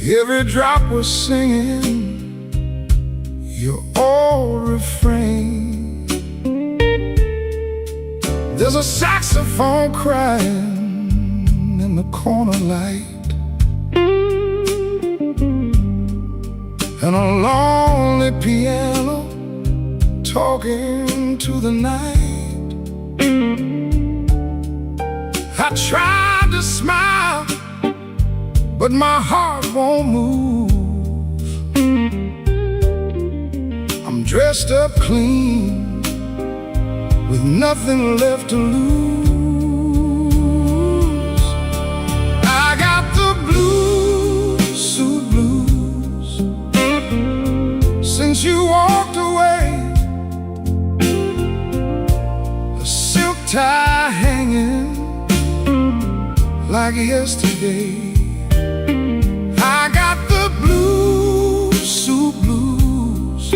Every drop was singing your old refrain. There's a saxophone crying in the corner light, and a lonely piano talking to the night. I tried to smile, but my heart won't move. I'm dressed up clean, with nothing left to lose. I got the blues, suit blues, since you walked away. A silk tie hanging like yesterday. I got the blues, suit blues,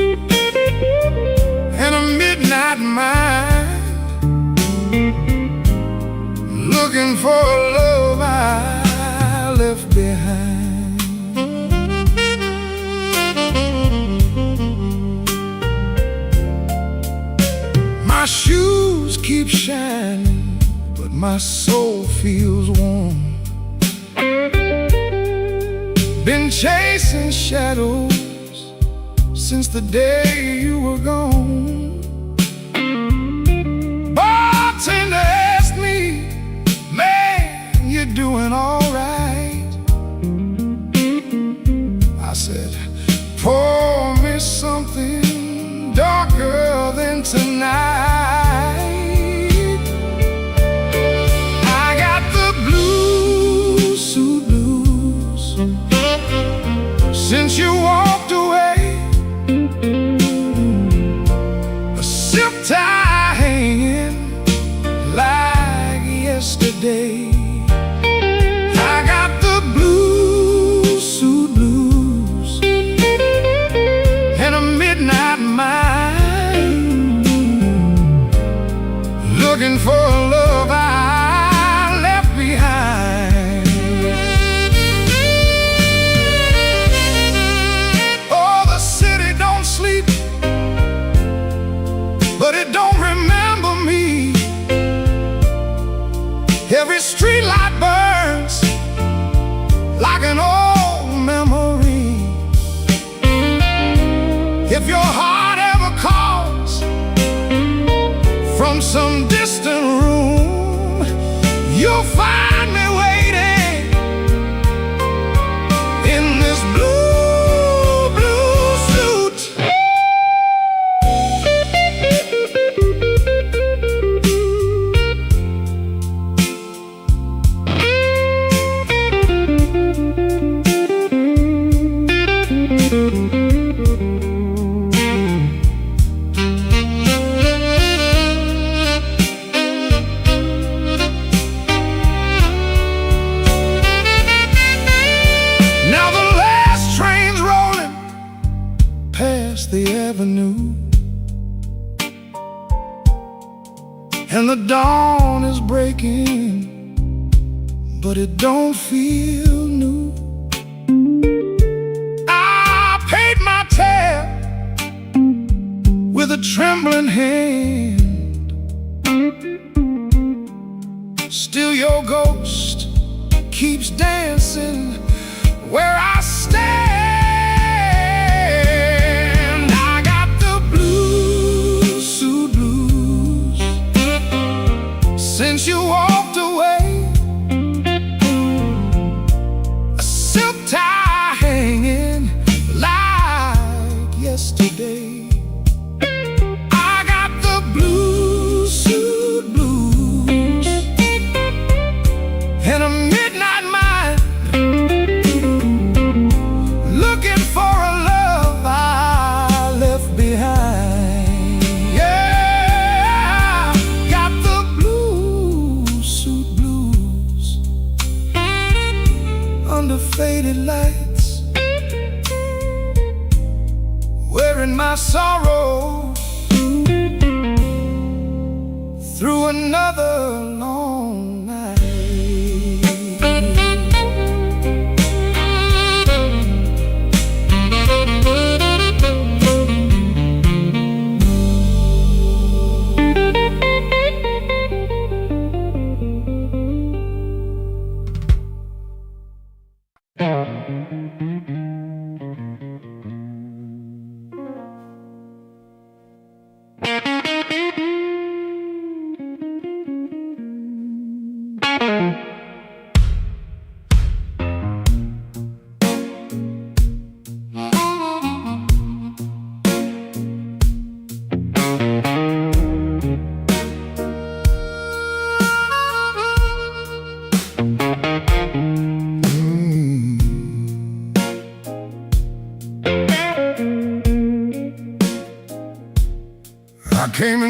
and a midnight mind, looking for a love I left behind. My shoes keep shining, but my soul feels warm. Been chasing shadows since the day you were gone. Bartender asked me, man, you're doing all right. I said, pour me something darker than tonight. I got the blues, suit blues, since you walked away. A silk tie hanging like yesterday. I got the blues, suit blues, and a midnight mind, looking for a love I left behind. Oh, the city don't sleep, but it don't remember me. Every street light burns like an old memory. If your heart ever calls from some distant room, you'll find me waiting in this blue, blue suit. Now the last train's rolling past the avenue, and the dawn is breaking, but it don't feel new. I paid my tab with a trembling hand. Still your ghost keeps dancing where I stand. I got the blues, suit blues, since you walked away. A silk tie hanging like yesterday. I got the blues, suit blues, and a midnight mind, looking for a love I left behind. Yeah, got the blues, suit blues, under faded lights, wearing my sorrow through another long night.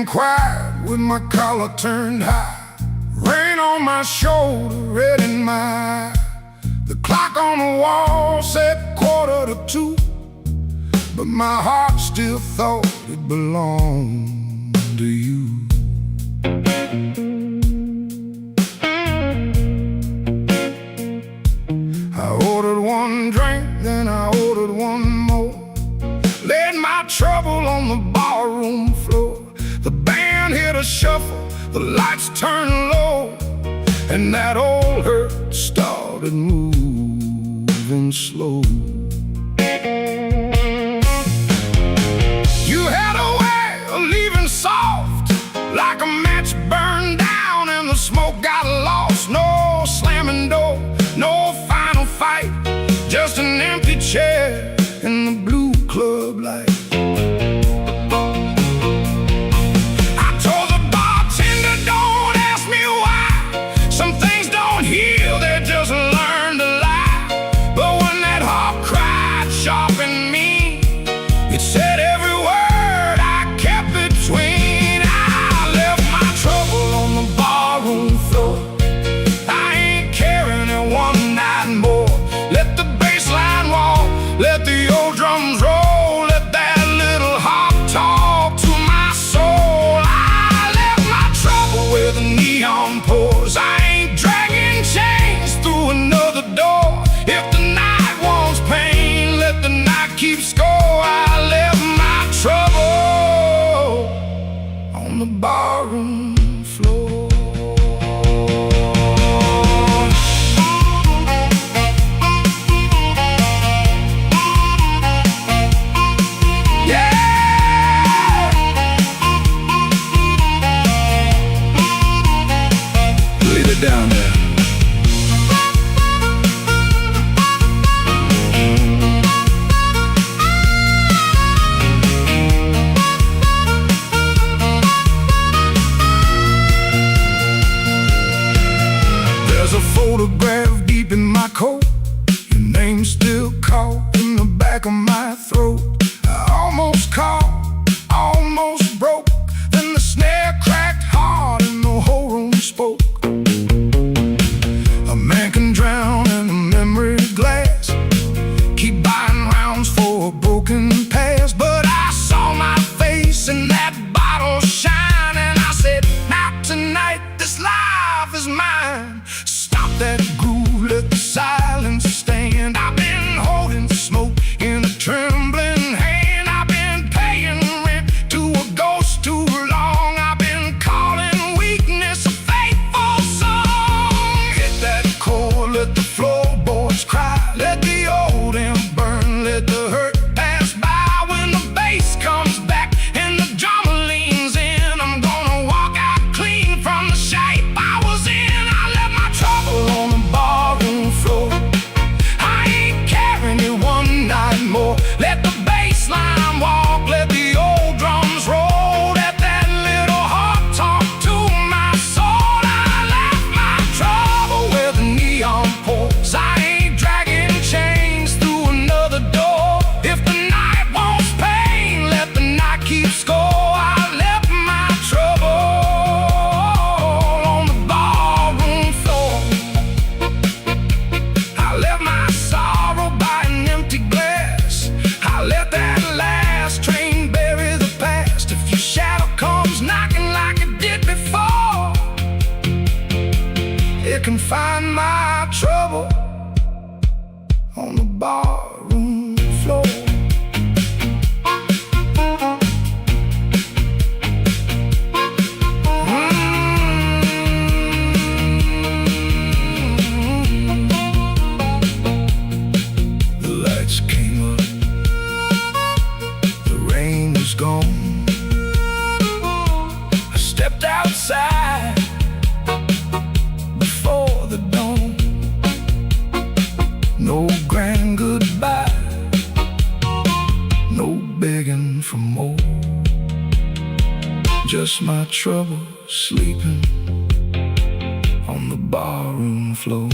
quiet with my collar turned high, rain on my shoulder, red in my eye. The clock on the wall said 1:45, but my heart still thought it belonged to you. I ordered one drink, then I ordered one more, laid my trouble on the barroom floor. The band hit a shuffle, the lights turned low, and that old hurt started moving slow. You had a way of leaving soft, like a match burned down and the smoke got lost. No slamming door, no final fight, just an empty chair in the blue club light. I told the bartender, don't ask me why. Some things don't heal, they just learn to lie. But when that heart cried sharp in me, it said every word I kept between. I left my trouble on the barroom floor. I ain't carrying it one night more. Let the bass line walk, let the old drums roll, let that little harp talk to my soul. I left my trouble where the neon pours. I ain't dragging chains through another door. If the night wants pain, let the night keep score. I left my trouble on the barroom floor. Leave it down there. There's a photograph deep in my coat, your name still caught in the back of my throat. I almost caught, almost broke, then the snare cracked hard and the whole room spoke. A man can drown in a memory glass, keep buying rounds for a broken past. But I saw my face in that bottle shine, and I said, not tonight, this life is mine. Stop that groove, let the silence stand. I've been holding smoke in a trembling hand. I've been paying rent to a ghost too long. I've been calling weakness a faithful song. Hit that chord, let the floorboards cry, let the old amp burn, let the hurt pass by. When the bass comes back and the drummer leans in, I'm gonna walk out clean from the shape I was in. I left my trouble on the barroom floor. I ain't carrying it one night more. Let the bass line walk, let the old drums roll, let that little heart talk to my soul. I left my trouble where the neon pours. I ain't dragging chains through another door. If the night wants pain, let the night keep score. I left my trouble on the barroom floor. I left my sorrow by an empty glass. I let that last train bury the past. If your shadow comes knocking like it did before, it can find my trouble on the barroom floor. The lights came up, the rain was gone. I stepped outside before the dawn. No grand goodbye, no begging for more. Just my trouble sleeping on the barroom floor.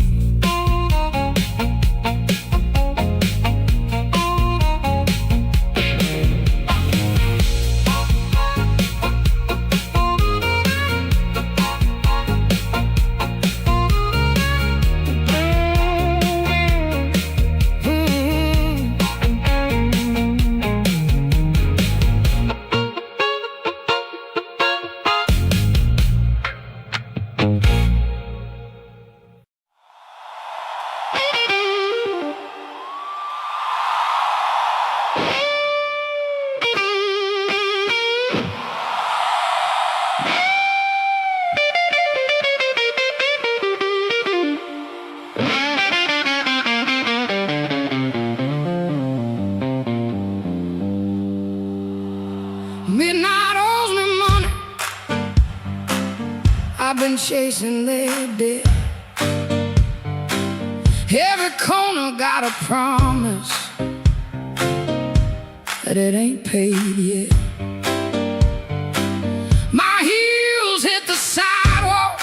one chasing their debt. Every corner got a promise that it ain't paid yet. My heels hit the sidewalk,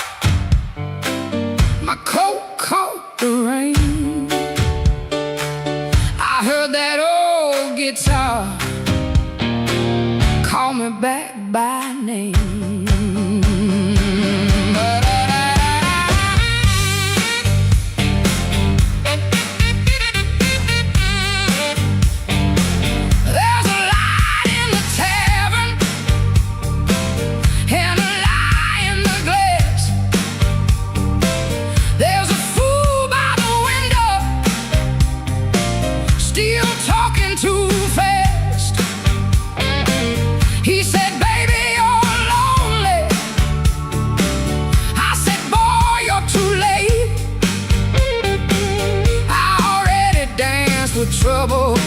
my coat caught the rain. I heard that old guitar call me back by name. He said, baby, you're lonely. I said, boy, you're too late. I already danced with trouble,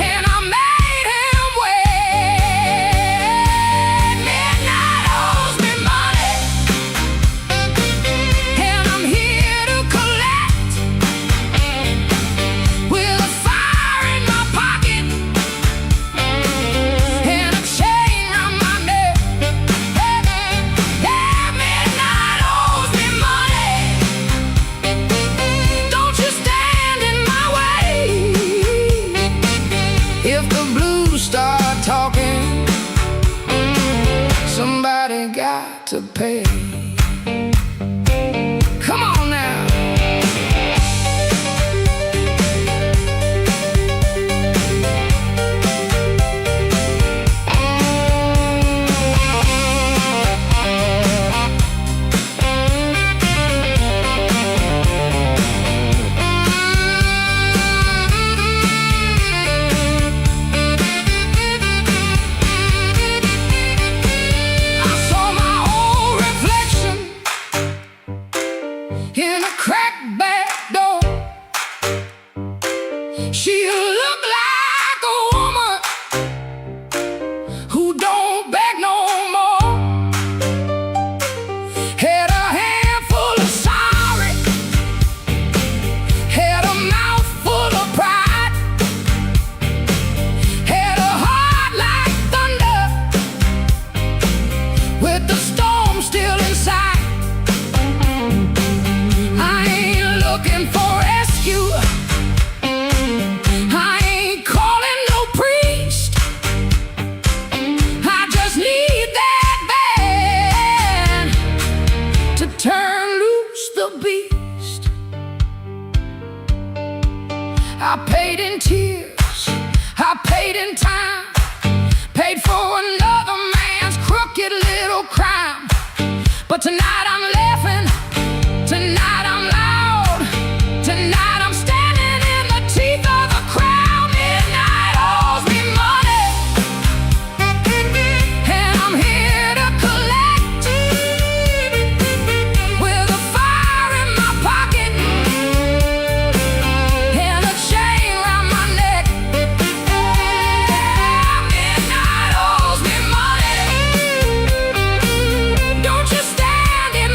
and I made him wait. Midnight owes me money, and I'm here to collect. With a fire in my pocket and a chain round my neck. Yeah, midnight owes me money. Don't you stand in my way. If the blues start talking, somebody got to pay. Come on now. I saw my old reflection in a cracked back door. She looked like a woman who don't beg no more. Had a handful of sorry, had a mouth full of pride, had a heart like thunder with the storm still inside. I ain't looking for rescue, I ain't calling no priest. I just need that band to turn loose the beast. I paid in tears, I paid in time, paid for another man's crooked little crime. But tonight I'm laughing, tonight I'm loud, tonight I'm standing in the teeth of the crowd. Midnight owes me money, and I'm here to collect. With a fire in my pocket and a chain round my neck. Midnight owes me money. Don't you stand in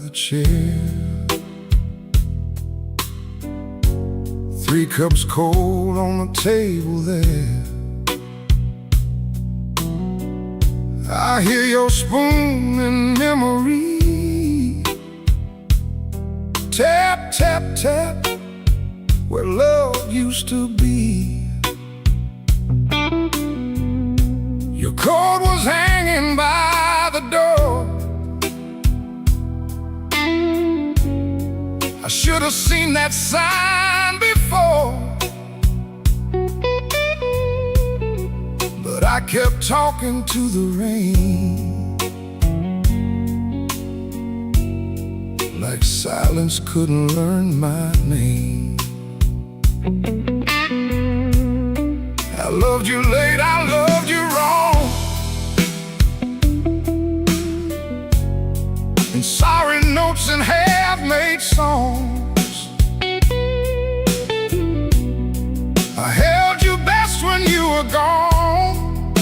the chair. 3 cups cold on the table there. I hear your spoon in memory. Tap, tap, tap, where love used to be. Your coat was hanging by the door. I should have seen that sign before, but I kept talking to the rain, like silence couldn't learn my name. I loved you late, I loved you wrong, and sorry notes and half-made songs. I held you best when you were gone,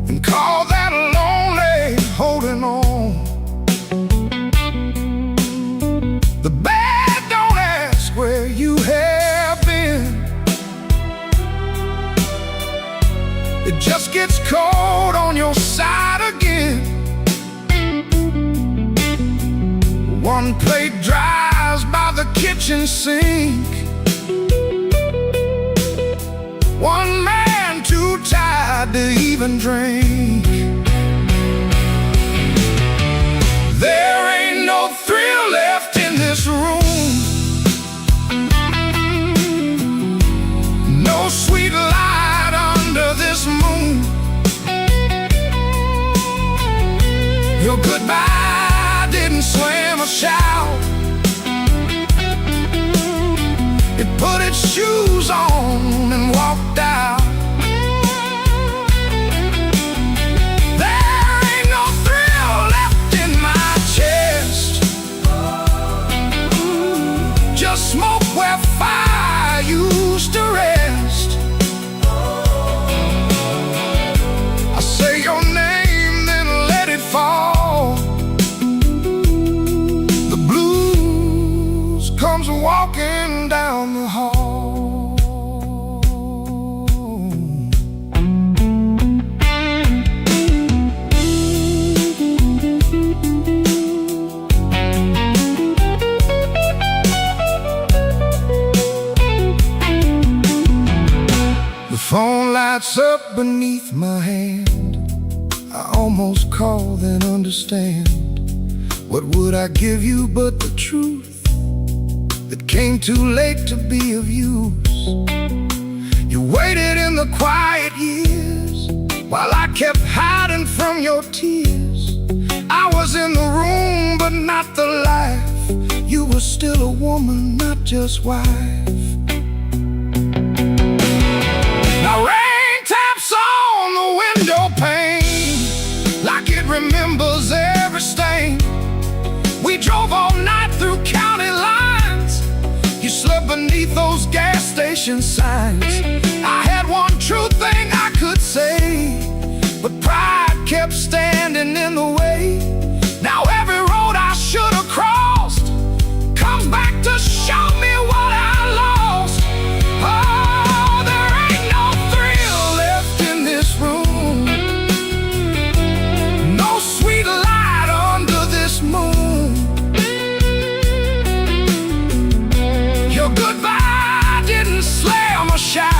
and called that lonely holding on. The bad don't ask where you have been. It just gets cold on your side again. One plate dries by the kitchen sink. One man too tired to even drink. There ain't no thrill left in this room, no sweet light under this moon. Your goodbye didn't slam a shout. It put its shoes on and walked out. There ain't no thrill left in my chest, just smoke where fire used to rest. I say your name, then let it fall. The blues comes walking down the hall. The phone lights up beneath my hand. I almost call, then understand. What would I give you but the truth that came too late to be of use? You waited in the quiet years while I kept hiding from your tears. I was in the room but not the life. You were still a woman, not just wife. Now rain taps on the window pane like it remembers every stain. We drove all night through county lines. You slept beneath those gas station signs. I had one true thing I could say, but pride kept standing in the way. Now every road I should have crossed comes back to show me what I lost. Oh, there ain't no thrill left in this room, no sweet light under this moon. Your goodbye didn't slam a shout.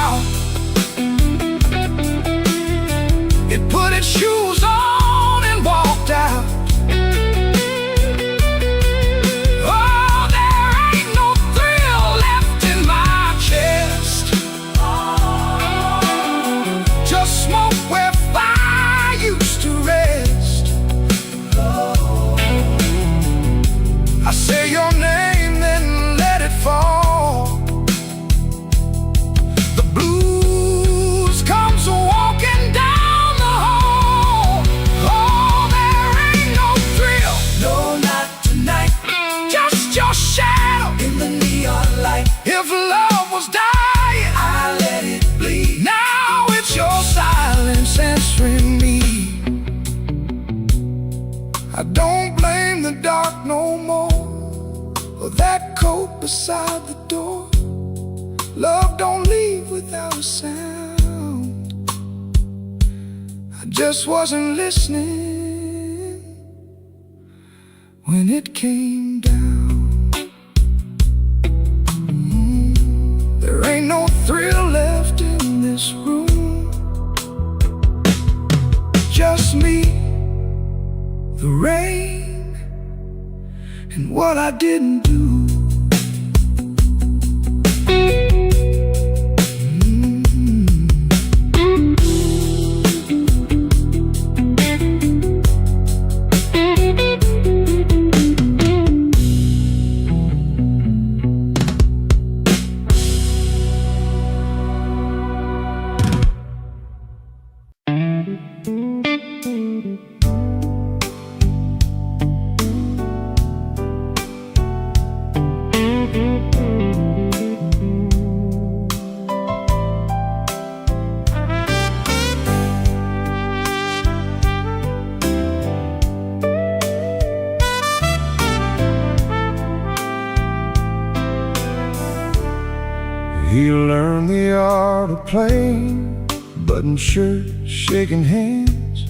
I don't blame the dark no more, or that coat beside the door. Love don't leave without a sound. I just wasn't listening when it came down. There ain't no thrill left in this room, just me, the rain, and what I didn't do. He learned the art of playing, button shirt, shaking hands,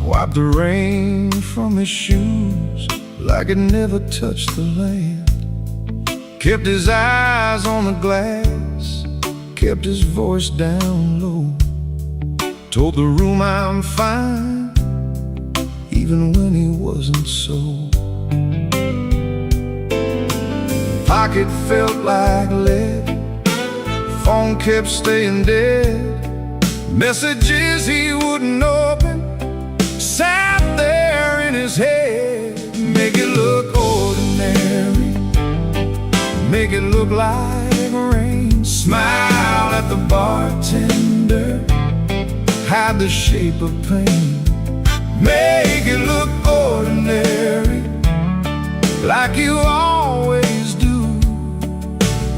wiped the rain from his shoes like it never touched the land. Kept his eyes on the glass, kept his voice down low, told the room I'm fine, even when he wasn't so. Pocket felt like lead, phone kept staying dead, messages he wouldn't open sat there in his head. Make it look ordinary, make it look like rain. Smile at the bartender, hide the shape of pain. Make it look ordinary, like you always do.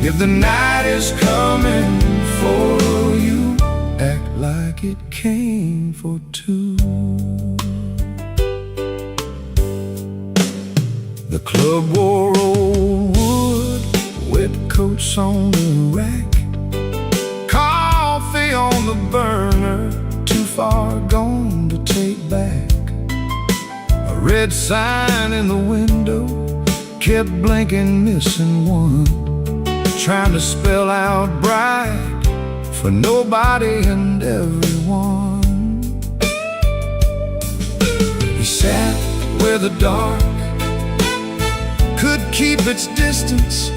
If the night is coming for you, act like it came for two. The club wore old wood, wet coats on the rack, coffee on the burner, too far gone to take back. A red sign in the window kept blinking, missing one, trying to spell out bright for nobody and everyone. He sat where the dark could keep its distance,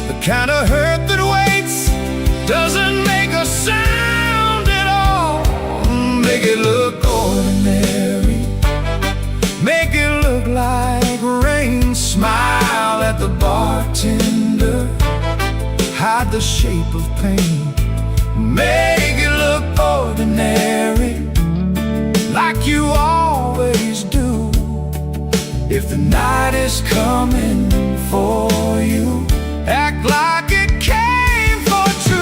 the kind of hurt that waits, doesn't make a sound at all. Make it look ordinary, make it look like rain. Smile at the bartender, hide the shape of pain. Make it look ordinary, like you always do. If the night is coming for you, act like it came for two.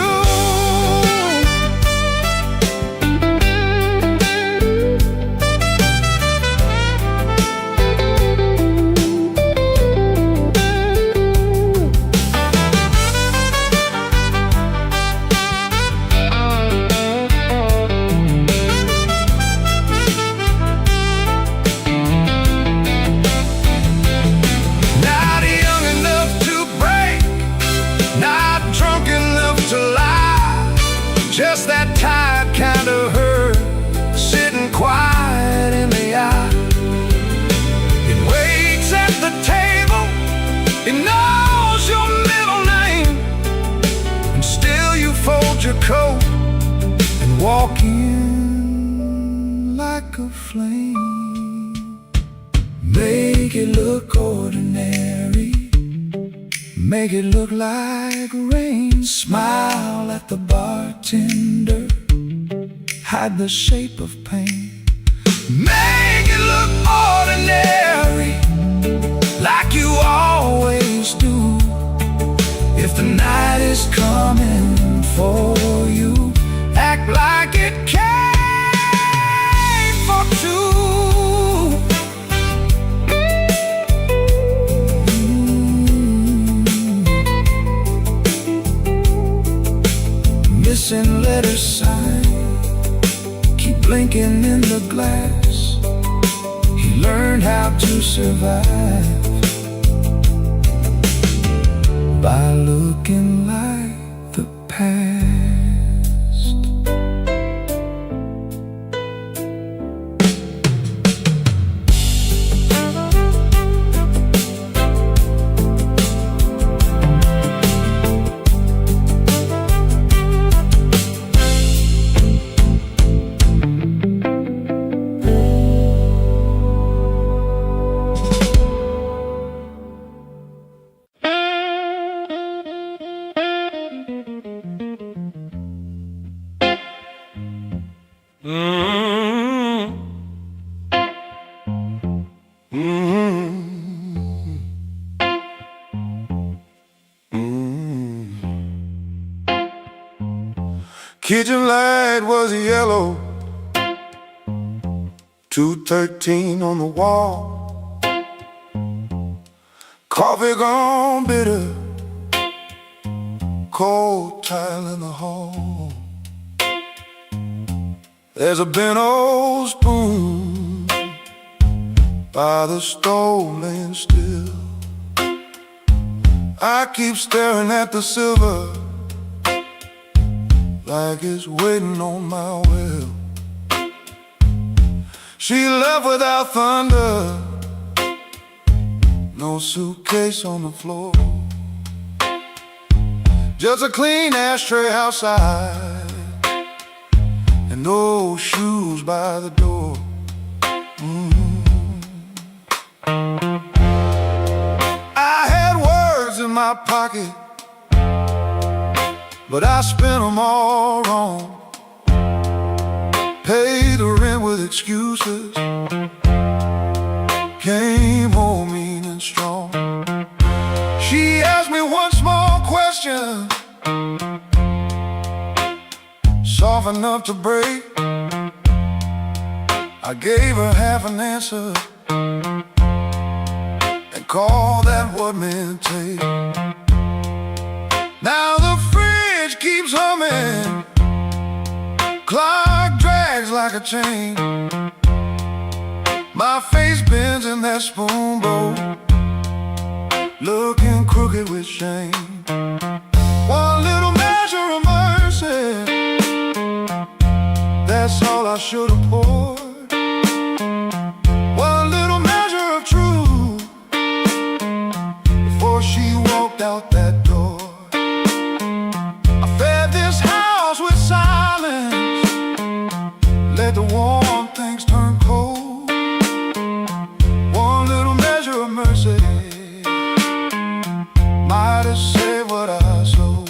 Just that tired kind of hurt, sitting quiet in the eye. It waits at the table, it knows your middle name, and still you fold your coat and walk in like a flame. Make it look ordinary, make it look like rain. Smile at the bartender, hide the shape of pain. Make it look ordinary, like you always do. If the night is coming for you, act like it came for two. to survive by looking like the past. Kitchen light was yellow, 213 on the wall. Coffee gone bitter, cold tile in the hall. There's a bent old spoon by the stove laying still. I keep staring at the silver like it's waiting on my will. She left without thunder, no suitcase on the floor, just a clean ashtray outside and no shoes by the door. I had words in my pocket, but I spent them all wrong. Paid the rent with excuses, came home mean and strong. She asked me one small question, soft enough to break. I gave her half an answer and called that what men take. Now the fridge keeps humming, clock drags like a chain. My face bends in that spoon bowl, looking crooked with shame. One little measure of mercy, that's all I should have poured. One little measure of truth before she walked out that door. Let the warm things turn cold. One little measure of mercy might have saved what I sold.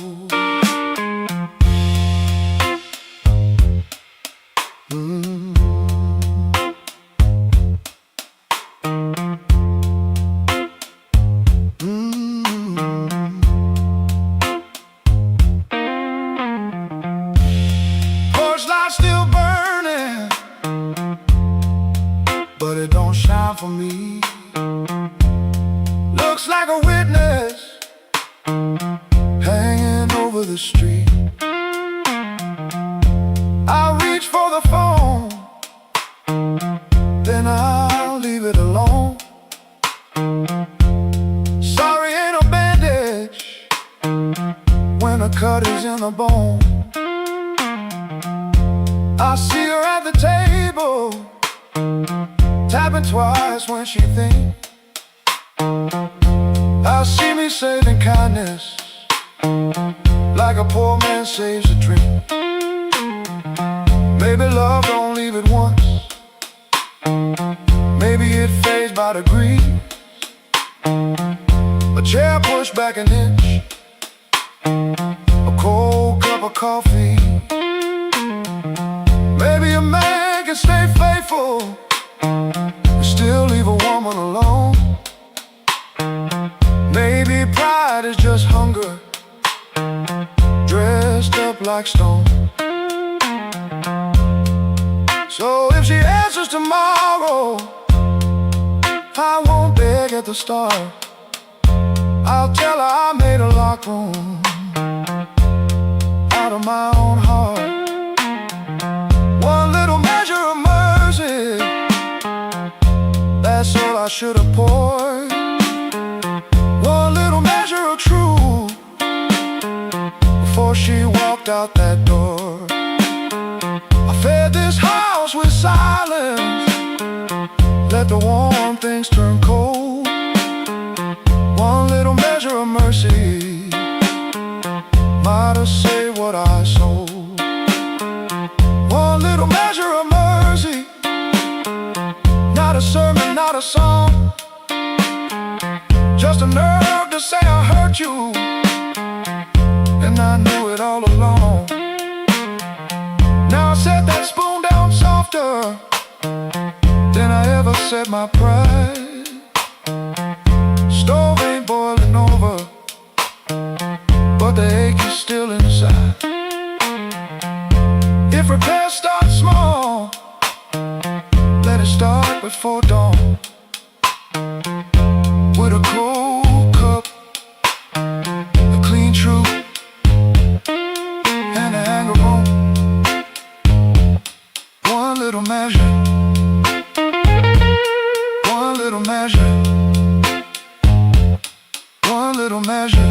Porch light still burning, but it don't shine for me. Looks like a witness hanging over the street. I reach for the phone, then I'll leave it alone. Sorry ain't a bandage when a cut is in the bone. I see her at the table, tapping twice when she thinks. I see me saving kindness like a poor man saves a drink. Maybe love don't leave it once, maybe it fades by degrees. A chair pushed back an inch, a cold cup of coffee. Maybe a man can stay faithful and still leave a woman alone. Maybe pride is just hunger dressed up like stone. So if she answers tomorrow, I won't beg at the start. I'll tell her I made a locked room out of my own heart. One little measure of mercy, that's all I should have poured one little measure of truth before she walked out that door. I fed this house with silence, let the warm things turn cold. One little measure of mercy might have saved what I sold. One little measure of mercy, not a sermon, not a song, just a nerve to say I hurt you, and I knew it all along. Now I set that spoon down softer than I ever set my pride. Stove ain't boiling over, but the ache is still inside. If repairs start small, let it start before dawn. With a cold cup, a clean truth, and a hanger bone. One little measure, one little measure, one little measure.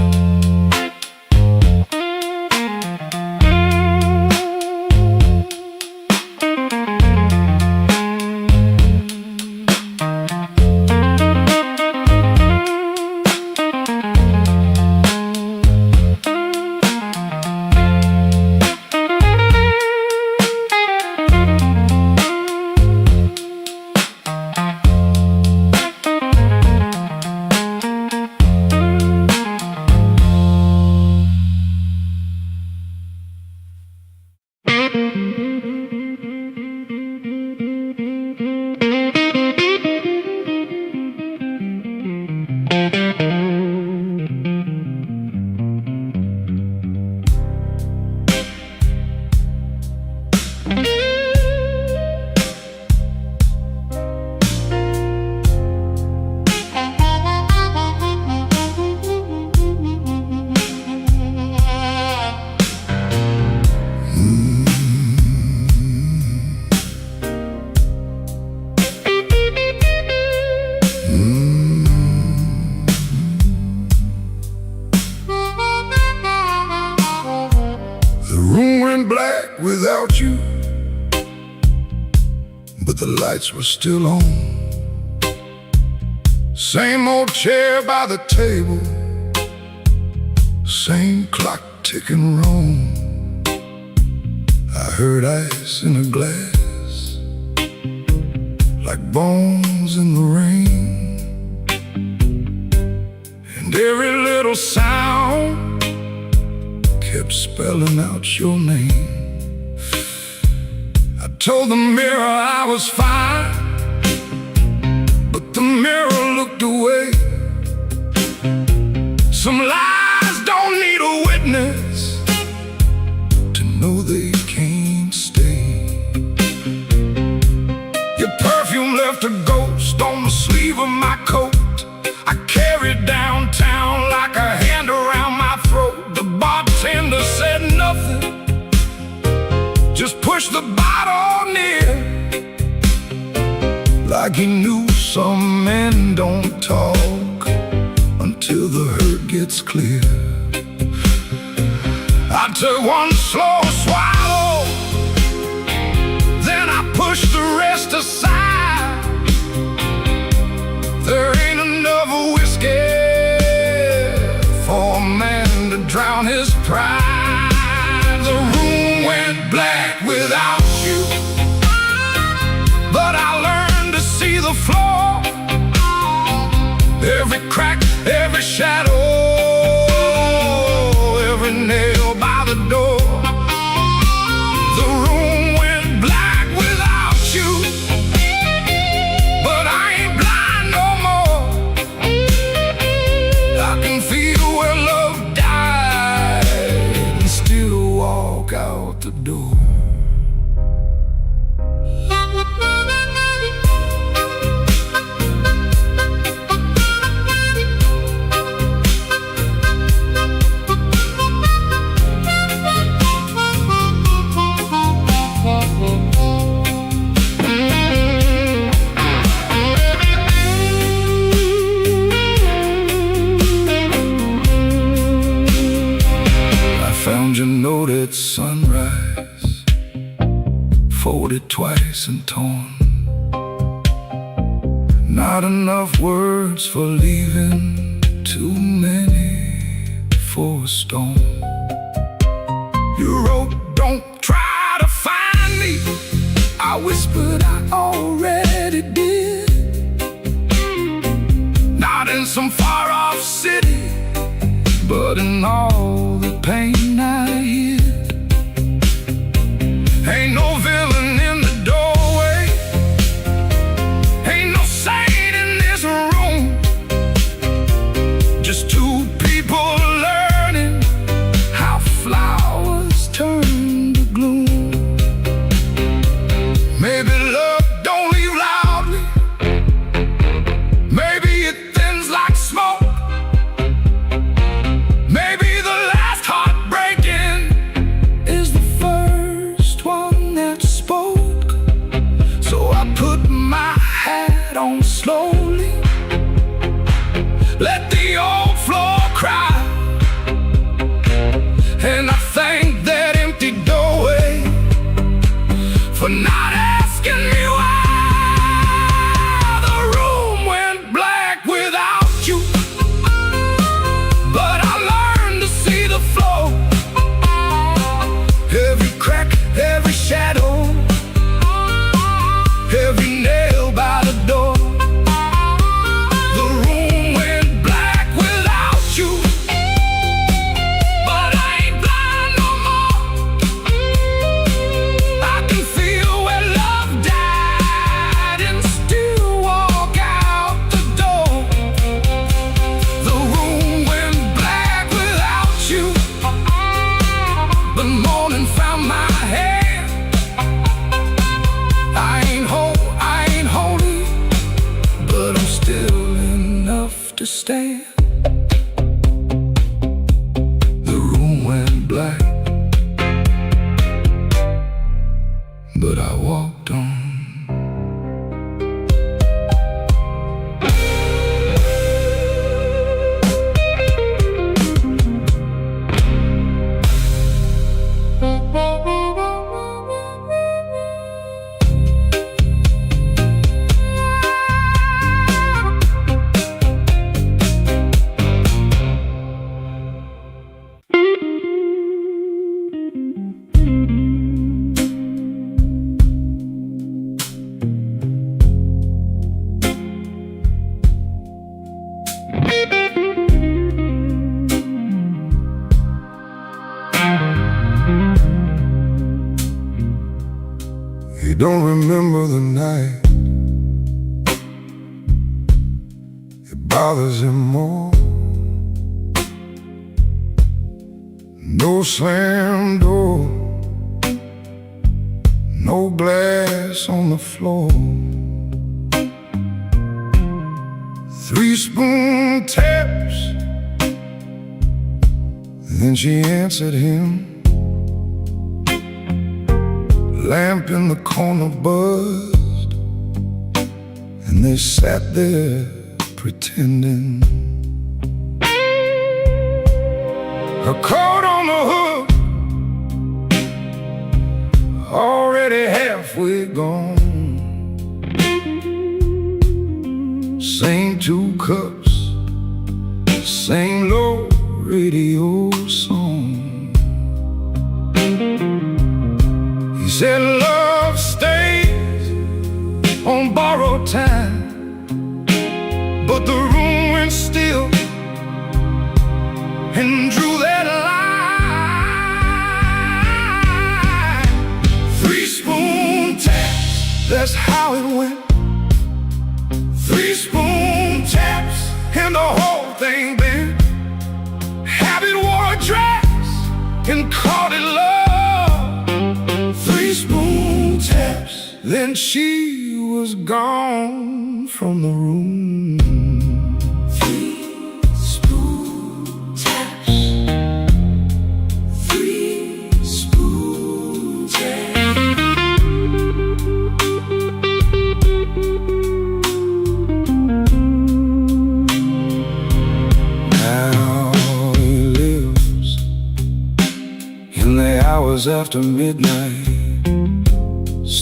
Without you, but the lights were still on. Same old chair by the table, same clock ticking wrong. I heard ice in a glass, like bones in the rain, and every little sound kept spelling out your name. I told the mirror I was fine, but the mirror looked away. Some lies don't need a witness to know they can't stay. Your perfume left a ghost on the sleeve of my coat. I carried downtown like a hand around my throat. The bartender said nothing, just pushed the bottle near, like he knew some men don't talk until the hurt gets clear. I took one slow swallow, then I pushed the rest aside. There ain't enough whiskey for a man to drown his pride. The room went black without you, but I learned to see the floor, every crack, every shadow, every nail by the door. The room went black without you, but I ain't blind no more. I can feel where love died and still walk out the door. twice and torn. Not enough words for leaving, too many for a storm. You wrote, don't try to find me. I whispered, I already did. Not in some far-off city, but in all the pain I hid. Ain't no villain in the doorway, ain't no saint in this room. Just two people learning how flowers turn to gloom. Maybe love don't leave loudly, maybe it thins like smoke. Maybe the last heartbreaking is the first one that spoke. So I put my hat on slowly, let the old floor cry, and I thank that empty doorway for not asking me why. The room went black without you, but I learned to see the flow. Every crack, every shadow, every nail by the door. The room went black without you, but I ain't blind no more. I can feel where love died and still walk out the door. The room went black without you, but morning found my hand. I ain't holy, but I'm still enough to stand. The room went black, but I walked on. He don't remember the night, it bothers him more. No slam door, no glass on the floor. 3 spoon taps, then she answered him. Lamp in the corner buzzed, and they sat there pretending. Her coat on the hook, already halfway gone. Same 2 cups, same low radio song. He said love stays on borrowed time, but the room went still and drew that line. 3 spoon taps, that's how it went. 3 spoon taps and the whole thing bent. Habit wore a dress and called it love. 3 spoon taps, then she was gone from the room. 3 spoon taps, 3 spoon taps. Now he lives in the hours after midnight,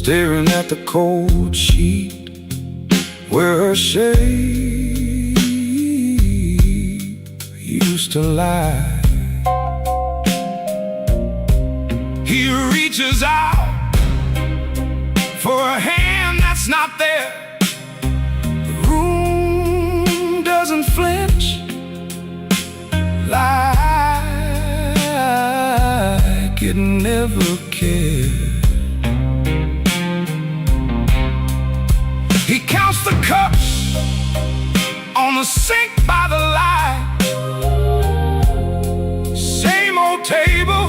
staring at the cold sheet where her shape used to lie. He reaches out for a hand that's not there. The room doesn't flinch like it never cared. He counts the cups on the sink by the light. Same old table,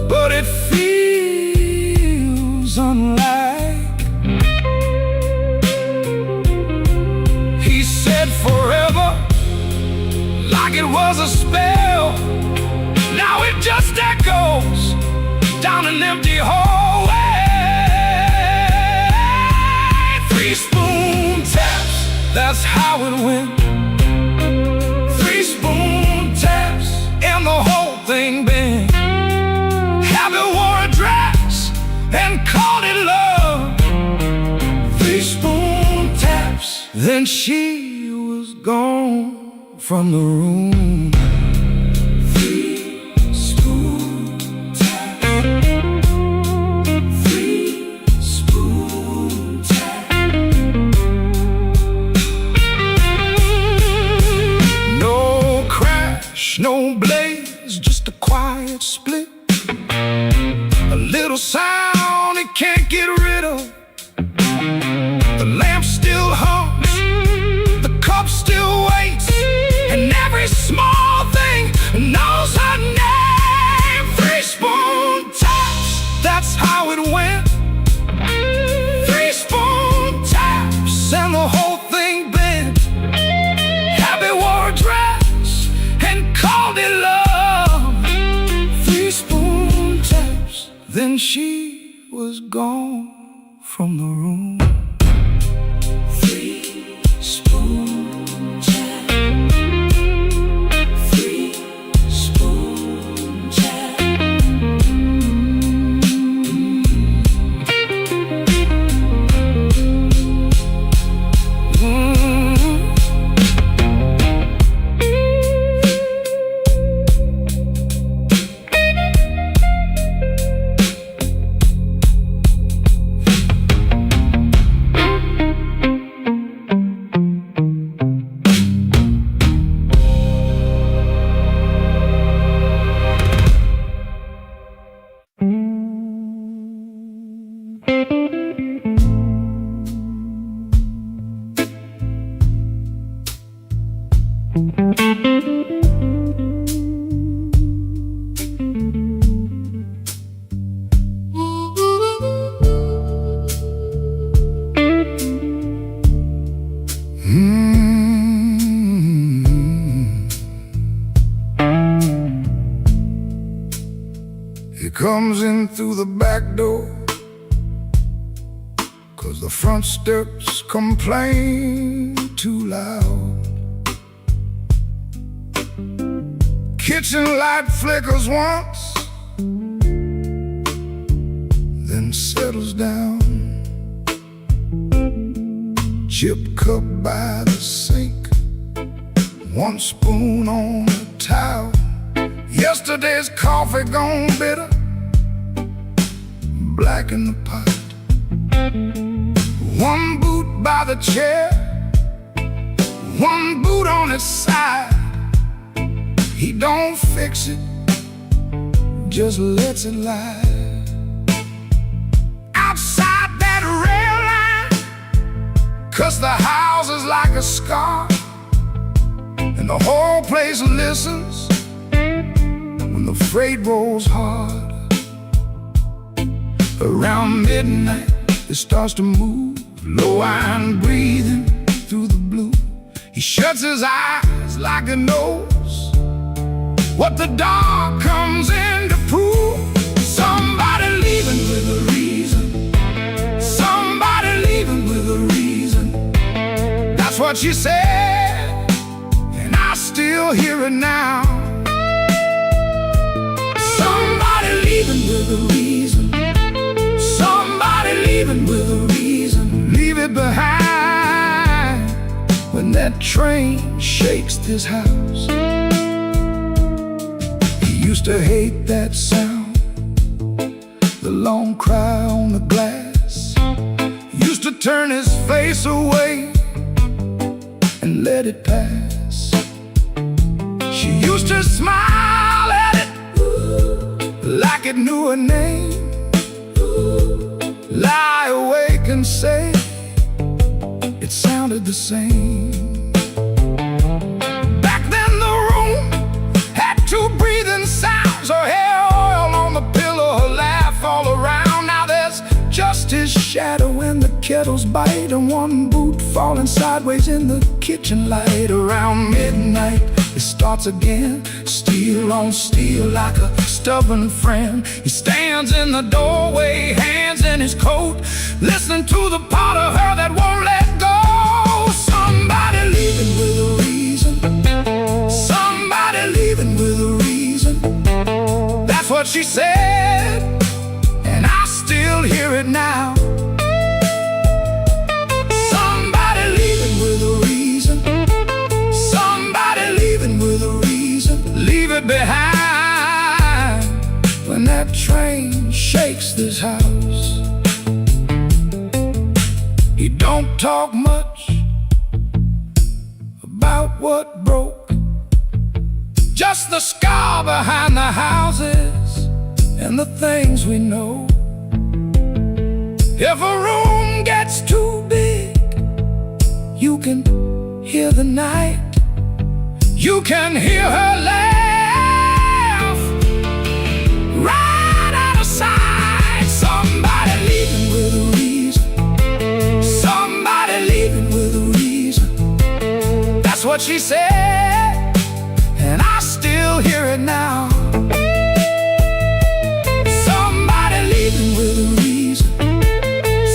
but it feels unlike. He said forever, like it was a spell. Now it just echoes down an empty hallway. 3 spoon taps, that's how it went. 3 spoon taps, and the whole thing bent. Habit wore a dress and called it love. 3 spoon taps, then she was gone from the room. 3 spoon taps. 3 spoon taps. No crash, no blaze, just a quiet split. A little sound it can't get rid of. The lamp still hums, the cup still waits, and every small thing knows her name. 3 spoon taps, that's how it went. 3 spoon taps, and the whole thing bent. Habit wore a dress and called it love. 3 spoon taps, then she was gone from the room. 3 spoon taps. 3 spoon taps. He comes in through the back door, 'cause the front steps complain too loud. Kitchen light flickers once, then settles down. Chip cup by the sink, 1 spoon on the towel. Yesterday's coffee gone bitter, black in the pot. 1 boot by the chair, 1 boot on its side. He don't fix it, just lets it lie. Outside that rail line, 'cause the house is like a scar, and the whole place listens when the freight rolls hard. Around midnight it starts to move, low iron breathing through the blue. He shuts his eyes like he knows what the dark comes in to prove. Somebody leaving with a reason. Somebody leaving with a reason. That's what she said, and I still hear it now. Somebody leaving with a reason. leaving with a reason. Leave it behind when that train shakes this house. He used to hate that sound, the long cry on the glass. Used to turn his face away and let it pass. She used to smile at it like it knew her name. Lie awake and say it sounded the same. Back then the room had two breathing sounds. Her hair oil on the pillow, her laugh all around. Now there's just his shadow and the kettle's bite, and one boot falling sideways in the kitchen light. Around midnight it starts again, steel on steel like a stubborn friend. He stands in the doorway, hands in his coat, listening to the part of her that won't let go. Somebody leaving with a reason. Somebody leaving with a reason. That's what she said, and I still hear it now. Somebody leaving with a reason. Somebody leaving with a reason. Leave it behind when that train shakes this house. He don't talk much about what broke, just the scar behind the houses and the things we know. If a room gets too big, you can hear the night. You can hear her laugh right out of sight. Somebody leaving with a reason. Somebody leaving with a reason. That's what she said, and I still hear it now. Somebody leaving with a reason.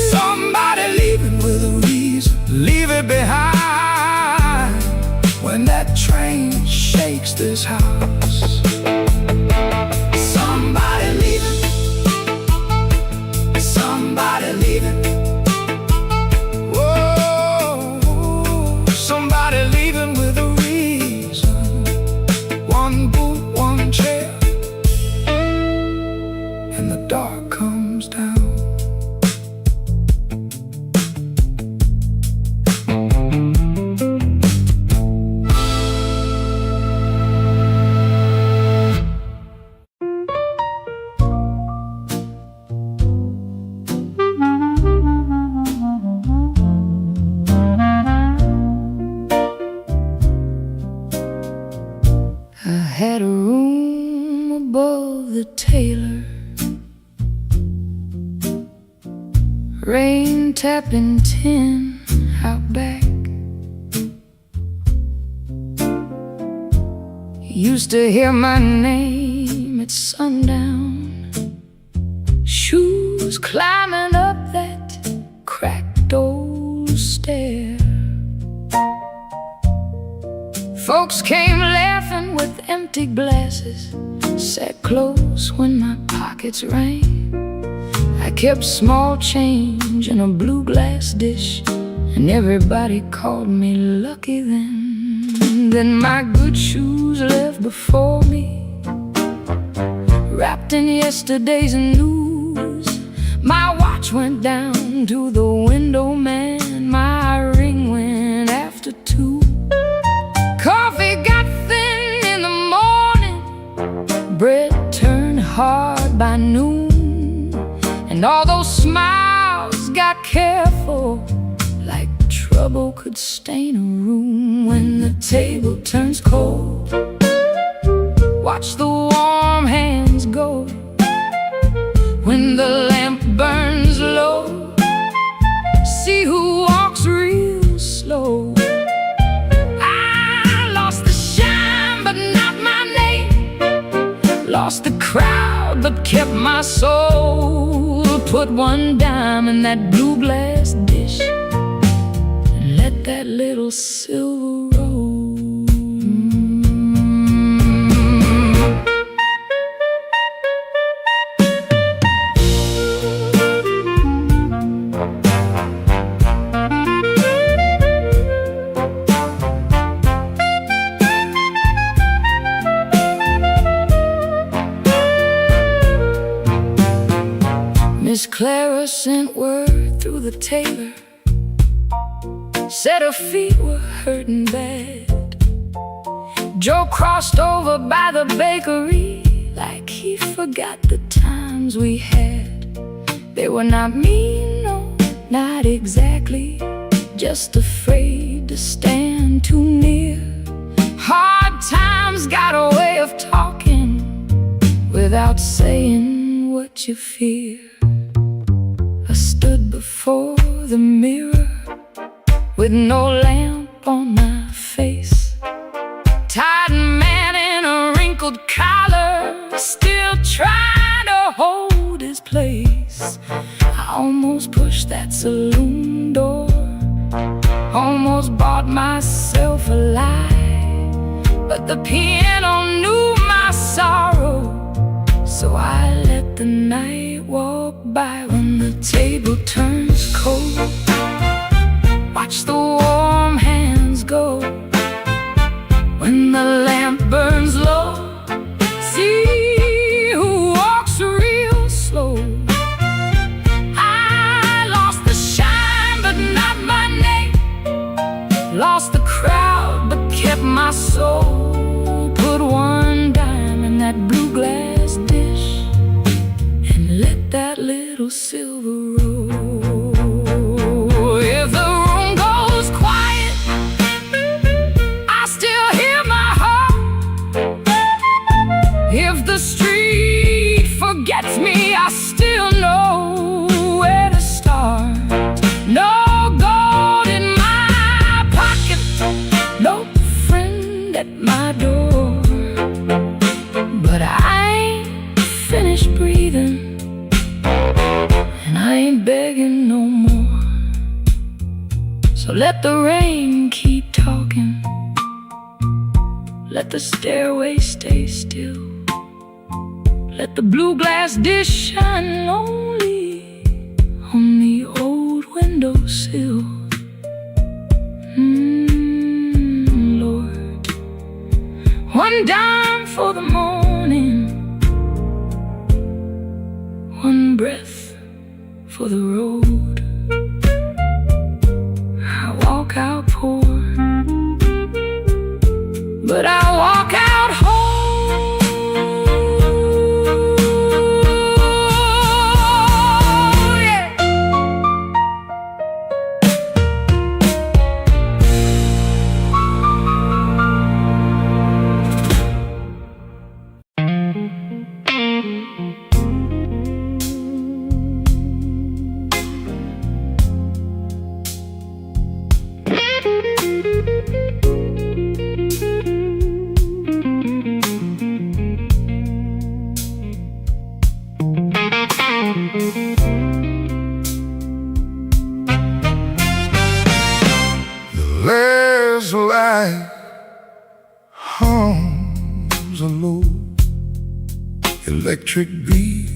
Somebody leaving with a reason. Leave it behind when that train shakes this house. Somebody leaving. Somebody leaving. Whoa, somebody leaving with a reason. One boot, one chair, and the dark comes down. I had a room above the tailor, rain tapping tin out back. Used to hear my name at sundown, shoes climbing up that cracked old stair. Folks came laughing with empty glasses, sat close when my pockets rang. I kept small change in a blue glass dish, and everybody called me lucky then. Then my good shoes left before me, wrapped in yesterday's news. My watch went down to the window man, my ring went after 2. Coffee got thin in the morning, bread turned hard by noon, and all those smiles got careful, like trouble could stain a room. When the table turns cold, watch the warm hands go. When the lamp burns low, see who walks real slow. Lost the crowd but kept my soul. Put one dime in that blue glass dish and let that little silver roll. Clara sent word through the tailor, said her feet were hurting bad. Joe crossed over by the bakery like he forgot the times we had. They were not mean, no, not exactly, just afraid to stand too near. Hard times got a way of talking without saying what you fear. I stood before the mirror with no lamp on my face, tired man in a wrinkled collar, still trying to hold his place. I almost pushed that saloon door, almost bought myself a lie, but the piano knew my sorrow, so I let the night walk by. When the table turns cold, watch the warm hands go. When the lamp burns low, see who walks real slow. I lost the shine but not my name, lost the crowd but kept my soul. Put one dime in that blue glass dish and let that little silver roll. If the room goes quiet, I still hear my heart. If the street forgets me, I still know where to start. No gold in my pocket, no friend at my door, but I ain't finished breathing, and I ain't begging no more. So let the rain keep talking, let the stairway stay still, let the blue glass dish shine lonely on the old windowsill. Lord, one dime for the morning, one breath for the road. I walk out poor, but I walk out whole. Yeah. Last light hums a low electric beat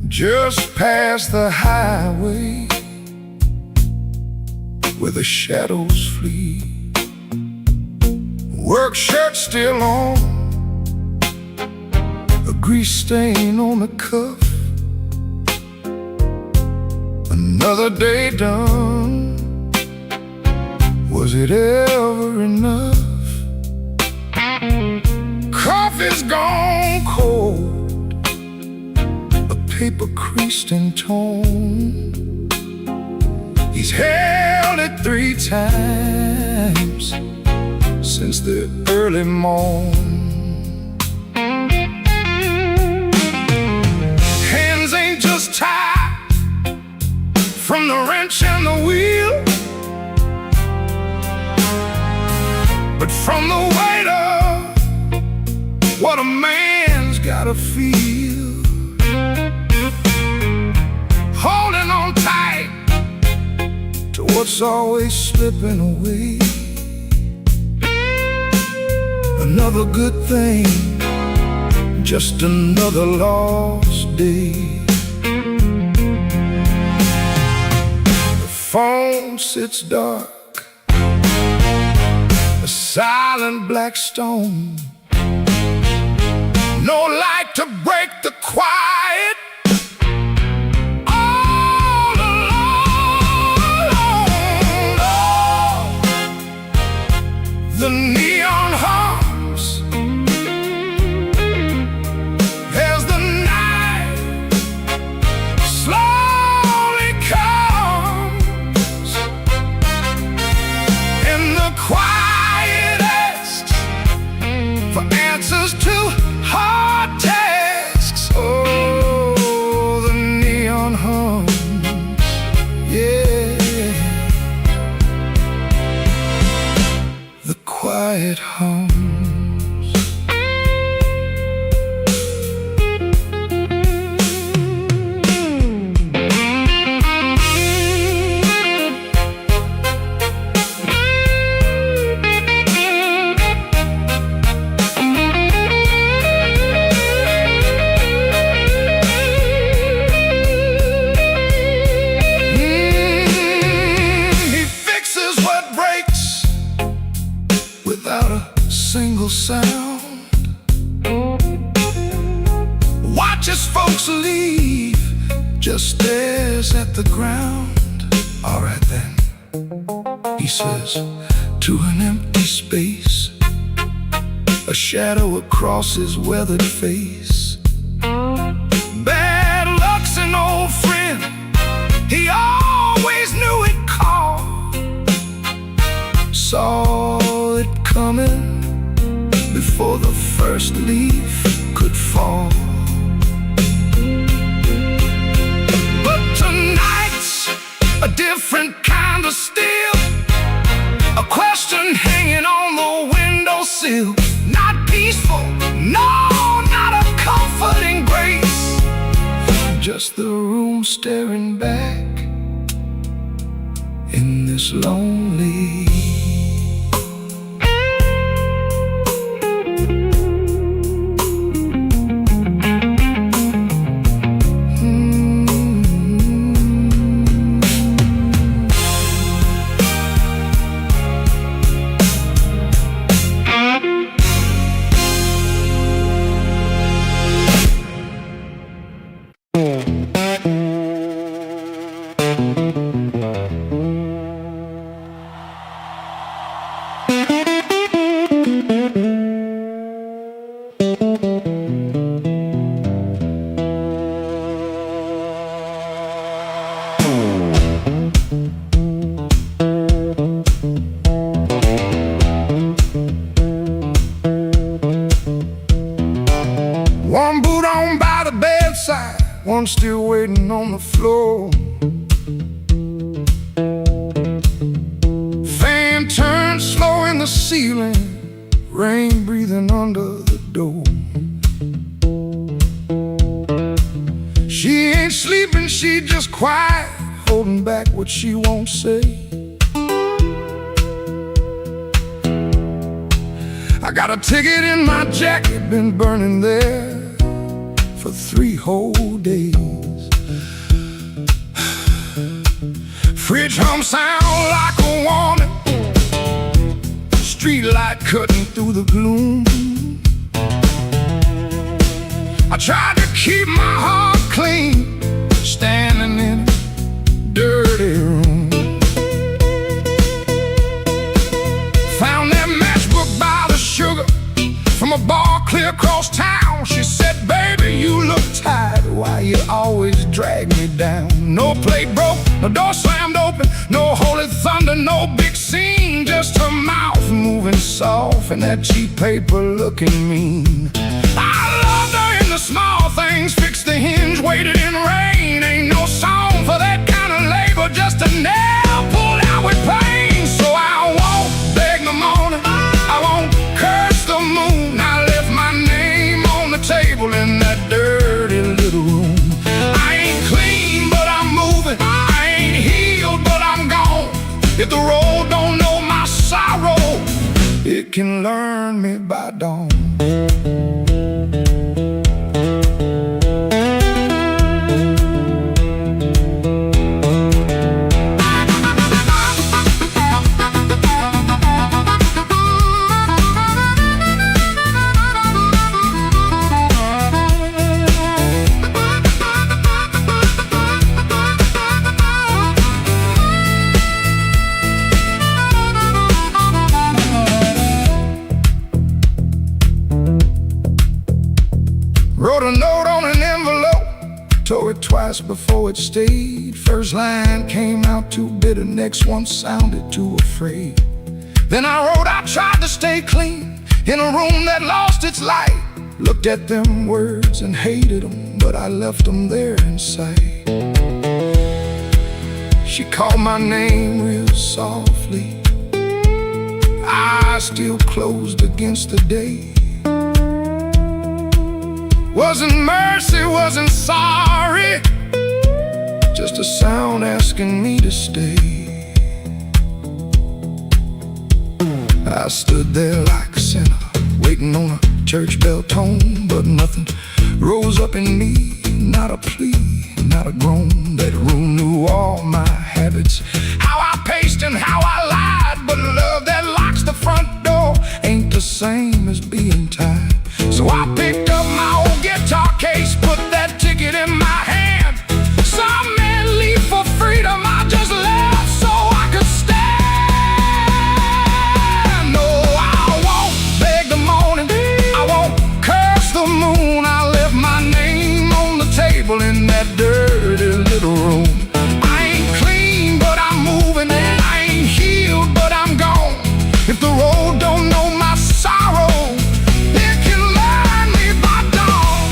just past the highway where the shadows flee. Work shirt still on, a grease stain on the cuff. Another day done. Was it ever enough? Coffee's gone cold, a paper creased and torn. He's held it 3 times since the early morn. Hands ain't just tied from the wrench and the wheel, but from the weight of what a man's gotta feel. Holding on tight to what's always slipping away. Another good thing, just another lost day. The phone sits dark, a silent black stone. No light to break the quiet, the neon hums as the night slowly comes, and the quiet asks for answers to hard tasks. Oh, the neon hums, yeah, the quiet hums. Without a single sound, watches folks leave, just stares at the ground. All right then, he says, to an empty space, a shadow across his weathered face. Bad luck's an old friend, he always knew it'd call. Saw it coming before the first leaf could fall. But tonight's a different kind of still, a question hanging on the windowsill. Not peaceful, no, not a comforting grace, just the room staring back in this lonely. One boot on by the bedside, one still waiting on the floor. Fan turned slow in the ceiling, rain breathing under the door. She ain't sleeping, she just quiet, holding back what she won't say. I got a ticket in my jacket, been burning there for 3 whole days. Fridge hum sound like a warning, street light cutting through the gloom. I tried to keep my heart clean, standing in a dirty room. Found that matchbook by the sugar from a bar clear across town. She said, baby, you look tired, why you always drag me down? No plate broke, no door slammed open, no holy thunder, no big scene, just her mouth moving soft and that cheap paper looking mean. I loved her in the small things, fixed the hinge, waited in rain. Ain't no song for that kind of labor, just a nail pulled out with pain. So I won't beg the morning, I won't curse the moon. I left my name on the table in that dirty little room. I ain't clean, but I'm moving. I ain't healed, but I'm gone. If the road don't know my sorrow, it can learn me by dawn. twice before it stayed. First line came out too bitter, next one sounded too afraid. Then I wrote, I tried to stay clean in a room that lost its light. Looked at them words and hated them, but I left them there inside. She called my name real softly, eyes still closed against the day. Wasn't mercy, wasn't sorry, just a sound asking me to stay. I stood there like a sinner, waiting on a church bell tone, but nothing rose up in me, not a plea, not a groan. That room knew all my habits, how I paced and how I lied, but love that locks the front door ain't the same as being tied. So I picked up my old guitar case, put that ticket in my hand. Some men leave for freedom, I just left so I could stand. No, I won't beg the morning, I won't curse the moon. I left my name on the table in that dirty little room. I ain't clean, but I'm moving, and I ain't healed, but I'm gone. If the road don't know my sorrow, it can learn me by dawn.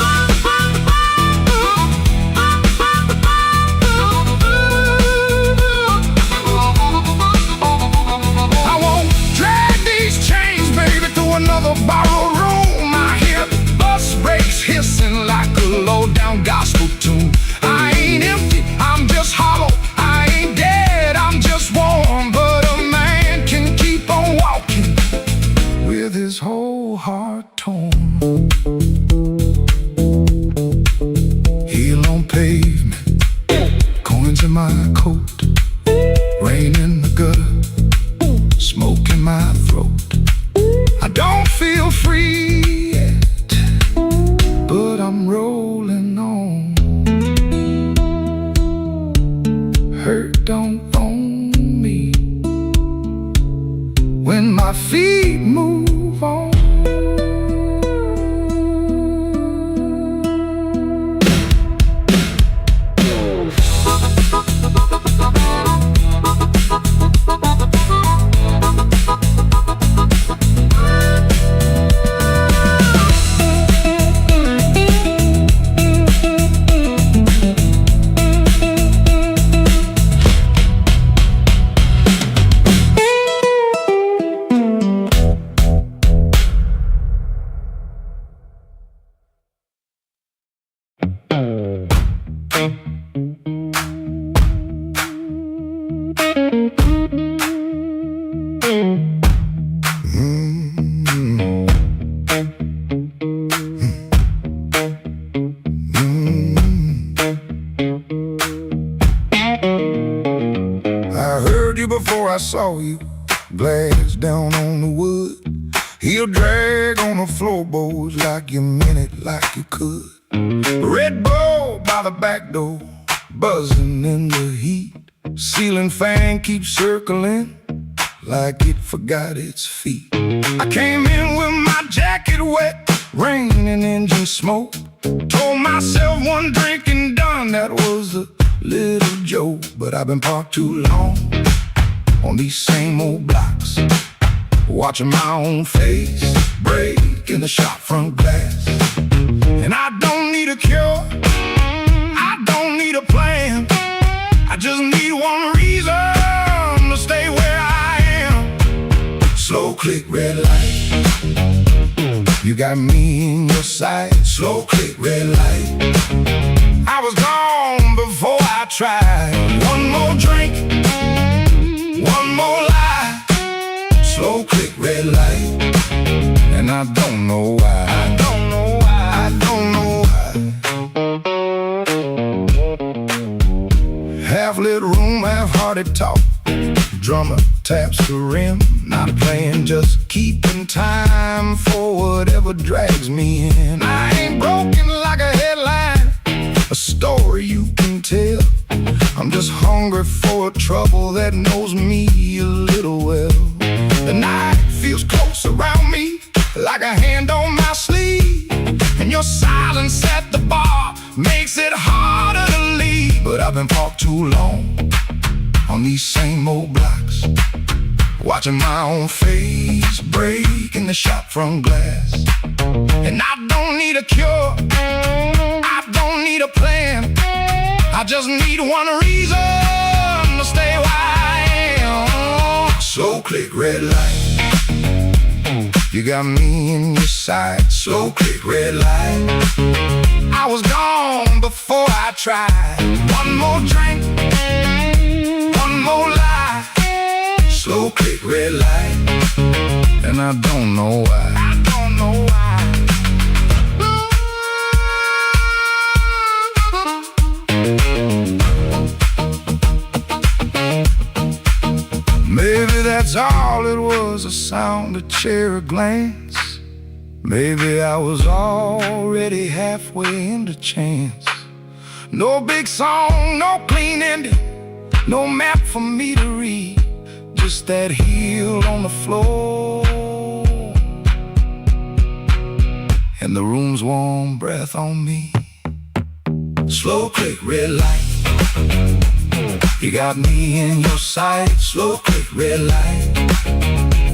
I won't drag these chains, baby, to another borrowed room. I hear bus brakes hissing like a low-down gospel tune. I ain't empty, I'm just hollow. I ain't dead, I'm just warm. But a man can keep on walking with his whole heart torn. Heel on pavement, coins in my coat, rain in the gutter, smoke in my throat. I don't feel free yet, but I'm rolling on. Hurt don't own me when my feet move on. Before I saw you, glass down on the wood. He'll drag on the floorboards like you meant it, like you could. Red Bull by the back door, buzzing in the heat. Ceiling fan keeps circling like it forgot its feet. I came in with my jacket wet, rain and engine smoke. Told myself one drink and done, that was a little joke. But I've been parked too long on these same old blocks, watching my own face break in the shop front glass. And I don't need a cure, I don't need a plan, I just need one reason to stay where I am. Slow click, red light, you got me in your sight. Slow click, red light, I was gone before I tried. One more drink, one more lie. Slow click, red light, and I don't know why. I don't know why. I don't know why. Half lit room, half-hearted talk. Drummer taps the rim, not playing, just keeping time for whatever drags me in. I ain't broken like a headline, a story you can tell. I'm just hungry for trouble that knows me a little well. The night feels close around me, like a hand on my sleeve, and your silence at the bar makes it harder to leave. I've been parked too long on these same old blocks, watching my own face break in the shop front glass. And I don't need a cure, I don't need a plan, I just need one reason to stay where I am. Slow click, red light, you got me in your sight. Slow click, red light, I was gone before I tried. One more drink, one more lie. Slow click, red light, and I don't know why. I don't know why. Maybe that's all it was, a sound, a chair, a glance. Maybe I was already halfway into chance. No big song, no clean ending, no map for me to read, just that heel on the floor and the room's warm breath on me. Slow click, red light, you got me in your sight. Slow click, red light,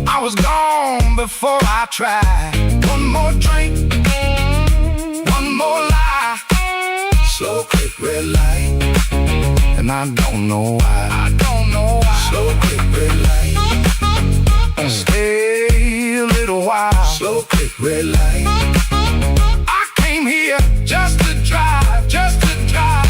I was gone before I tried. One more drink, one more lie. Slow click, red light, and I don't know why. I don't know why. Slow click, red light, stay a little while. Slow click, red light, I came here just to drive, just to drive.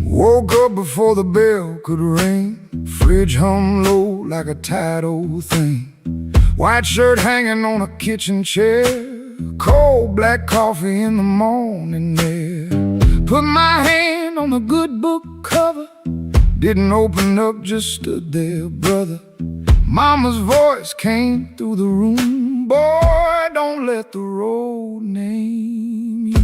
Woke up before the bell could ring, fridge hum low like a tired old thing. White shirt hanging on a kitchen chair, cold black coffee in the morning air. Put my hand on the good book cover, didn't open up, just stood there, brother. Mama's voice came through the room, boy, don't let the road name you.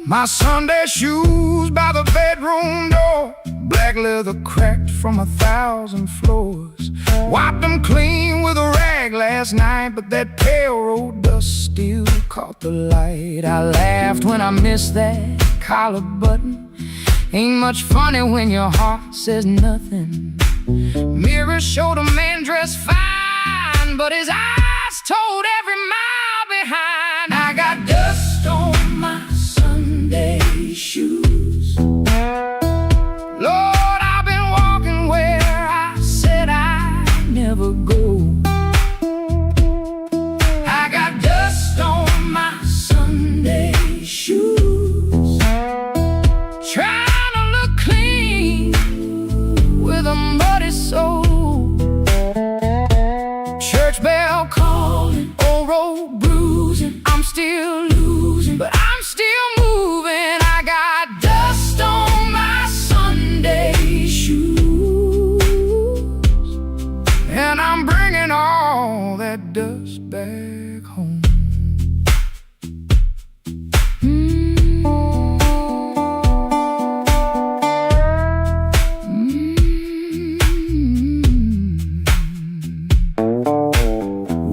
My Sunday shoes by the bedroom door, black leather cracked from 1,000 floors. Wiped them clean with a rag last night, but that pale road dust still caught the light. I laughed when I missed that collar button. Ain't much funny when your heart says nothing. Mirror showed a man dressed fine, but his eyes told every mile behind. I got dust on my Sunday shoes. Lord, I've been walking where I said I'd never go. I got dust on my Sunday shoes, trying to look clean with a muddy soul. Church bell calling, old road bruising. I'm still losing, but I'm still moving. I got dust on my Sunday shoes, and I'm bringing all that dust back home.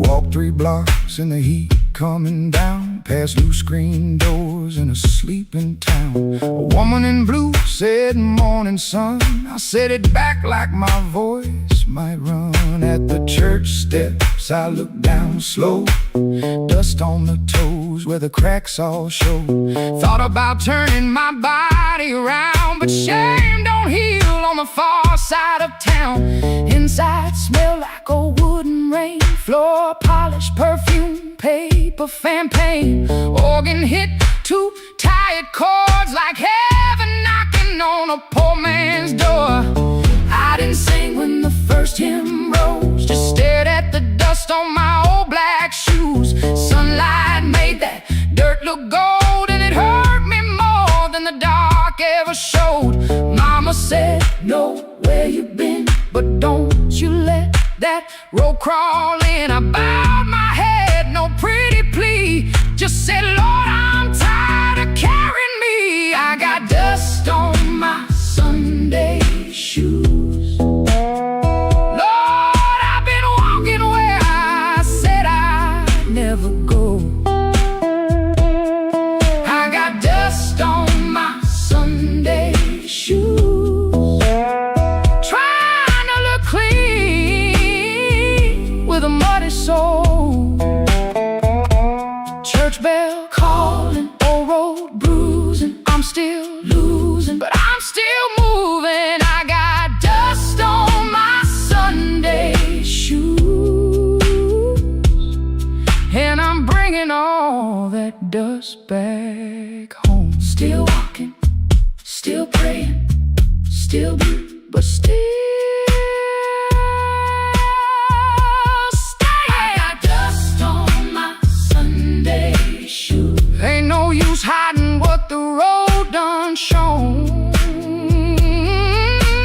Walk 3 blocks in the heat coming down, past loose screen doors in a sleeping town. A woman in blue said, "Morning, sun." I said it back like my voice might run. At the church steps I looked down slow, dust on the toes where the cracks all show. Thought about turning my body around, but shame don't heal on the far side of town. Inside smell like old wood and rain floor polish, perfume, paper, fan paint. Organ hit two tired chords like heaven knocking on a poor man's door. I didn't sing when the first hymn rose, just stared at the dust on my old black shoes. Sunlight made that dirt look gold, and it hurt me more than the dark ever showed. Mama said, know where you've been, but don't you let that road crawl in. I bowed my head, no pretty plea, just said, Lord, I'm tired of carrying me. I got dust on my Sunday shoes. Lord, I've been walking where I said I'd never go. I got dust on my Sunday shoes, trying to look clean with a muddy soul. Church bell calling, old road bruising. I'm still losing, but I'm still moving. I got dust on my Sunday shoes, and I'm bringing all that dust back home. Still walking, still praying, still blue, but still staying. I got dust on my Sunday shoes. Ain't no use hiding what the road done shown.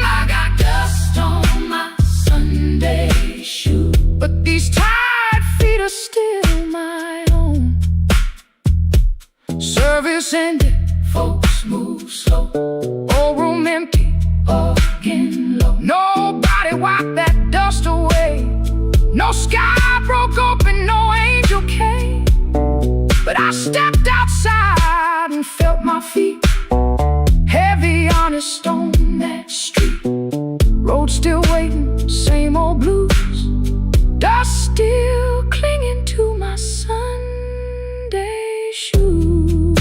I got dust on my Sunday shoes, but these tired feet are still my own. Service ended, folks move slow. Old room empty, organ low. Nobody wiped that dust away. No sky broke open, no angel came. But I stepped outside and felt my feet heavy on a stone, that street. Road still waiting, same old blues. Dust still clinging to my Sunday shoes.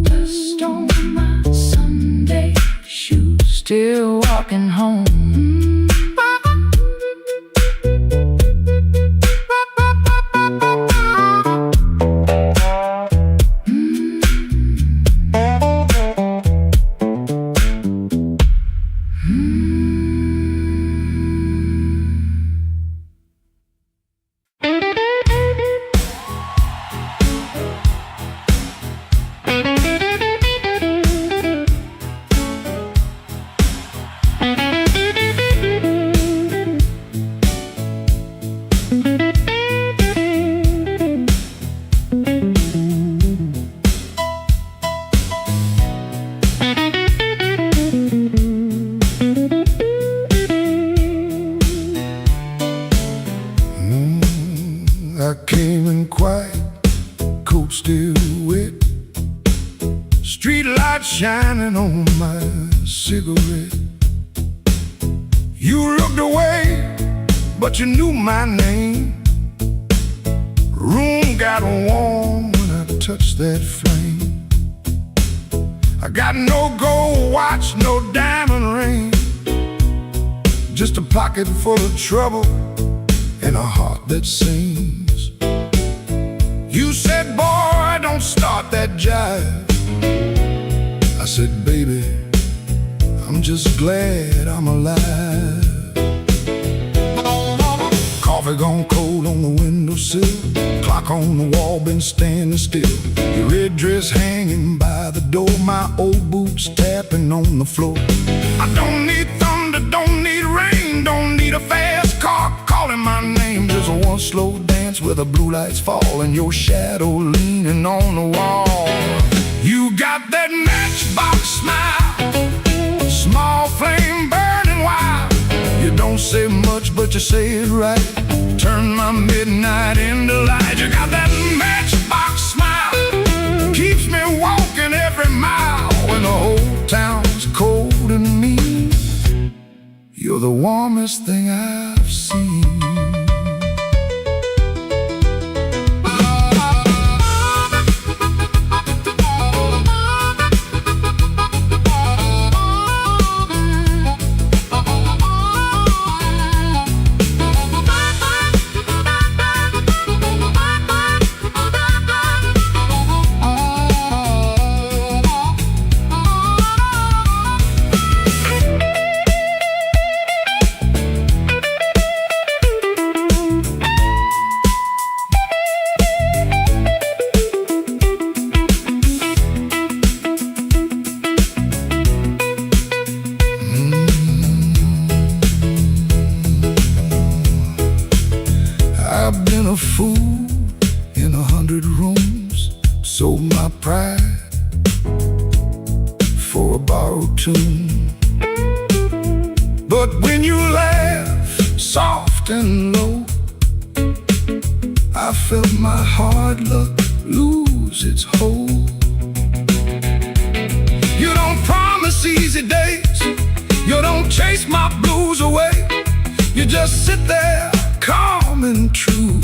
Dust on my Sunday shoes, still walking home. I came in quiet, coat still wet, street light shining on my cigarette. You looked away, but you knew my name. Room got warm when I touched that flame. I got no gold watch, no diamond ring, just a pocket full of trouble and a heart that sings. You said, boy, don't start that jive. I said, baby, I'm just glad I'm alive. Coffee gone cold on the windowsill, clock on the wall been standing still. Your red dress hanging by the door, my old boots tapping on the floor. I don't need thunder, don't need rain, don't need a fast car calling my name. Just one slow dance where the blue lights fall and your shadow leaning on the wall. You got that matchbox smile, small flame burning wild. You don't say much, but you say it right. Turn my midnight into light. You got that matchbox smile, keeps me walking every mile. When the whole town's cold and mean, you're the warmest thing I've seen. borrowed tune. But when you laugh soft and low, I felt my hard luck lose its hold. You don't promise easy days, you don't chase my blues away. You just sit there calm and true,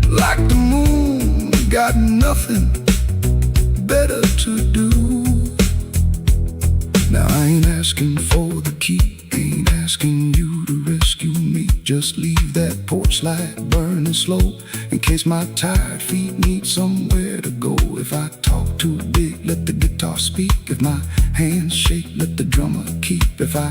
like the moon got nothing better to do. Now I ain't asking for the key, ain't asking you to rescue me. Just leave that porch light burning slow, in case my tired feet need somewhere to go. If I talk too big, let the guitar speak. If my hands shake, let the drummer keep. If I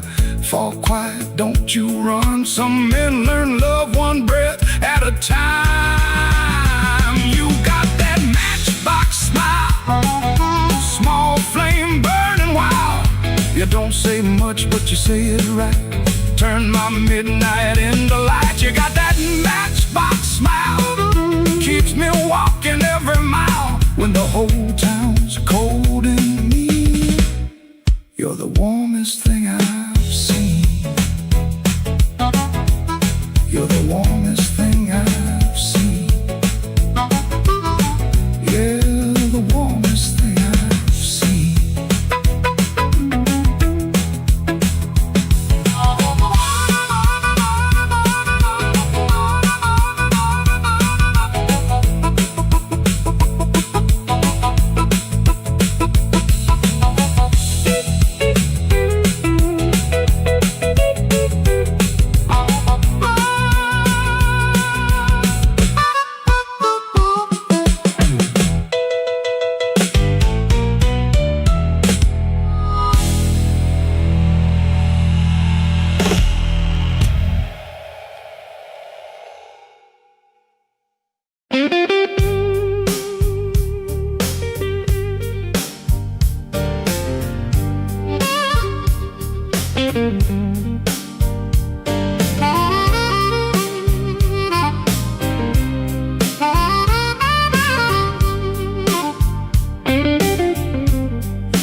fall quiet, don't you run. Some men learn love one breath at a time. You got that matchbox smile, small flame burning wild. You don't say much, but you say it right. Turn my midnight into light. You got that matchbox smile, keeps me walking every mile. When the whole town's cold and mean, you're the warmest thing I've seen. You're the warmest thing I've seen. Yeah, the warmest thing I've seen.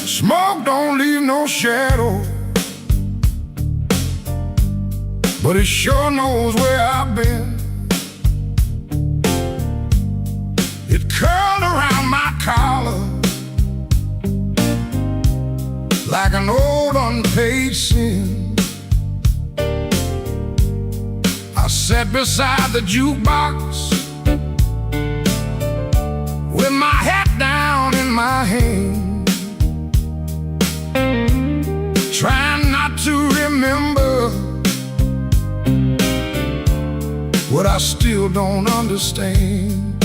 Smoke don't leave no shadow, but it sure knows where I've been. It curled around my collar like an old unpaid sin. I sat beside the jukebox with my hat down in my hand, trying not to remember what I still don't understand.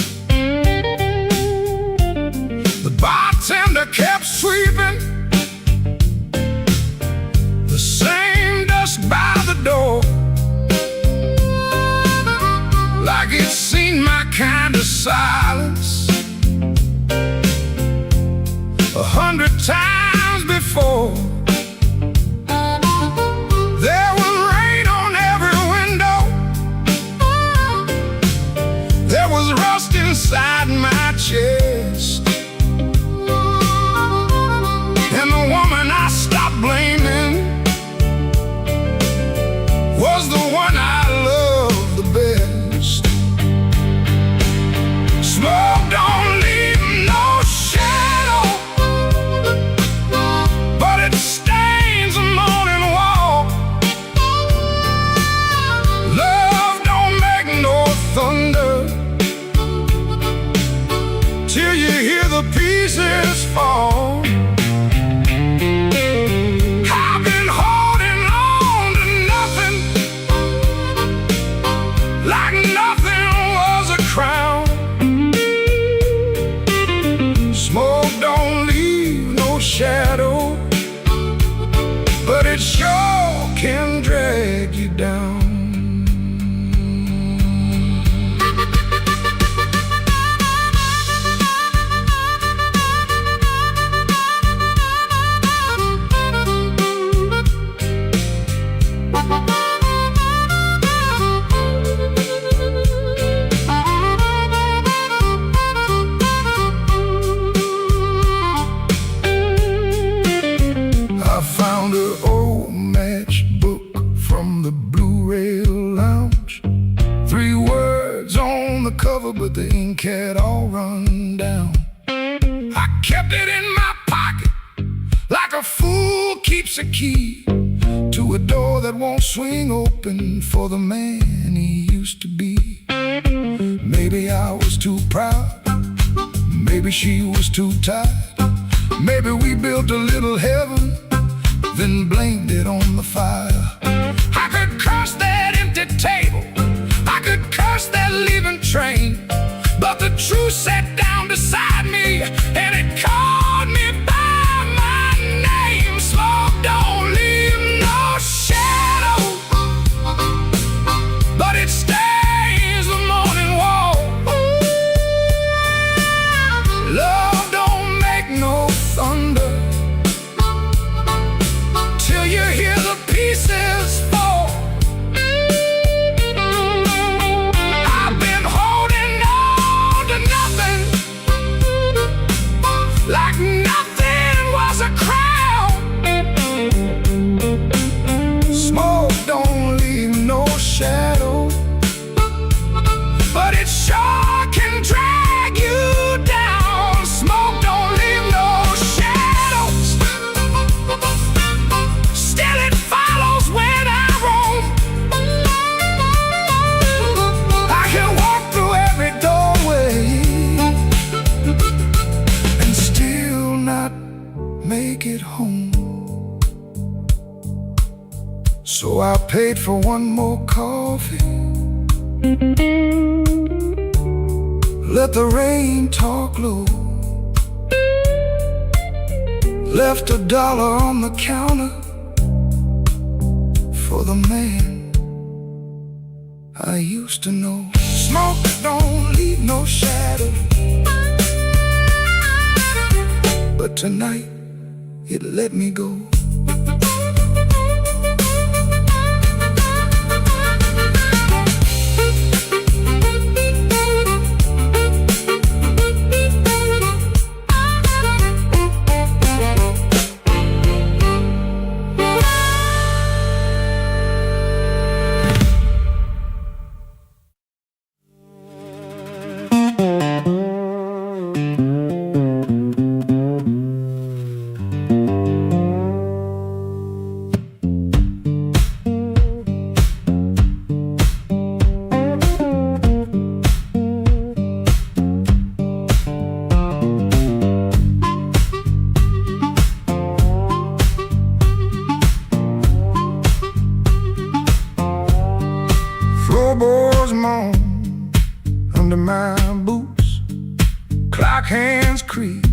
The bartender kept sweeping the same dust by the door, like it's seen my kind of silence 100 times before. There was rain on every window, there was rust it in my pocket like a fool keeps a key to a door that won't swing open for the man he used to be. Maybe I was too proud, maybe she was too tired. Maybe we built a little heaven, then blamed it on the fire. I could curse that empty table, I could curse that leaving train, but the truth sat down beside me and it called me by my name. Smoke don't leave no shadow, but it stains the morning wall. Love don't make no thunder till you hear the pieces fall. I've been holding on to nothing, like nothing was a crown. Smoke don't leave no shadow, but it sure can drag you down. Smoke don't leave no shadows, still it follows when I roam. I can walk through every doorway and still not make it home. So I paid for one more coffee, let the rain talk low, left $1 on the counter for the man I used to know. Smoke don't leave no shadow, but tonight it let me go. Floorboards moan under my boots, clock hands creak,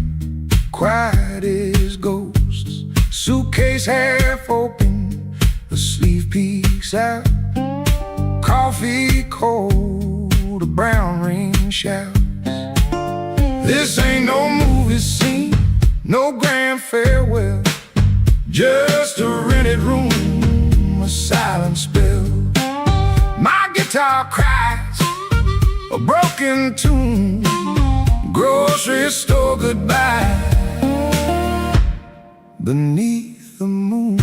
quiet as ghosts. Suitcase half open, the sleeve peeks out. Coffee cold, a brown rain shouts. This ain't no movie scene, no grand farewell, just a rented room, a silent spell. My guitar cries a broken tune, grocery store goodbye beneath the moon.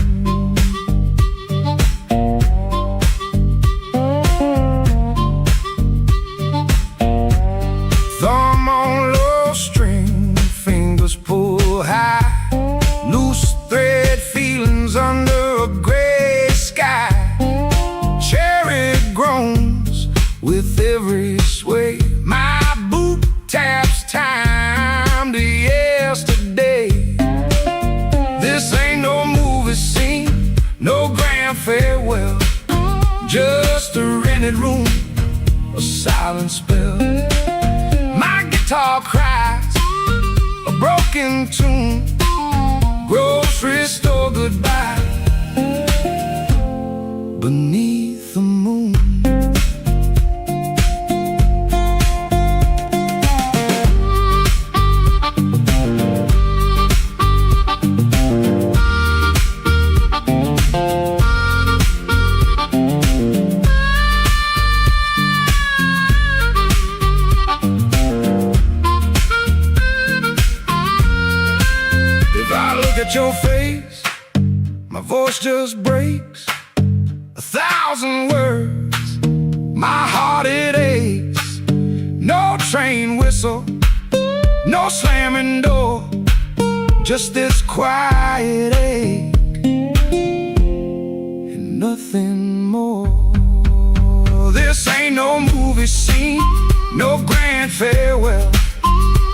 Thumb on low string, fingers pull high, loose thread feelings under a gray sky. Cherry groans with every sway, my boot taps time to yesterday. This ain't no movie scene, no grand farewell, just a rented room, a silent spell. My guitar cries a broken tune, grocery store goodbye beneath the moon. If I look at your face, my voice just breaks 1,000 words, my heart it aches. No train whistle, no slamming door, just this quiet ache and nothing more. This ain't no movie scene, no grand farewell,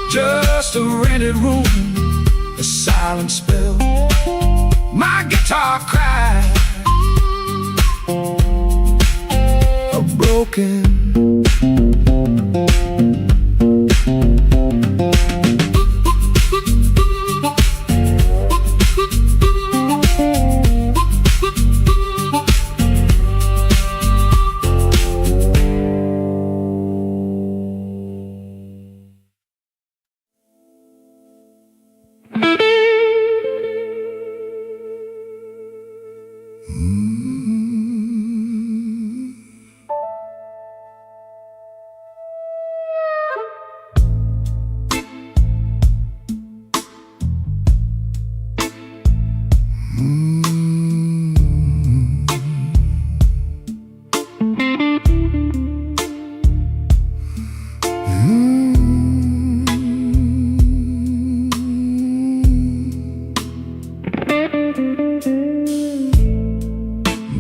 just a rented room, a silent spell. My guitar cries, a broken.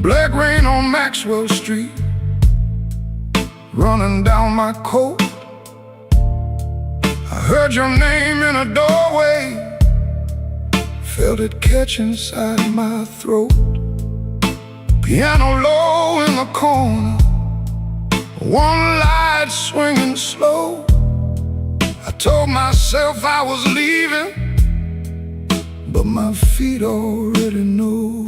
Black rain on Maxwell Street, running down my coat. I heard your name in a doorway, felt it catch inside my throat. Piano low in the corner, one light swinging slow. I told myself I was leaving, but my feet already know.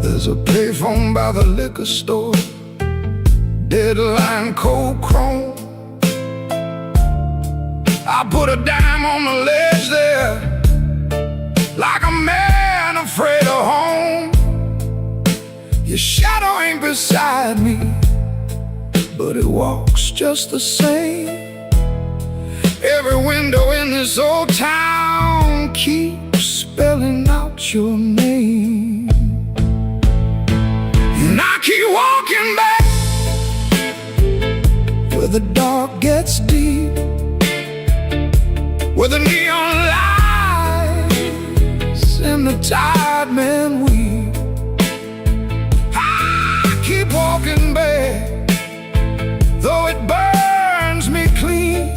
There's a payphone by the liquor store, deadline cold chrome. I put a dime on the ledge there, like a man afraid of home. Your shadow ain't beside me, but it walks just the same. Every window in this old town keeps spelling out your name. And I keep walking back where the dark gets deep, where the neon lights and the tired men weep. I keep walking back, though it burns me clean.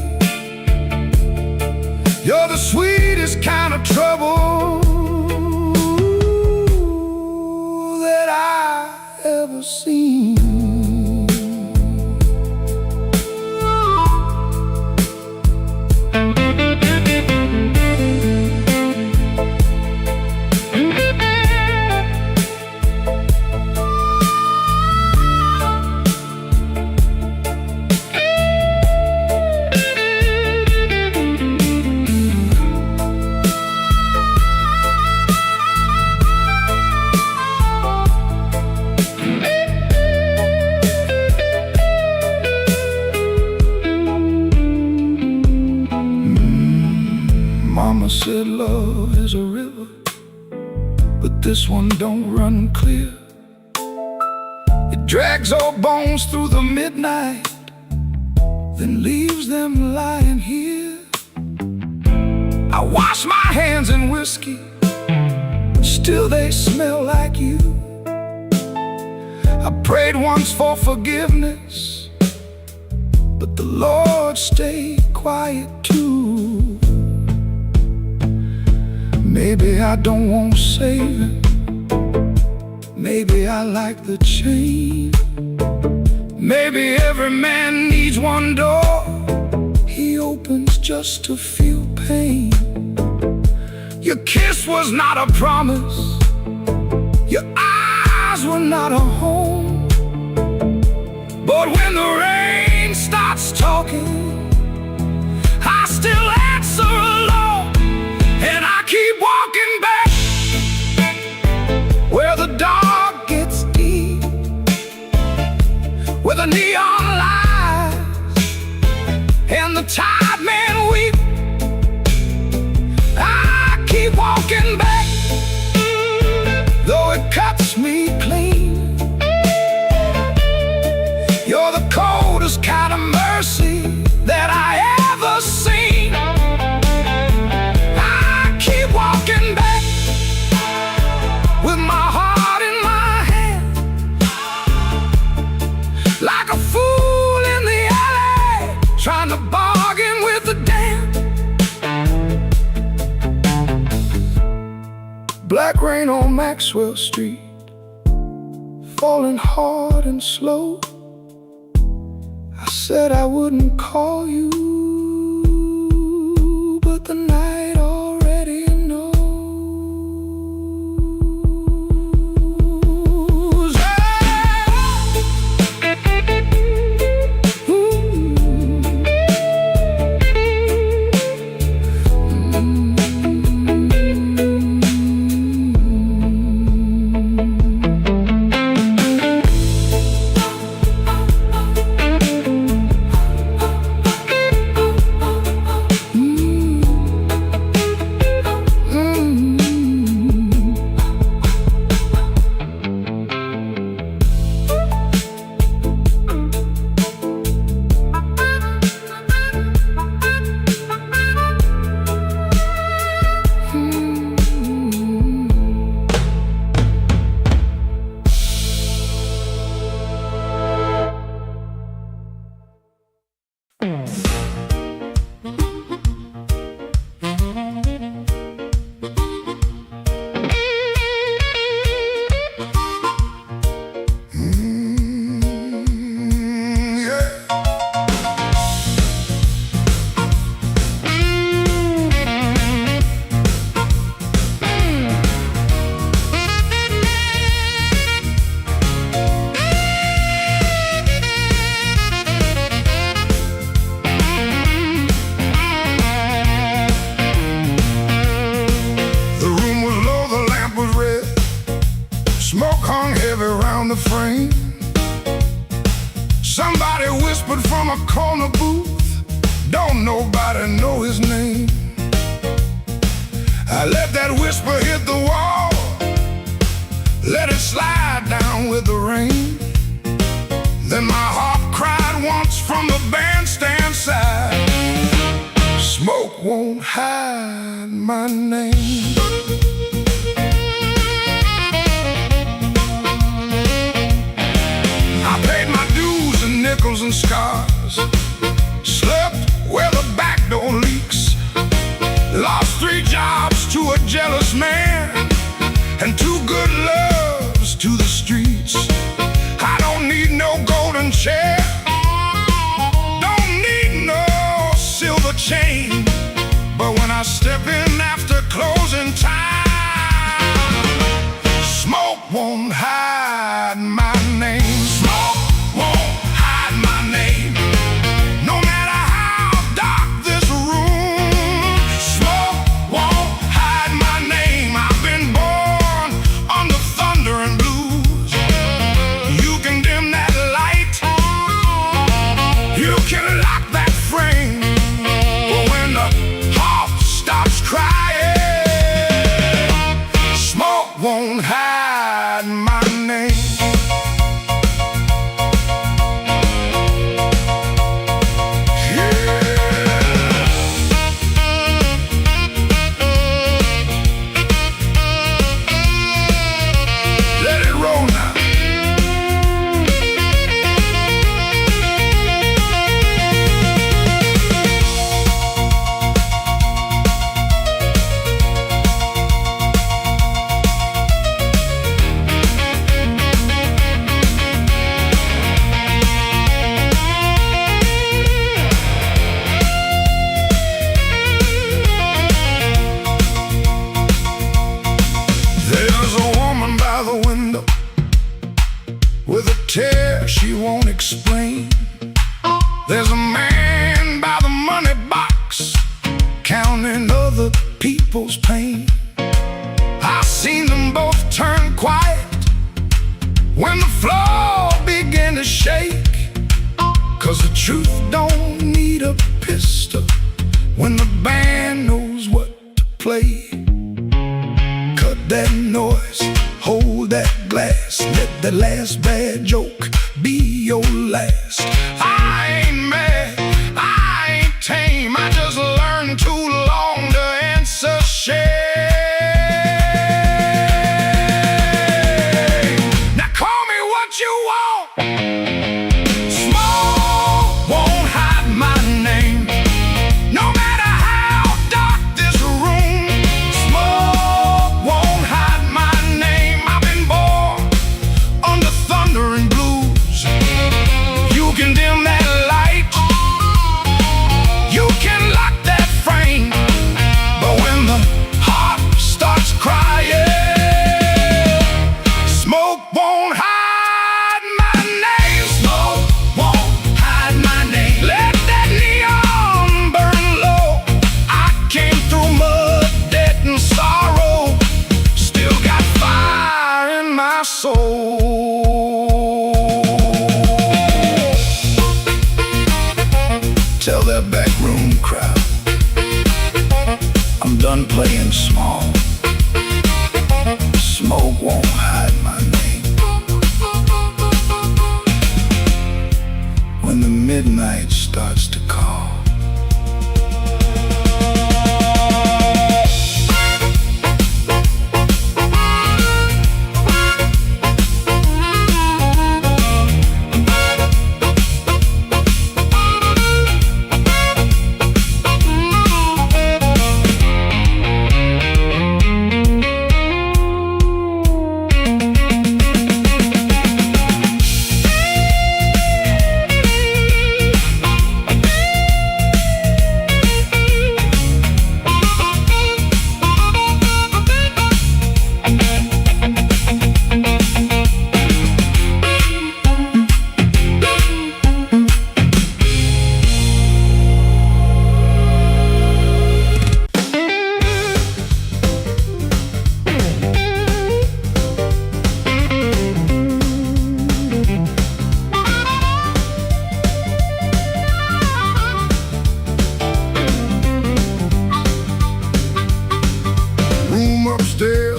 You're the sweetest kind of trouble that I ever seen. Mama said love is a river, but this one don't run clear. It drags old bones through the midnight, then leaves them lying here. I wash my hands in whiskey, still they smell like you. I prayed once for forgiveness, but the Lord stayed quiet too. Maybe I don't want saving, maybe I like the chain. Maybe every man needs one door he opens just to feel pain. Your kiss was not a promise, your eyes were not a home. But when the rain starts talking, I still answer alone. And I keep walking back where the dark gets deep, where the neon lights and the tired men weep. I keep walking back, though it cuts me clean. You're the cold lowest kind of mercy that I ever seen. I keep walking back with my heart in my hand, like a fool in the alley, trying to bargain with the damned. Black rain on Maxwell Street, falling hard and slow. I said I wouldn't call you, but the night already knows. The frame. Somebody whispered from a corner booth, don't nobody know his name. I let that whisper hit the wall, let it slide down with the rain. Then my heart cried once from the bandstand side, smoke won't hide my name. Nickels and scars, slept where the back door leaks, lost 3 jobs to a jealous man, and 2 good loves to the streets. I don't need no golden chair, don't need no silver chain, but when I step in after closing time, smoke won't hide my name. Smoke won't hide my name, no matter how dark this room. Smoke won't hide my name. I've been born under thunder and blues. You can dim that light, you can lock that frame, but when the heart stops crying, smoke won't hide my name. With a tear she won't explain. There's a man by the money box, counting other people's pain. I've seen them both turn quiet when the floor began to shake, 'cause the truth don't need a pistol when the band knows what to play. Cut that noise, hold that glass, let the last bad joke be your last. I tell that backroom crowd I'm done playing small. Smoke won't hide my name. When the midnight starts to call,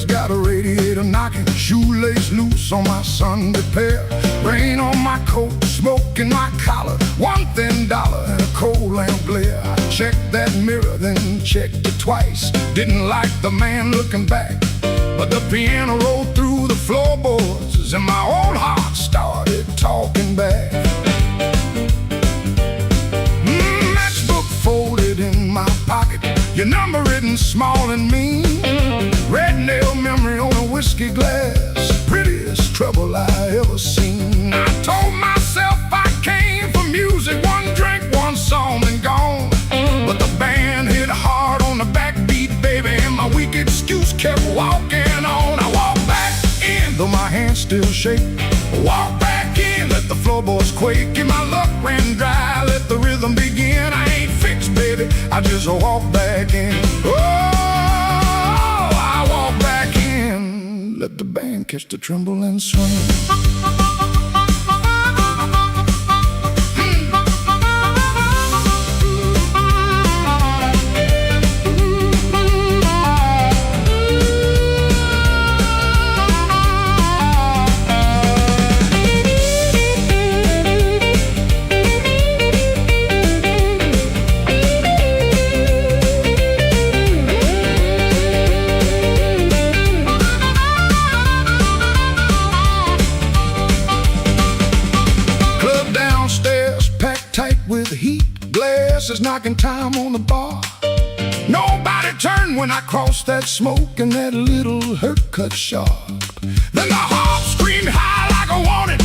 got a radiator knocking, shoelace loose on my Sunday pair, rain on my coat, smoke in my collar, one thin dollar and a coal lamp glare. I checked that mirror, then checked it twice. Didn't like the man looking back, but the piano rolled through the floorboards and my old heart started talking back. Matchbook folded in my pocket, your number written small and mean, red nail memory on a whiskey glass, prettiest trouble I ever seen. I told myself I came for music, one drink, one song and gone, but the band hit hard on the backbeat, baby, and my weak excuse kept walking on. I walked back in, though my hands still shake. Walk back in, let the floorboards quake, and my luck ran dry, let the rhythm begin. I ain't fixed, baby, I just walk back in. I walk back in, let the band catch the tremble and swing. With the heat, glasses knocking time on the bar. Nobody turned when I crossed that smoke, and that little hurt cut sharp. Then the harp screamed high like a warning,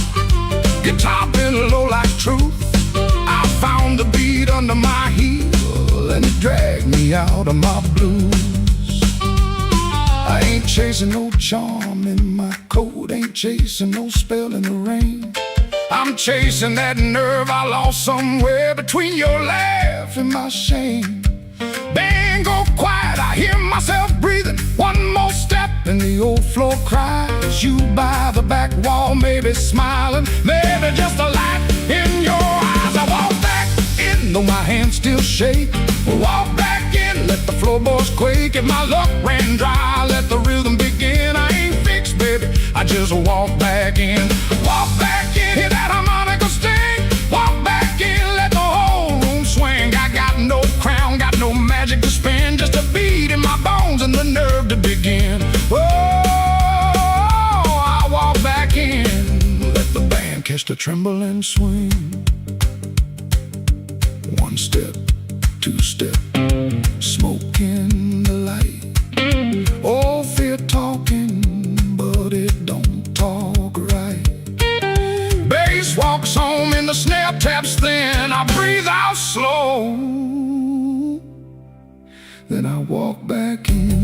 guitar bent low like truth. I found the beat under my heel, and it dragged me out of my blues. I ain't chasing no charm in my coat, ain't chasing no spell in the rain. I'm chasing that nerve I lost somewhere between your laugh and my shame. Band go quiet, I hear myself breathing. One more step and the old floor cries. You by the back wall, maybe smiling, maybe just a light in your eyes. I walk back in, though my hands still shake. Walk back in, let the floorboards quake. If my luck ran dry, let the rhythm begin. I ain't fixed, baby, I just walk back in. Walk back in, hear that harmonica sting. Walk back in, let the whole room swing. I got no crown, got no magic to spin, just a beat in my bones and the nerve to begin. Oh, I walk back in, let the band catch the tremble and swing. One step, two step, smoke in the light. Oh, fear talking, but it don't talk right. Bass walks home and the snare taps thin. I breathe out slow, then I walk back in.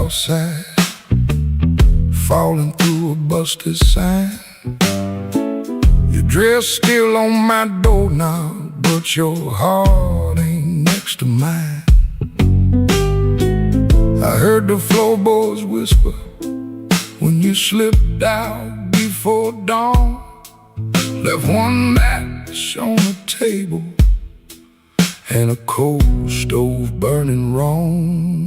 outside, falling through a busted sign. Your dress still on my doorknob, but your heart ain't next to mine. I heard the floorboards whisper when you slipped out before dawn. Left one match on the table and a coal stove burning wrong.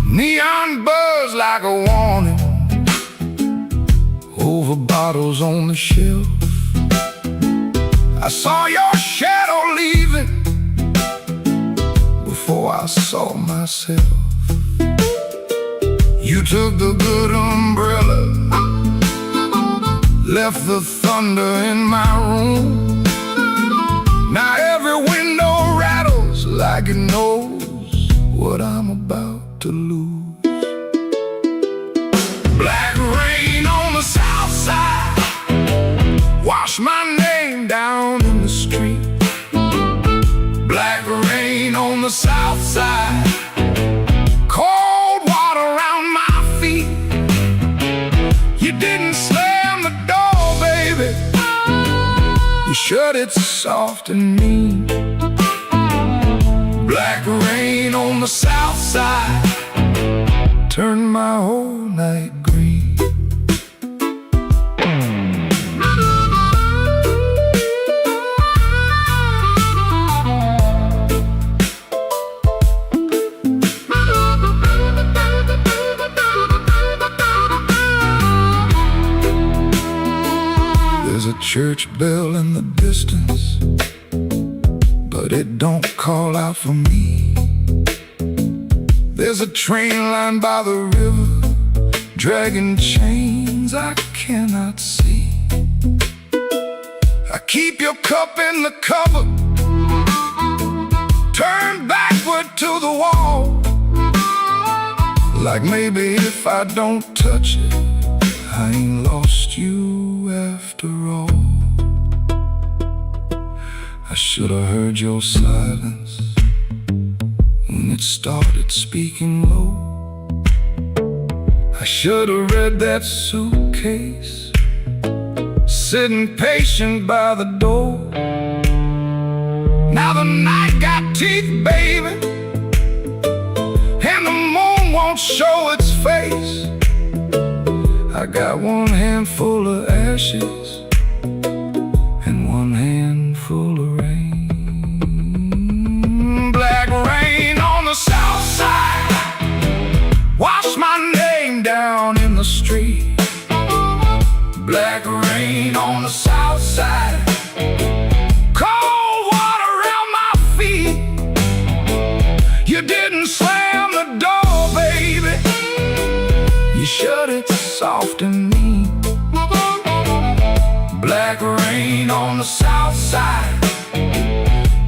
Neon buzz like a warning over bottles on the shelf. I saw your shadow leaving before I saw myself. You took the good umbrella, left the thunder in my room. Now every window rattles like it knows what I'm about to lose. Black rain on the south side, wash my name down in the street. Black rain on the south side, cold water around my feet. You didn't slam the door, baby, you shut it soft and mean. Black rain on the south side turned my whole night green. There's a church bell in the distance, but it don't call out for me. There's a train line by the river, dragging chains I cannot see. I keep your cup in the cupboard, turned backward to the wall, like maybe if I don't touch it, I ain't lost you after all. I should have heard your silence when it started speaking low. I should have read that suitcase sitting patient by the door. Now the night got teeth, baby, and the moon won't show its face. I got one handful of ashes and one handful of rain. Black rain on the south side, wash my name down in the street. Black rain on the south side, cold water around my feet. You didn't slam the door, baby, you shut it soft and mean. Black rain on the south side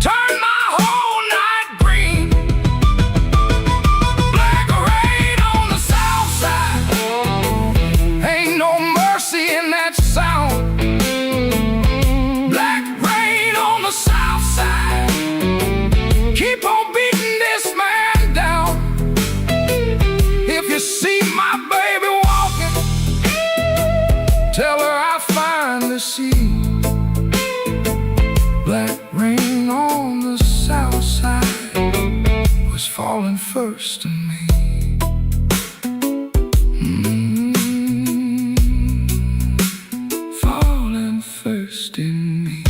turned my whole night green. Black rain on the south side, ain't no mercy in that sound. Black rain on the south side, keep on beating this man down. If you see my baby walking, tell her I finally see. Black rain on the south side was falling first to me. Falling first in me.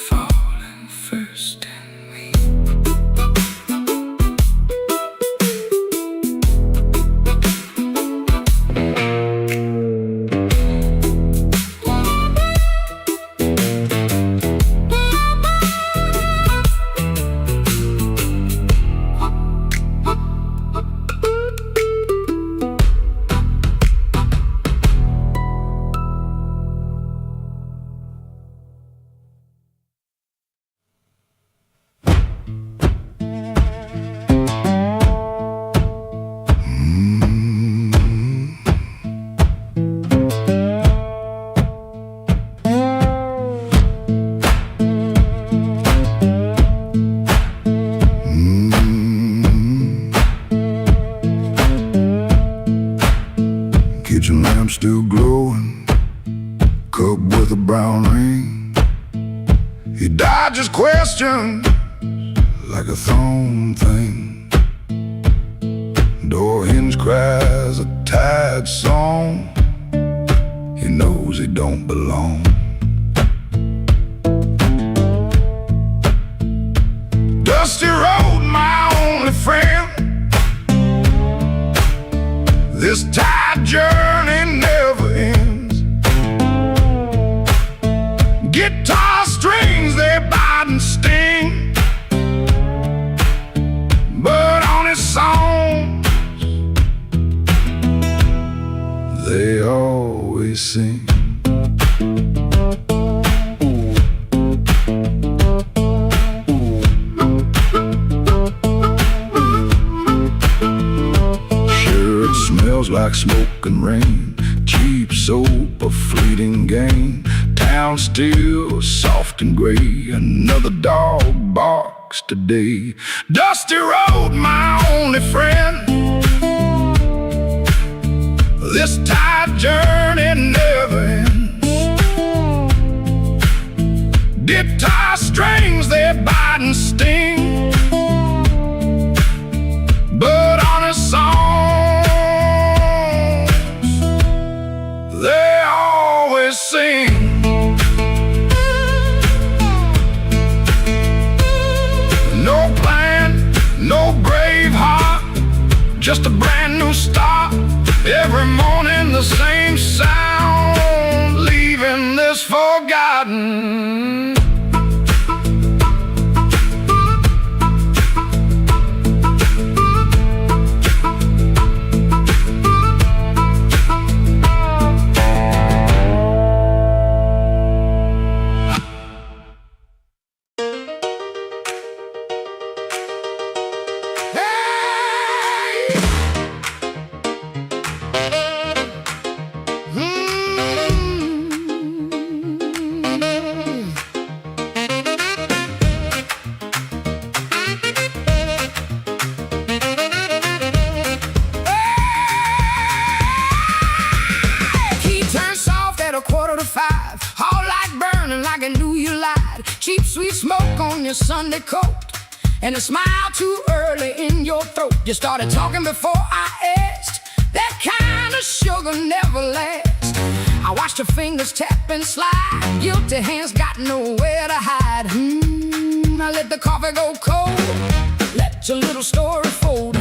Falling first in me. Kitchen lamp still glowing, cup with a brown ring. He dodges questions like a thrown thing. Door hinge cries a tired song. He knows he don't belong. Dusty road, my only friend. This tired journey never ends. Guitar strings, they bite and sting, but on his songs they always sing. Smells like smoke and rain, cheap soap, a fleeting gain. Town still soft and gray, another dog barks today. Dusty road, my only friend. This tired journey never ends. Guitar strings, they bite and sting, but on his song they always sing. No plan, no brave heart, just a brand new start. Every morning the same sound, leaving this forgotten. Cheap sweet smoke on your Sunday coat, and a smile too early in your throat. You started talking before I asked. That kind of sugar never lasts. I watched your fingers tap and slide. Guilty hands got nowhere to hide. I let the coffee go cold, let your little story fold.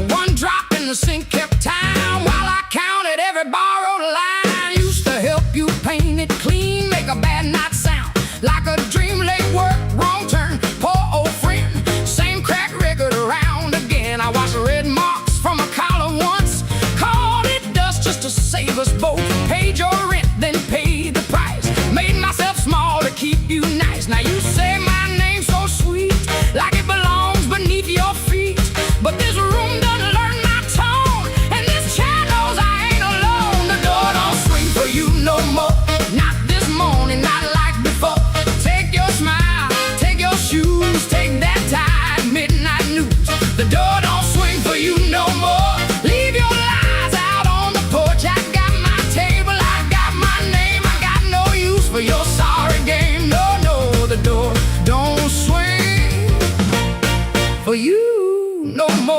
One drop in the sink kept time while I counted every borrowed line. Used to help you paint it clean, make a bad night sound like a dream. Late work, wrong turn, poor old friend. Same crack record around again. I watched red marks from a collar once, called it dust just to save us both. Paid your rent, then paid the price. Made myself small to keep you nice. Now you say my name so sweet, like it belongs beneath your feet. But this room doesn't learn my tone, and this chair knows I ain't alone. The door don't swing for you no more, not this morning, not like before. Take your smile, take your shoes, take that tired midnight news. The door don't swing for you no more. Leave your lies out on the porch. I got my table, I got my name. I got no use for your sorry game. No, no, the door don't swing for you no more.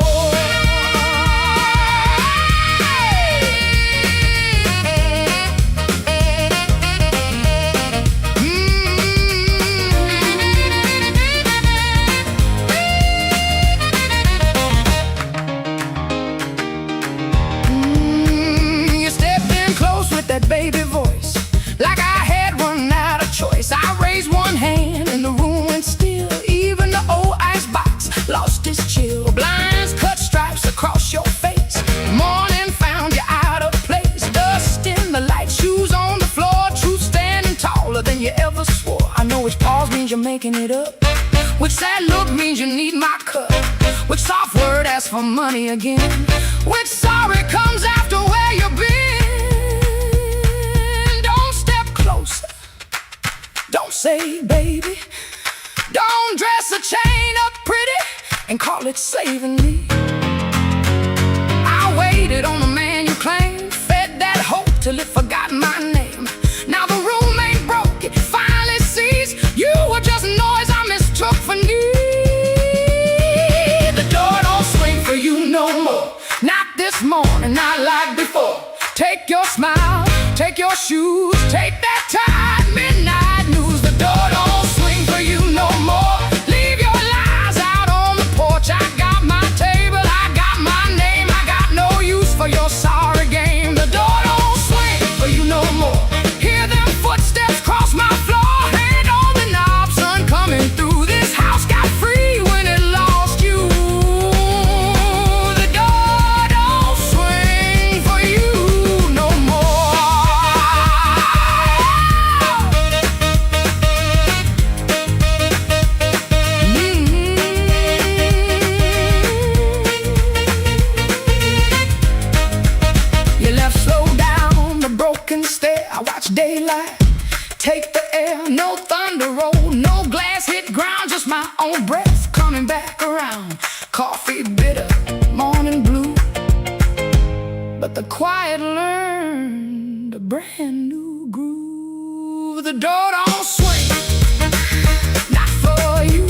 That baby voice, like I had run out of choice. I raised one hand and the room went still. Even the old icebox lost its chill. Blinds cut stripes across your face. Morning found you out of place. Dust in the light, shoes on the floor. Truth standing taller than you ever swore. I know which pause means you're making it up, which sad look means you need my cup, which soft word asks for money again, which sorry comes after where you've been. Don't say baby, don't dress a chain up pretty and call it saving me. I waited on the man you claimed, fed that till it forgot my name. Now the room ain't broke, it finally sees you were just noise I mistook for need. The door don't swing for you no more, not this morning, not like before. Take your smile, take your shoes, take that tired midnight news. The door don't swing for you no more. Leave your lies out on the porch. I got my table, I got my name. I got no use for your sorry game. The door don't swing for you no more. Hear them footsteps cross my floor. Hand on the knob, sun coming through. This house got free when it lost you. The door don't swing for you no more. You left slow down the broken stair. I watch daylight take the air. No thunder roll, no glass hit ground, just my own breath coming back around. Coffee bitter, morning blue, but the quiet learned a brand new groove. The door don't swing, not for you.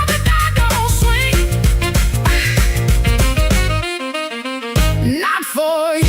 The door don't swing, not for you.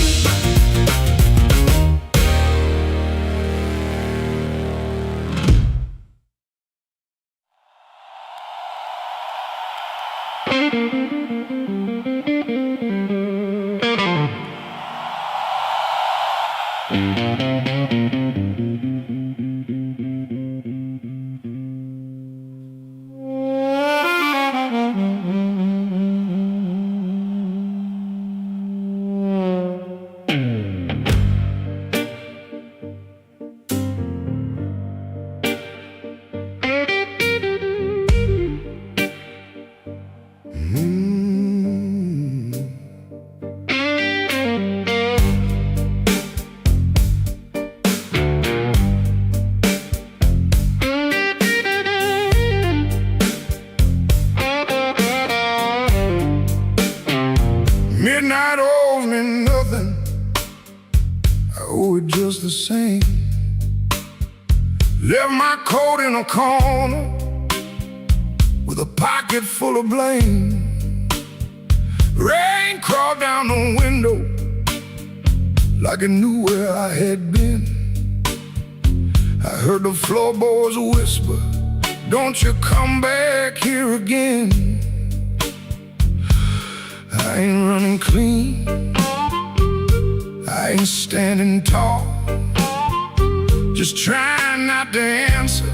Midnight owes me nothing, I owe it just the same. Left my coat in a corner with a pocket full of blame. Rain crawled down the window like it knew where I had been. I heard the floorboards whisper, don't you come back here again. I ain't running clean, I ain't standing tall, just trying not to answer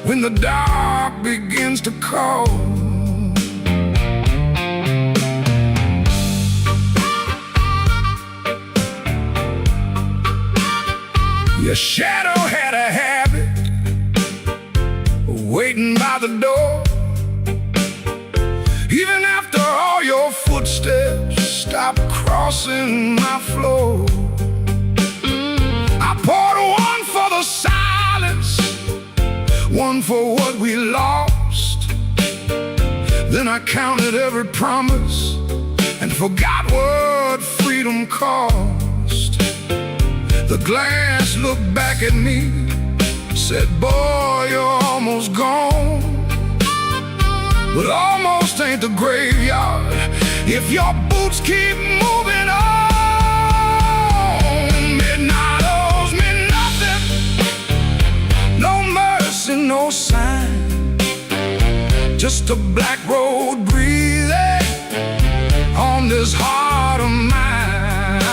when the dark begins to call. Your shadow had a habit of waiting by the door. Even after all your footsteps stopped crossing my floor. I poured one for the silence, one for what we lost. Then I counted every promise and forgot what freedom cost. The glass looked back at me, said, boy, you're almost gone. But almost ain't the graveyard if your boots keep moving on. Midnight owes me nothing, no mercy, no sign, just a black road breathing on this heart of mine.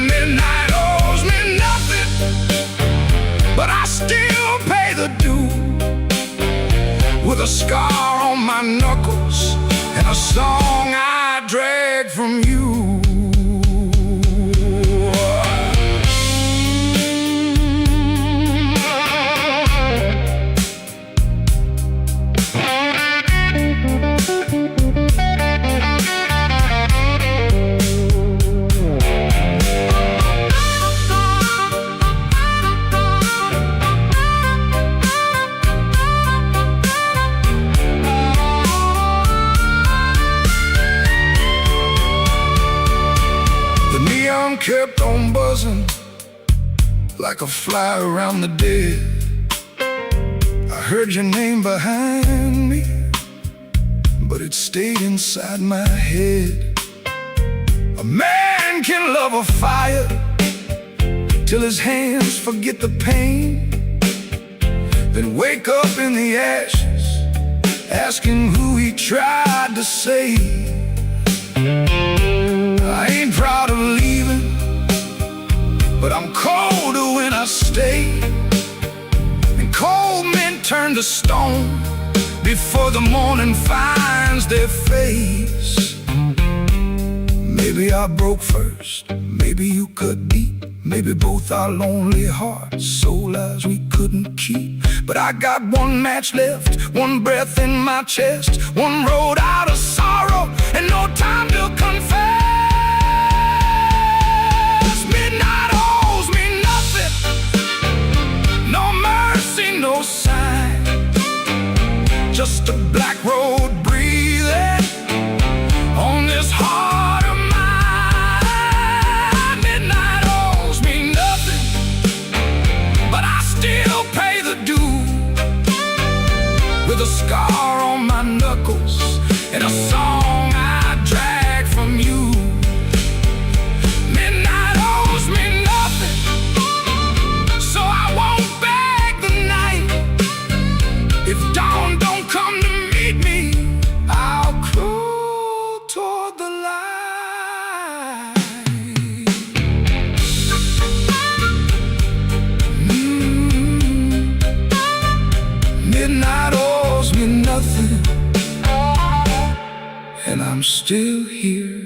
Midnight owes me nothing, but I still pay the due with a scar on my knuckles and a song I drag from you. kept on buzzing like a fly around the dead. I heard your name behind me, but it stayed inside my head. A man can love a fire till his hands forget the pain, then wake up in the ashes asking who he tried to save. I ain't proud of leaving, but I'm colder when I stay. And cold men turn to stone before the morning finds their face. Maybe I broke first, maybe you cut deep, maybe both our lonely hearts, soul lives we couldn't keep. But I got one match left, one breath in my chest, one road out of sorrow, and no time to confess. Midnight owes me nothing, no mercy, no sign, just a black road breathing on this heart of mine. Midnight owes me nothing, but I still pay the due, with a scar on my knuckles and a song I drag from you. Midnight owes me nothing, so I won't beg the night. If dawn don't come to meet me, I'll crawl toward the light. Midnight owes me nothing, and I'm still here.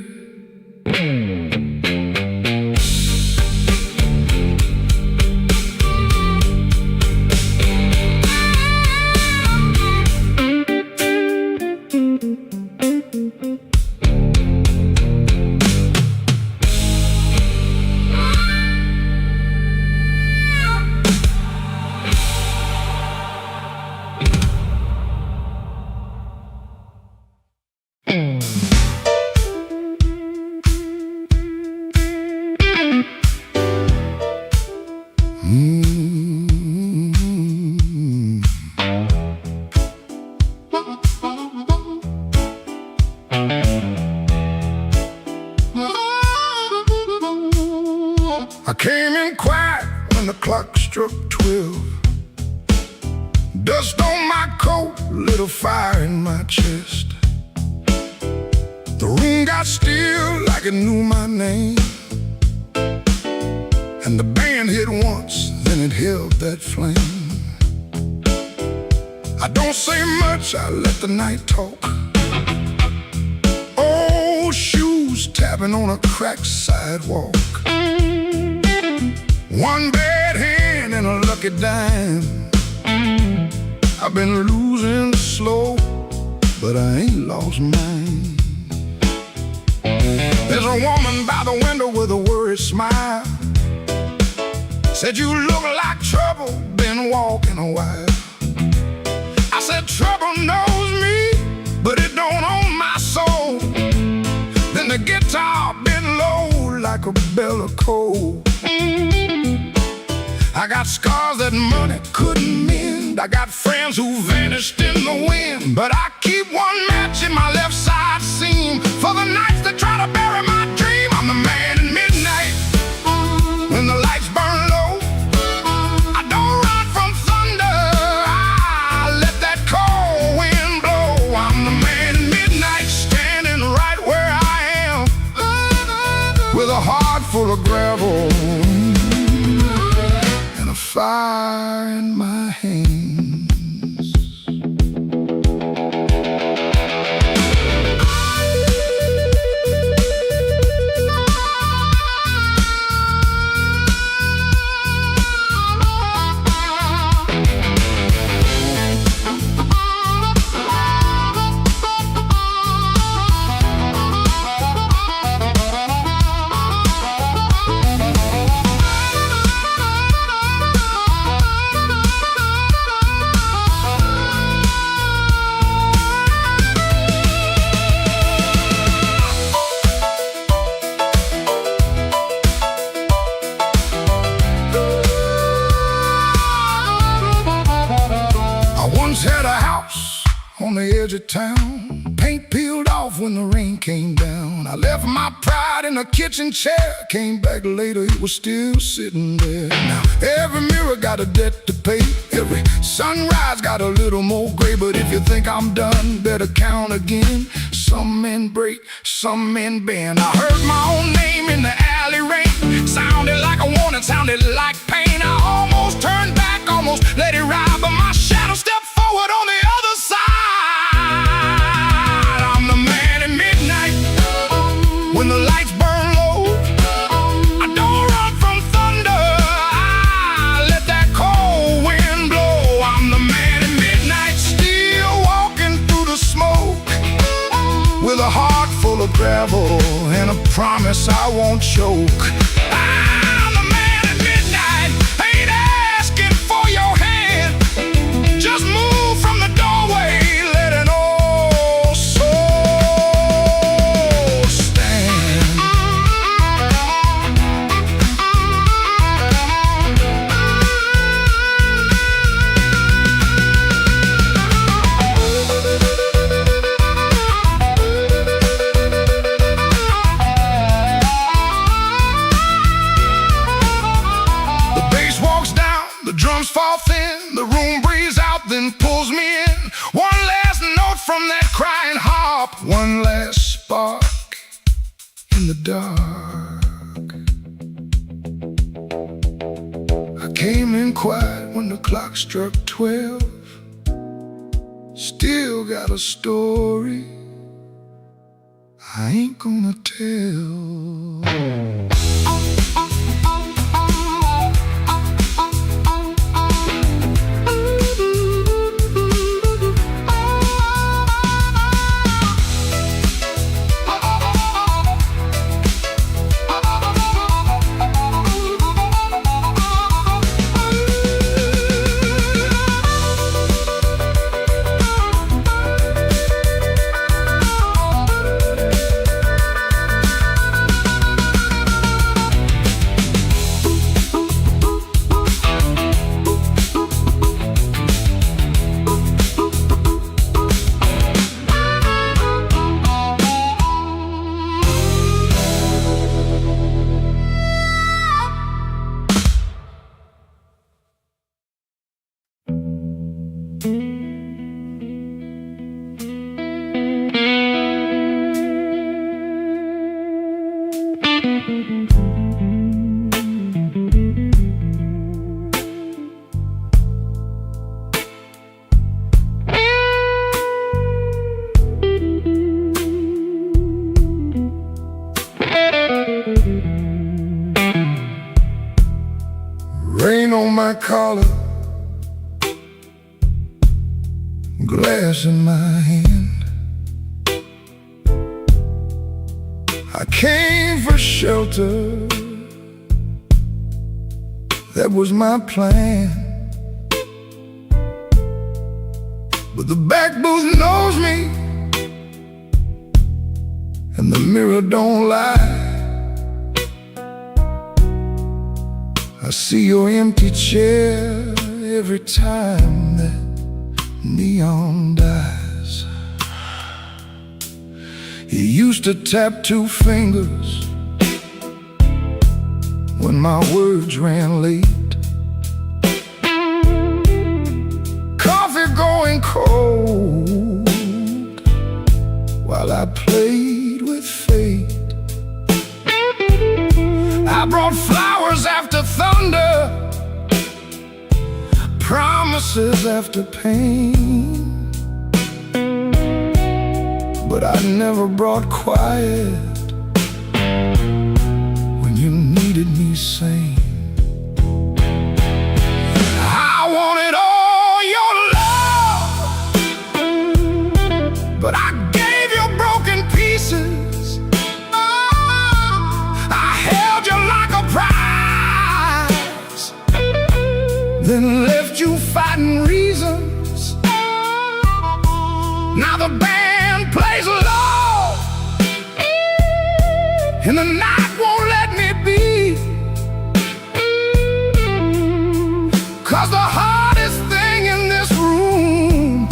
I came in quiet when the clock struck 12. Dust on my coat, lit a fire in my chest. The room got still like it knew my name, and the band hit once, then it held that flame. I don't say much, I let the night talk. Old shoes tapping on a cracked sidewalk. One bad hand and a lucky dime. I've been losing slow, but I ain't lost mine. There's a woman by the window with a worried smile. Said, you look like trouble, been walking a while. I said, trouble knows me, but it don't own my soul. Then the guitar bent low like a bell of coal. I got scars that money couldn't mend. I got friends who vanished in the wind, but I keep one match in my left side seam for the nights that try to bury my dream. I'm the man in midnight when the lights burn low. I don't run from thunder, I let that cold wind blow. I'm the man in midnight, standing right where I am, with a heart full of gravel, fire in my hands. town. Paint peeled off when the rain came down. I left my pride in a kitchen chair. Came back later, it was still sitting there. Now every mirror got a debt to pay. Every sunrise got a little more gray. But if you think I'm done, better count again. Some men break, some men bend. I heard my own name in the alley rain. Sounded like a warning, sounded like pain. I almost turned back, almost let it ride, but my shadow stepped forward on the other side. I'm the man at midnight, when the lights burn low. I don't run from thunder, I let that cold wind blow. I'm the man at midnight, still walking through the smoke, with a heart full of gravel and a promise I won't choke. I'm the man at midnight, ain't asking for your hand. Just move from the doorway, let an old soul stand. The bass walks down, the drums fall thin, the room breathes out, then pulls me in. One last note from that crying harp, one last spark in the dark. I came in quiet when the clock struck 12. Still got a story I ain't gonna tell. Rain on my collar, glass in my hand. I came for shelter, that was my plan. But the back booth knows me, and the mirror don't lie. I see your empty chair every time that neon dies. You used to tap two fingers when my words ran late. Coffee going cold while I played with fate. I brought flowers after thunder, promises after pain, but I never brought quiet when you needed me sane. I wanted all your love, but I gave you broken pieces. Then left you fighting reasons. Now the band plays low, and the night won't let me be. 'Cause the hardest thing in this room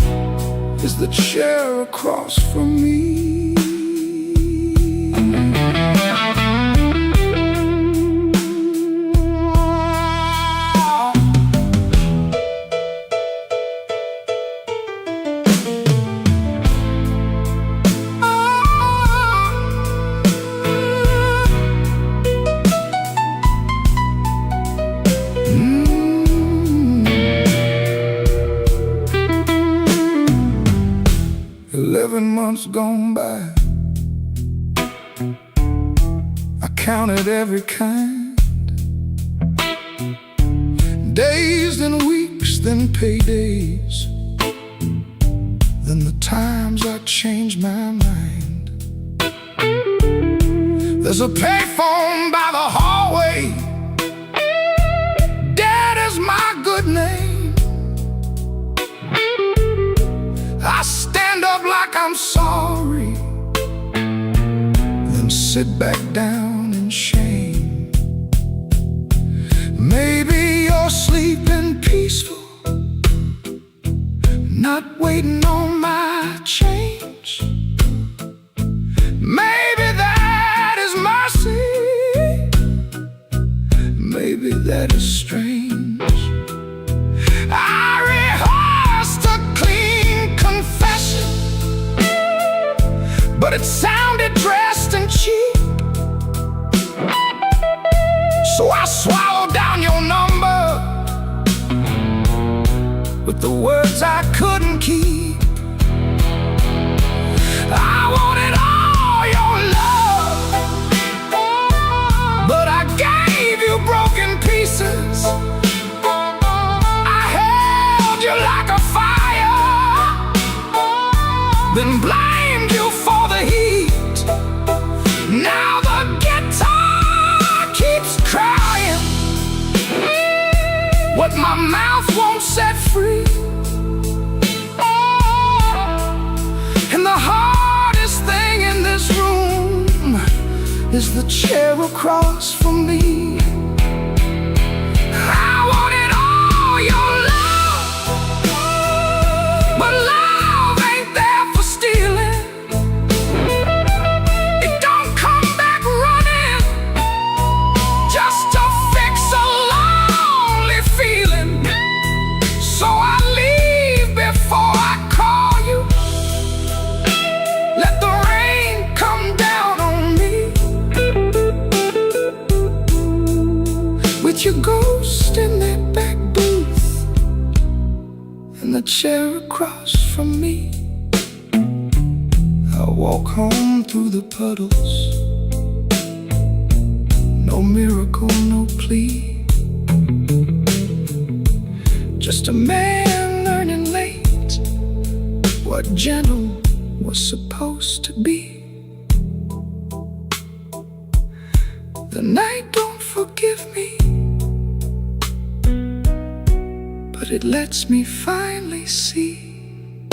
is the chair across from me. 11 months gone by, I counted every kind. Days, then weeks, then paydays, then the times I changed my mind. There's a payphone by the hallway, Dad is my good name. I stand up like I'm sorry, then sit back down in shame. Maybe you're sleeping peaceful, not waiting on my change. Maybe that is mercy, maybe that is strange. I rehearsed a clean confession, but it sounded dressed and cheap. So I swallowed down your number with the words I couldn't keep. I wanted all your love, but I gave you broken pieces. I held you like a fire, then blamed you for the heat. Now the guitar keeps crying what my mouth won't set free. And the hardest thing in this room is the chair across from me. I wanted all your love, but love ain't there for stealing. It don't come back running just to fix a lonely feeling. So I leave before I call you. Let the rain come down on me, with your ghost in that back booth and the chair across from me. I walk home through the puddles, no miracle, no plea, just a man learning late what gentle was supposed to be. The night don't forgive me, but it lets me finally see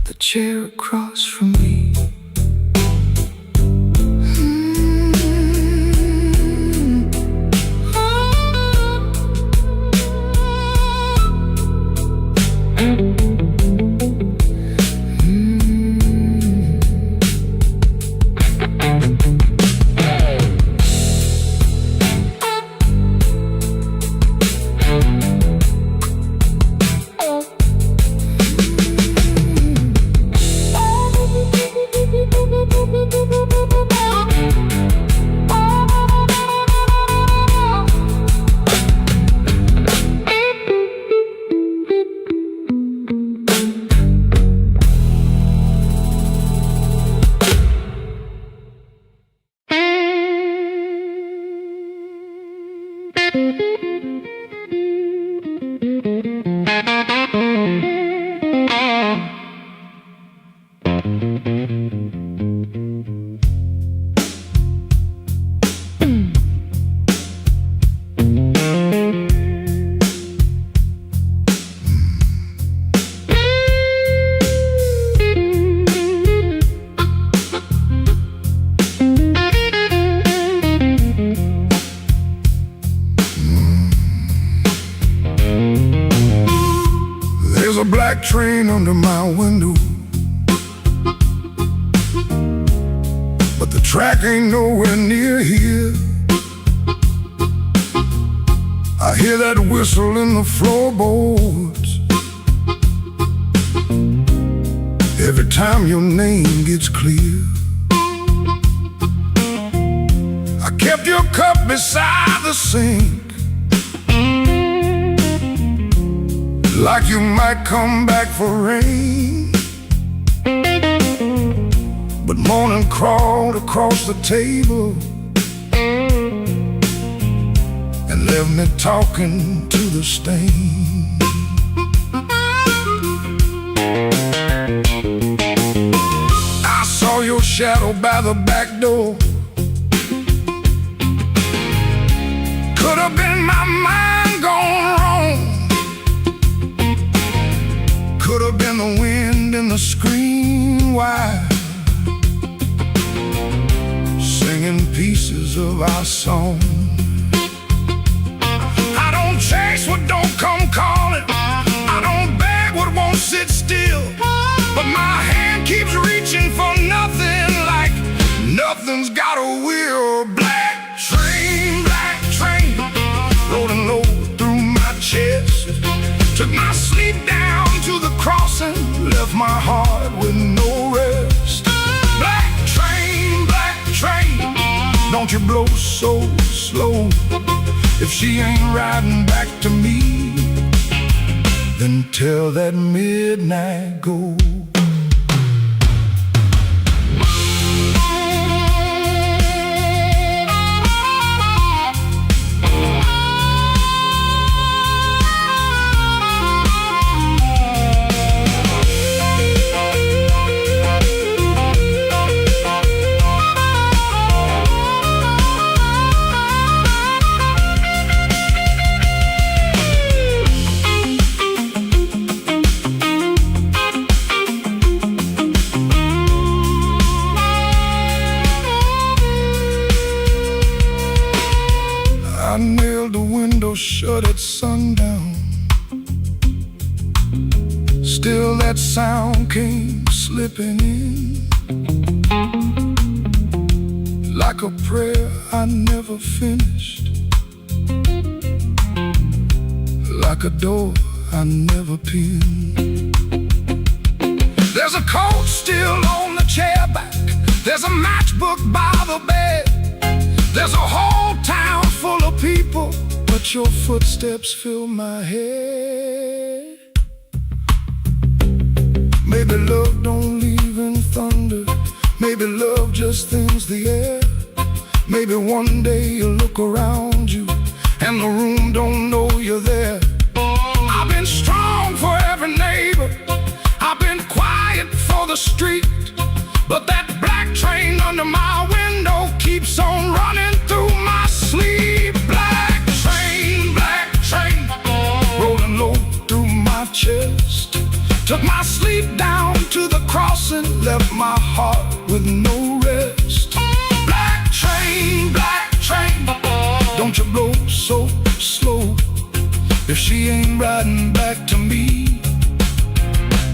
the chair across from me. There's a black train under my window, track ain't nowhere near here. I hear that whistle in the floorboards every time your name gets clear. I kept your cup beside the sink, like you might come back for rain. But morning crawled across the table and left me talking to the stain. I saw your shadow by the back door. Could have been my mind gone wrong. Could have been the wind in the screen wire, singing pieces of our song. I don't chase what don't come calling. I don't beg what won't sit still. But my hand keeps reaching for nothing, like nothing's got a will. Black train, rolling low through my chest. Took my sleep down to the crossing, left my heart with no rest. Black train, don't you blow so slow. If she ain't riding back to me, then tell that midnight go. I nailed the window shut at sundown. Still that sound came slipping in, like a prayer I never finished, like a door I never pinned. There's a coat still on the chair back. There's a matchbook by the bed. There's a whole town full of people, but your footsteps fill my head. Maybe love don't leave in thunder. Maybe love just thins the air. Maybe one day you look around you and the room don't know you're there. I've been strong for every neighbor. I've been quiet for the street. But that black train under my window keeps on running through my sleep. Black train, rolling low through my chest. Took my sleep down to the crossing, left my heart with no rest. Black train, don't you blow so slow. If she ain't riding back to me,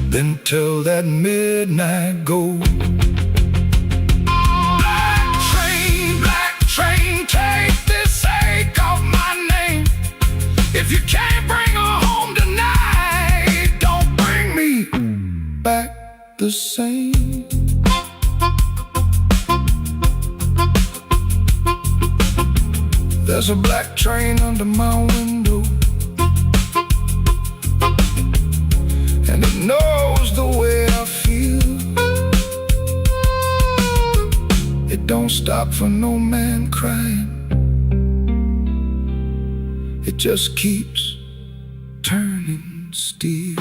then tell that midnight go. Black train, take this ache off my name. If you can't bring her home tonight, don't bring me back the same. There's a black train under my window, and it knows the way I feel. It don't stop for no man crying. It just keeps turning steel.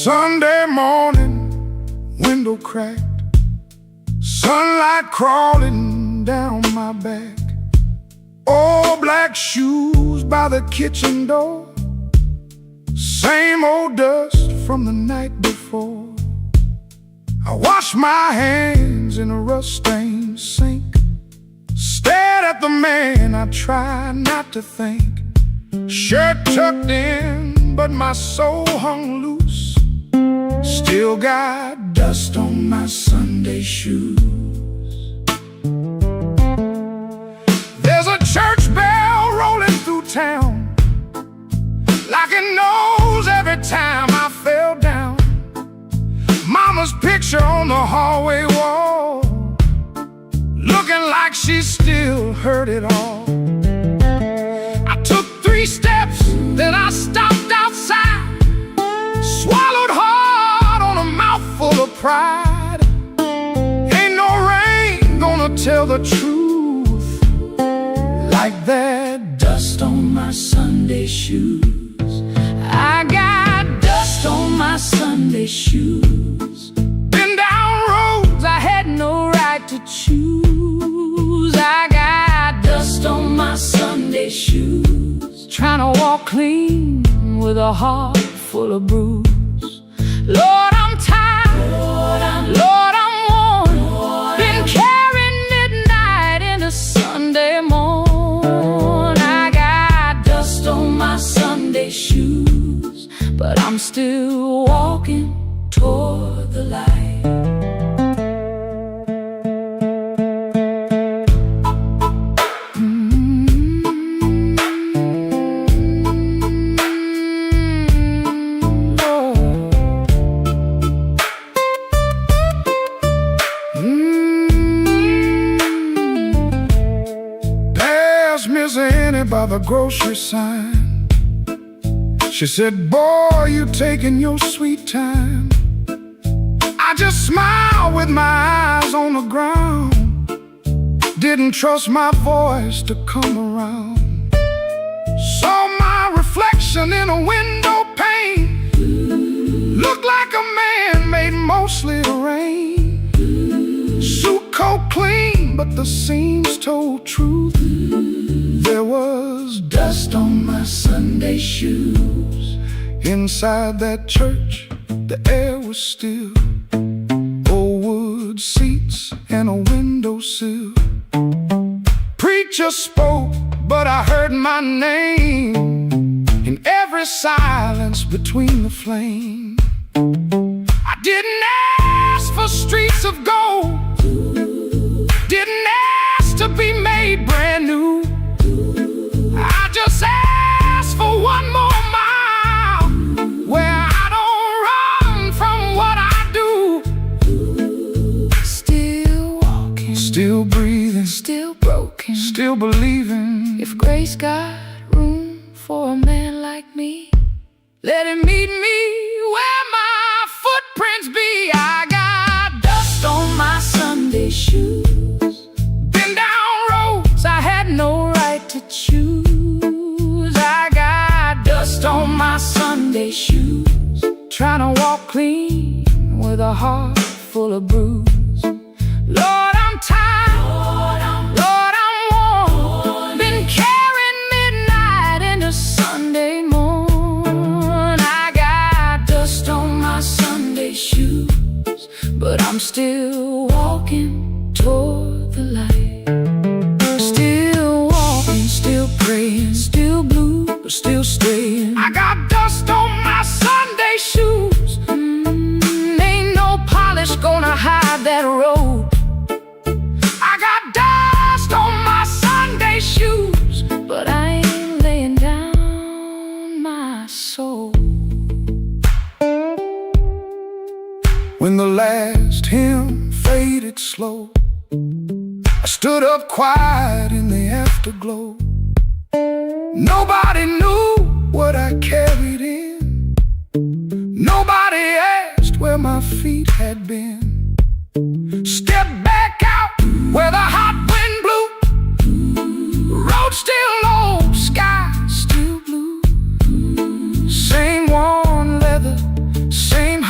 Sunday morning, window cracked, sunlight crawling down my back. Old black shoes by the kitchen door, same old dust from the night before. I washed my hands in a rust-stained sink, stared at the man, I tried not to think. Shirt tucked in, but my soul hung loose. Still got dust on my Sunday shoes. There's a church bell rolling through town, like it knows every time I fell down. Mama's picture on the hallway wall, looking like she still heard it all. I took 3 steps, then I stopped outside, swallowed hard on a mouthful of pride. Ain't no rain gonna tell the truth like that dust on my Sunday shoes. I got dust on my Sunday shoes. Been down roads I had no right to choose. I got dust on my Sunday shoes, trying to walk clean with a heart full of bruise. Lord, I'm tired, Lord, I'm worn, been carrying midnight into Sunday morn. I got dust on my Sunday shoes, but I'm still walking toward the light. There's Miss Annie by the grocery sign. She said, boy, you taking your sweet time. I just smiled with my eyes on the ground, didn't trust my voice to come around. Saw my reflection in a window pane, looked like a man made mostly of rain. Suit coat clean, but the seams told truth. There was dust on my Sunday shoes. Inside that church, the air was still, old wood seats and a windowsill. Preacher spoke, but I heard my name in every silence between the flame. I didn't ask for streets of gold, didn't ask to be made brand new. I just asked for one more mile, where I don't run from what I do. Still walking, still breathing, still broken, still believing. If grace got room for a man like me, let him meet me where my footprints be. I got dust on my Sunday shoes. Been down roads I had no right to choose. I got dust on my Sunday shoes, trying to walk clean with a heart full of bruise. Lord, I'm tired, Lord, I'm worn, been carrying midnight into Sunday morn. I got dust on my Sunday shoes, but I'm still walking toward the light. Still walking, still praying, still blue, but still staying. I got dust on my Sunday shoes. Ain't no polish gonna hide that road. I got dust on my Sunday shoes, but I ain't laying down my soul. When the last hymn faded slow, I stood up quiet in the afterglow. Nobody knew what I carried in, nobody asked where my feet had been. Stepped back out where the hot wind blew, road still low, sky still blue. Same worn leather, same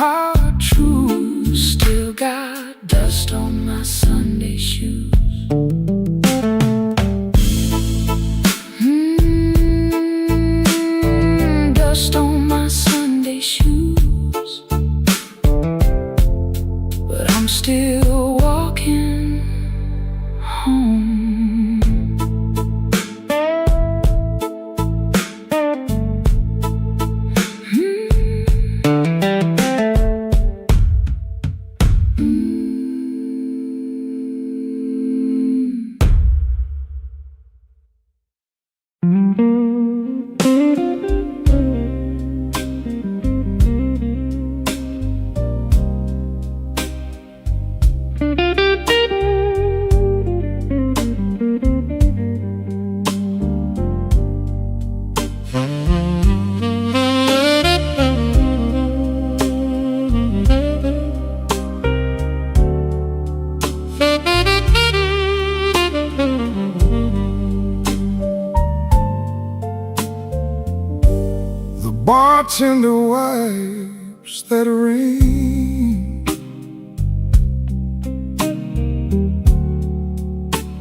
bartender wipes that rain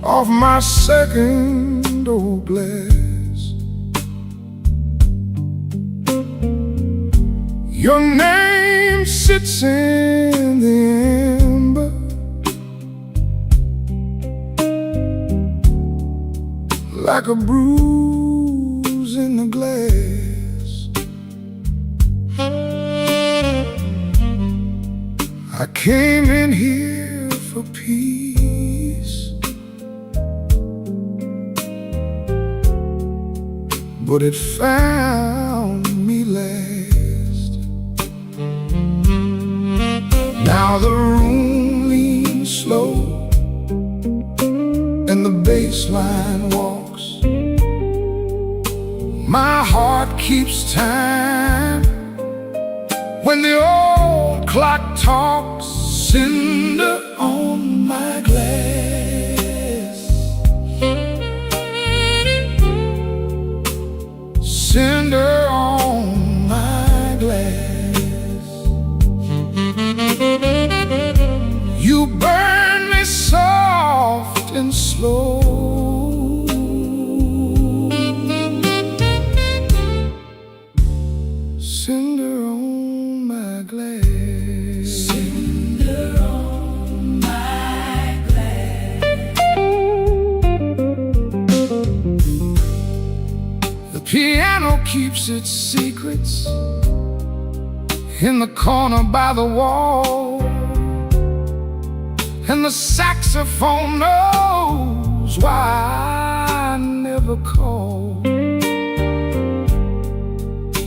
off my second old glass. Your name sits in the amber like a bruise in the glass. I came in here for peace, but it found me last. Now the room leans slow and the bass line walks. My heart keeps time when the old clock talks. Cinder on my glass, cinder on my glass. You burn me soft and slow. Cinder on my glass, cinder on my glass. The piano keeps its secrets in the corner by the wall, and the saxophone knows why I never called.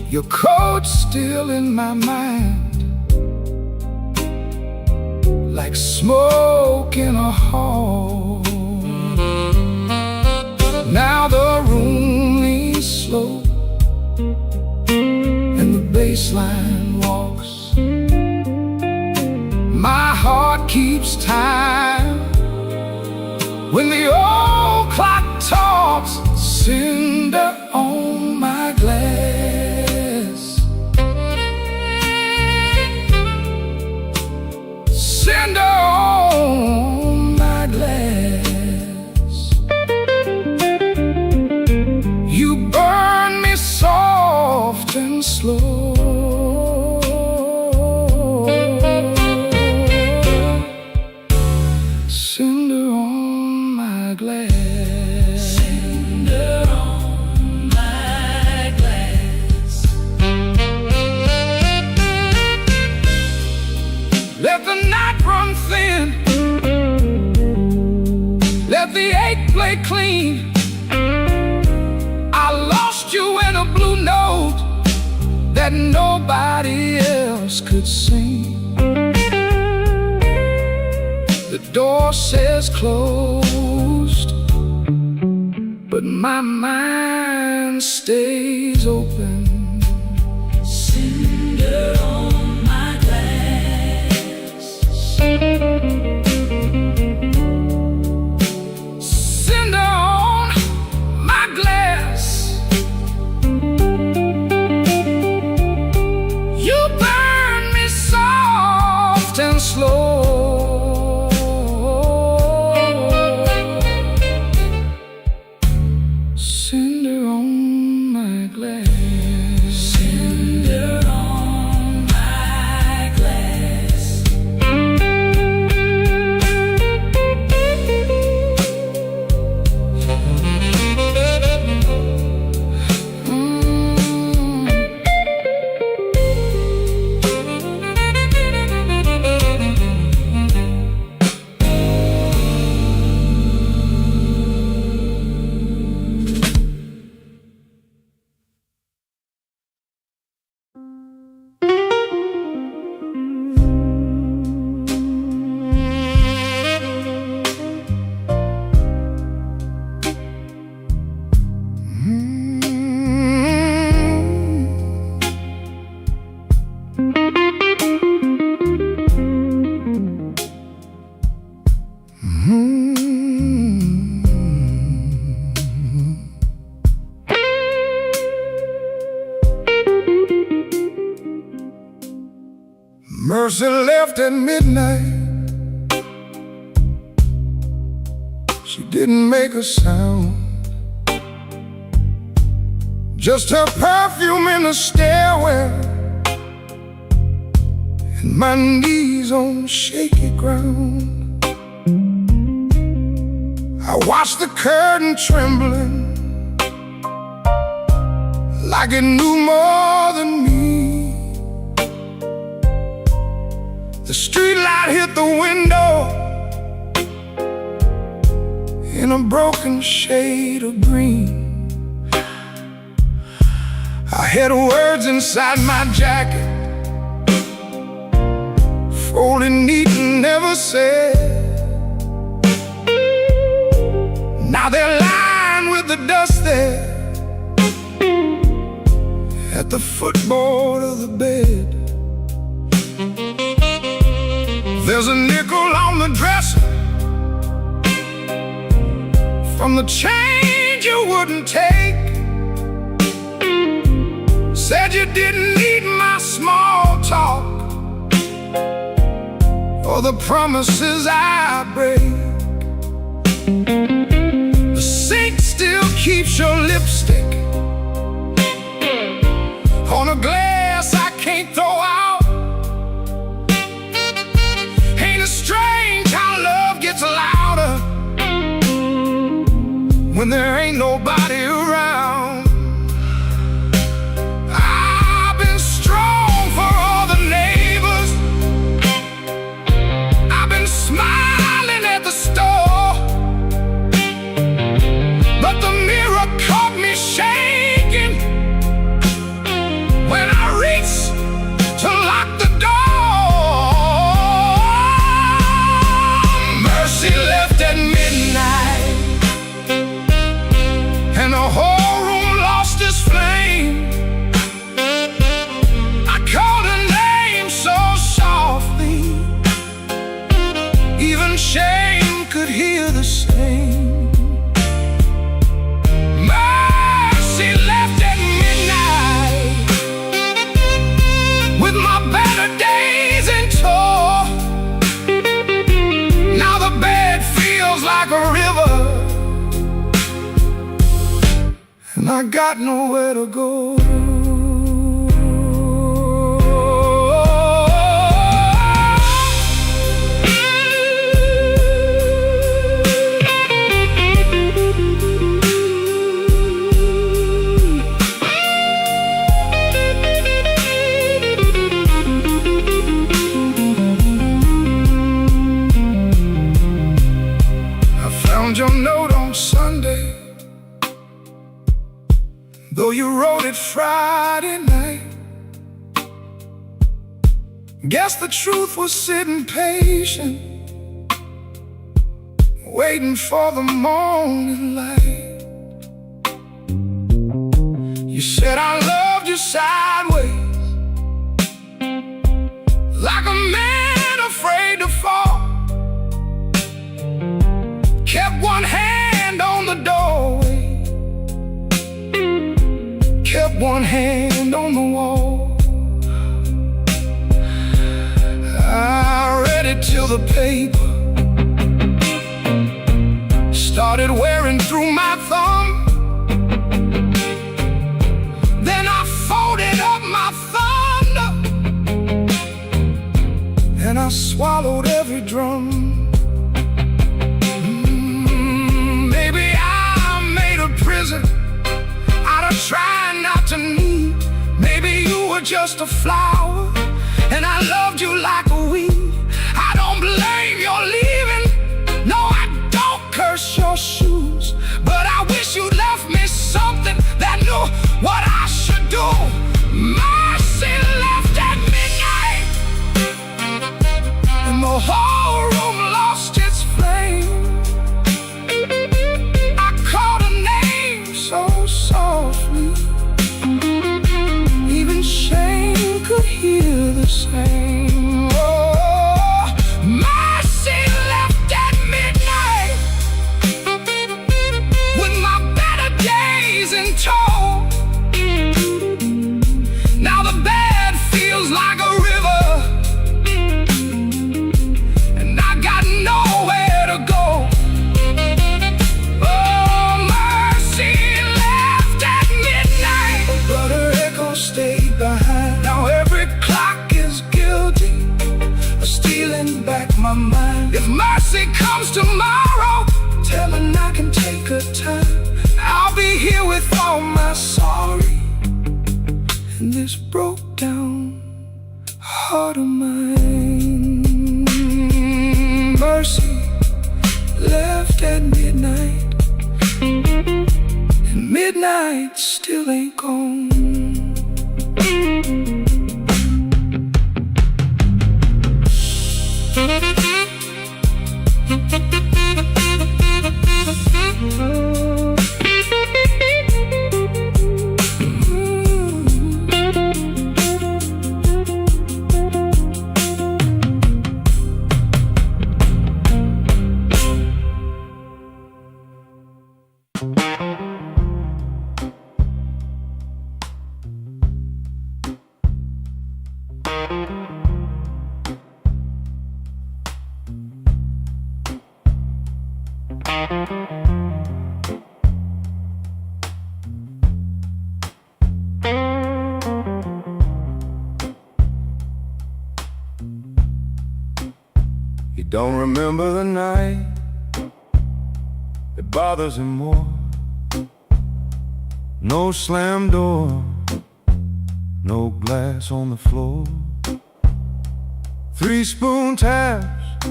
Your coat's still in my mind, like smoke in a hall. Now the room leans slow and the bass line walks. My heart keeps time when the old clock talks. Cinder on my glass, cinder on my glass. You burn me soft and slow. Cinder on my glass, cinder on my glass. Let the night run thin, let the ache play clean. I lost you in a blue note that nobody else could sing. The door says closed, but my mind stays open. Cinder on my glass, cinder on my glass. You burn me soft and slow. Cinder on my glass, cinder on my Mercy left at midnight. She didn't make a sound, just her perfume in the stairwell and my knees on shaky ground. I watched the curtain trembling like it knew more than me. The streetlight hit the window in a broken shade of green. I had words inside my jacket, folded neat and never said. Now they're lying with the dust there at the footboard of the bed. There's a nickel on the dresser from the change you wouldn't take. Said you didn't need my small talk or the promises I break. The sink still keeps your lipstick on a glass I can't throw out. Ain't it strange how love gets louder when there ain't nobody around? I've been strong for all the neighbors, I've been smiling at the store, but the mirror caught me shaking when I reached to lock the door. Mercy left at midnight, and the whole room lost its flame. I called her name so softly, even shame could hear the same. Mercy left at midnight, with my better days in tow. Now the bed feels like a river, and I got nowhere to go. I found your note on Sunday, though you wrote it Friday night. Guess the truth was sitting patient, waiting for the morning light. You said I loved you sideways, like a man afraid to fall. Kept one hand on the doorway, kept one hand on the wall. I read it till the paper started wearing through my thumb. Then I folded up my thunder, and I swallowed every drum. Maybe I made a prison out of trying not to need. Maybe you were just a flower, and I loved you like a weed. I don't blame your leaving, no, I don't curse your shoes, but I wish you left me something that knew what I should do. Mercy left at midnight, and the whole room lost its flame. I called her name so softly, even shame could hear the same. Oh, mercy left at midnight, with my better days in tow. Now the bed feels like a river, all my sorry and this broke down heart of mine. Mercy left at midnight, and midnight still ain't gone. He don't remember the night, it bothers him more. No slam door, no glass on the floor. 3 spoon taps,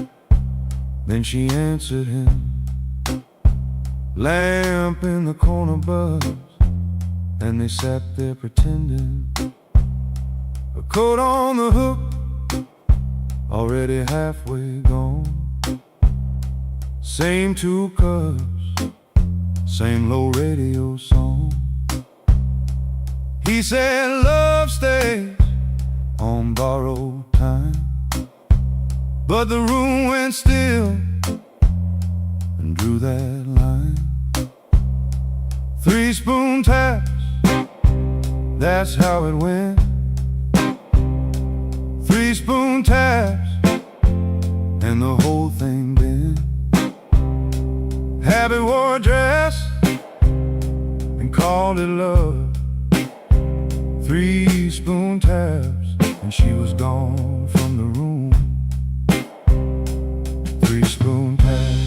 then she answered him. Lamp in the corner buzzed, and they sat there pretending. A coat on the hook, already halfway gone. Same 2 cups, same low radio song. He said love stays on borrowed time, but the room went still and drew that line. 3 spoon taps, that's how it went. 3 spoon taps, and the whole thing bent. Habit wore a dress and called it love. 3 spoon taps, and she was gone from the room. 3 spoon taps.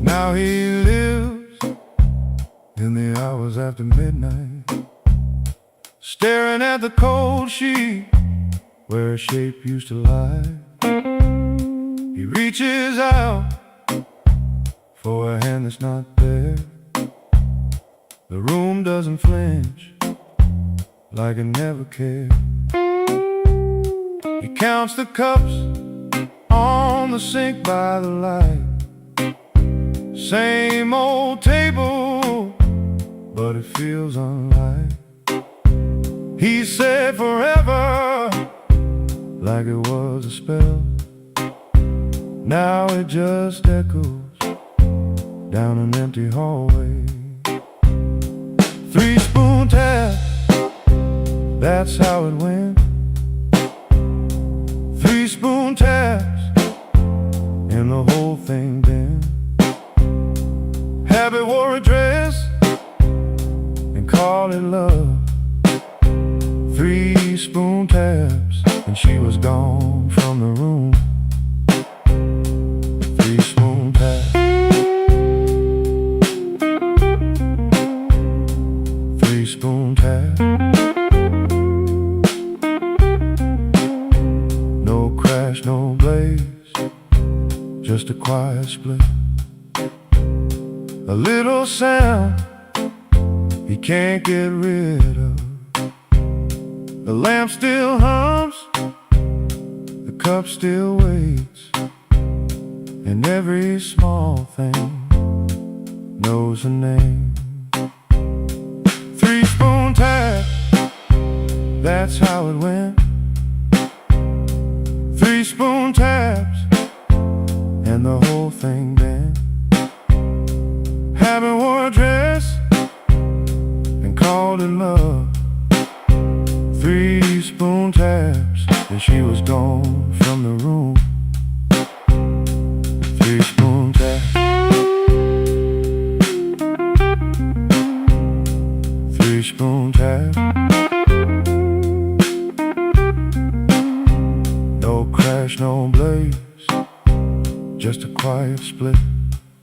Now he lives in the hours after midnight, staring at the cold sheet where her shape used to lie. He reaches out for a hand that's not there. The room doesn't flinch, like it never cared. He counts the cups on the sink by the light. Same old table, but it feels unlike. He said forever, like it was a spell. Now it just echoes down an empty hallway. 3 spoon tap, that's how it went. 3 spoon taps, and the whole thing bent. Habit wore a dress and called it love. 3 spoon taps, and she was gone from the room. 3 spoon taps. 3 spoon taps. No crash, no blaze, just a quiet split. A little sound he can't get rid of. The lamp still hums, the cup still waits, and every small thing knows a name. 3 spoon tap, that's how it went. 3 spoon taps, and the whole thing bent. Habit wore a dress and called it love. 3 spoon taps, and she was gone from the room. 3 spoon taps. 3 spoon taps. flash, no blaze, just a quiet split.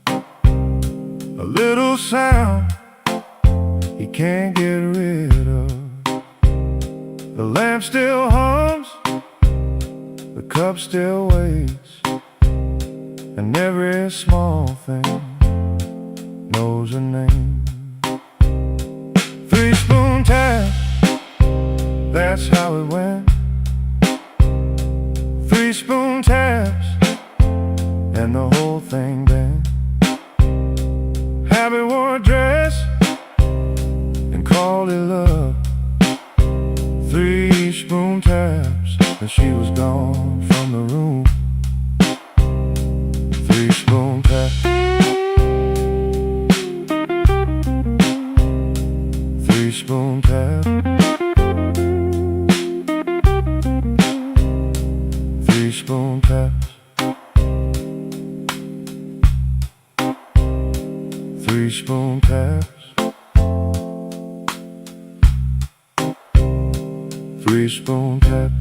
A little sound he can't get rid of. The lamp still hums, the cup still waits, and every small thing knows a name. 3-spoon tap, that's how it went. 3-spoon taps, and the whole thing bent. Habit wore a dress and called it love. 3-spoon taps, and she was gone from the room. 3-spoon taps. 3-spoon taps. 3-spoon taps. 3-spoon taps. 3-spoon taps.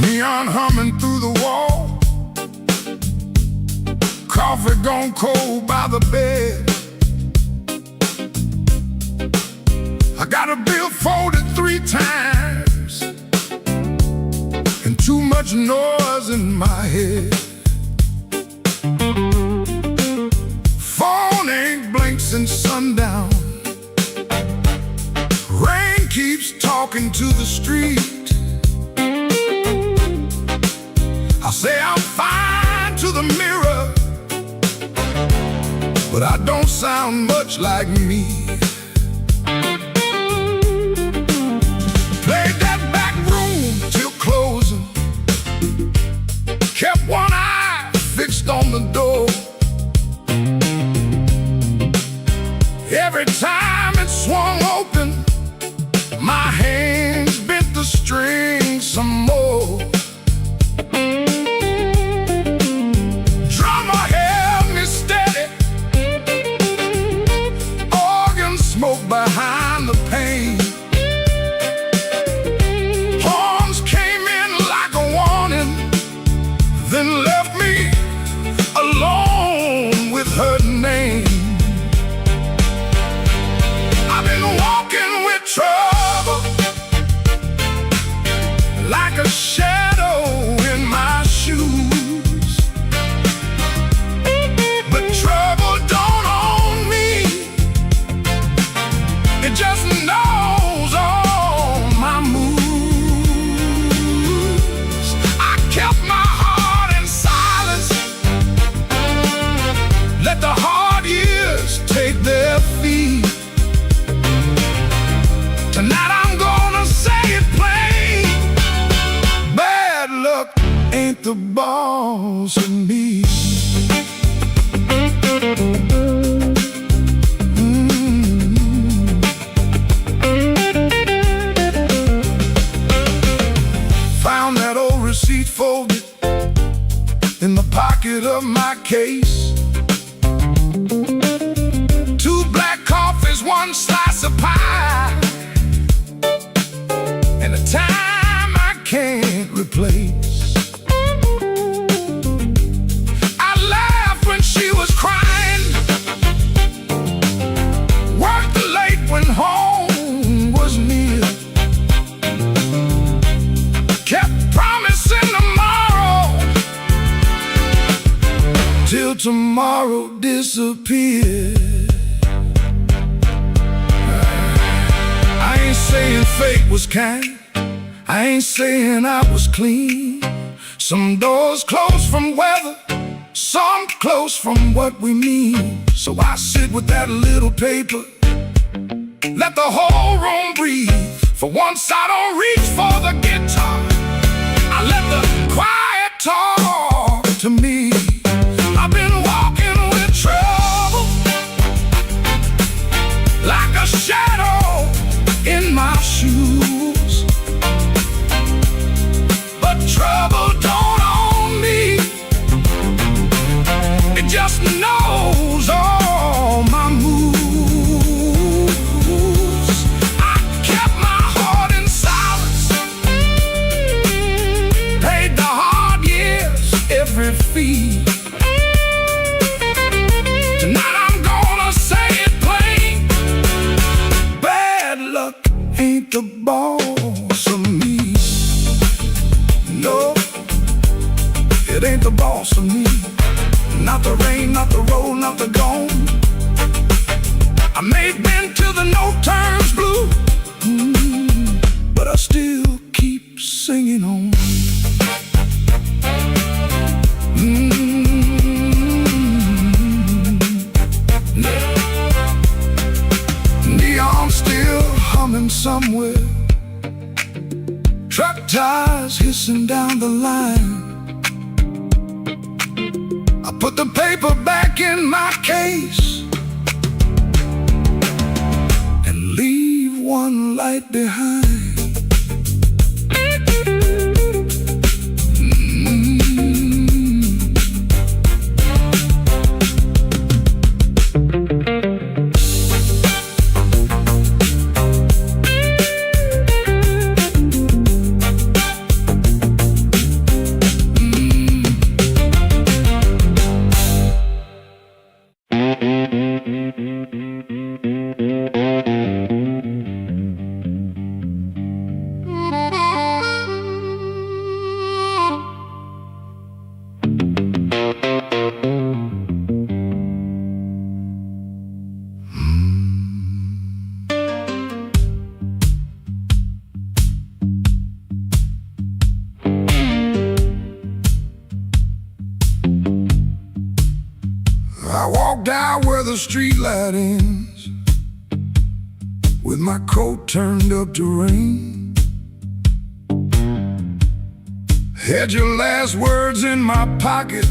Neon humming through the wall, coffee gone cold by the bed. I got a bill folded 3 times, and too much noise in my head. Phone ain't blinked since sundown. Rain keeps talking to the street. I say I'm fine to the mirror, but I don't sound much like me. Played that back room till closing, kept one eye fixed on the door. Every time it swung open, my hands bent the string some more. Behind the pane, horns came in like a warning, then left me alone with her name. I've been walking with trouble, like a shadow in my shoes, but trouble don't own me. It just knows all my moves. I kept my heart in silence, let the hard years take their feet. Tonight I'm gonna say it plain, bad luck ain't the boss of me. Receipt folded in the pocket of my case. 2 black coffees, 1 slice of pie, and a time I can't replace. I laughed when she was crying, worked late when home was near, kept promising tomorrow till tomorrow disappeared. I ain't saying fate was kind, I ain't saying I was clean. Some doors closed from weather, some close from what we mean. So I sit with that little paper, let the whole room breathe. For once I don't reach for the guitar, I let the quiet talk to me. I've been walking with trouble, like a shadow in my shoes. But trouble don't own me, it just knows all my moves. I kept my heart in silence, paid the hard years every fee. Tonight I'm gonna say it plain, bad luck ain't the boss of me. No, it ain't the boss of me. Not the rain, not the road, not the gone. I may bend till the note turns blue, but I still keep singing on. Neon still humming somewhere, truck tires hissing down the line. I put the paper back in my case and leave one light behind. I walk down where the street light ends, with my coat turned up to rain. Had your last words in my pocket,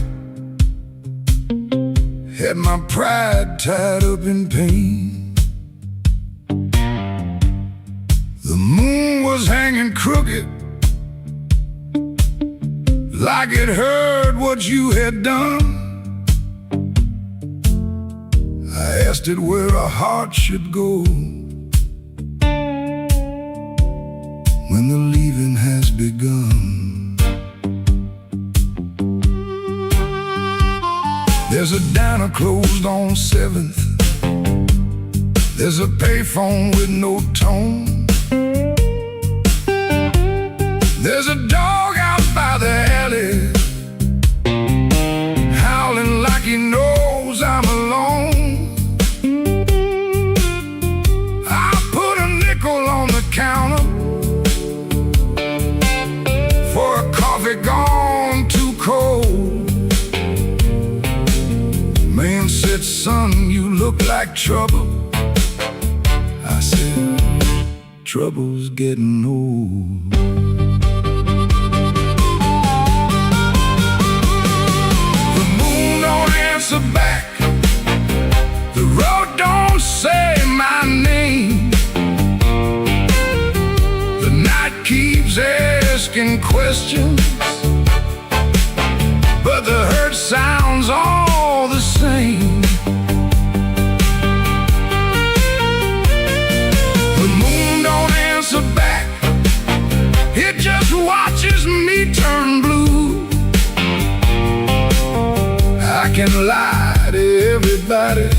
had my pride tied up in pain. The moon was hanging crooked, like it heard what you had done. I asked it where a heart should go when the leaving has begun. There's a diner closed on 7th, there's a payphone with no tone, there's a dog out by the alley howling like he knows I'm alone. Counter for a coffee gone too cold. Man said, son, you look like trouble. I said, trouble's getting old. The moon don't answer back, the road don't say my name. Keeps asking questions, but the hurt sounds all the same. The moon don't answer back, it just watches me turn blue. I can lie to everybody,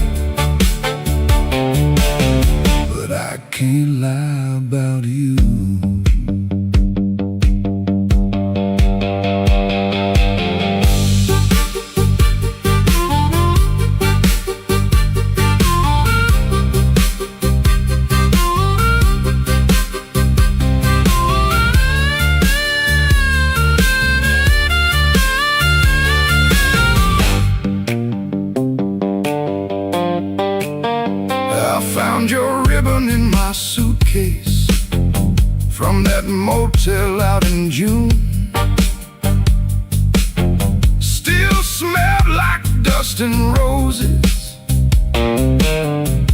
but I can't lie about you. hotel out in June. Still smelled like dust and roses.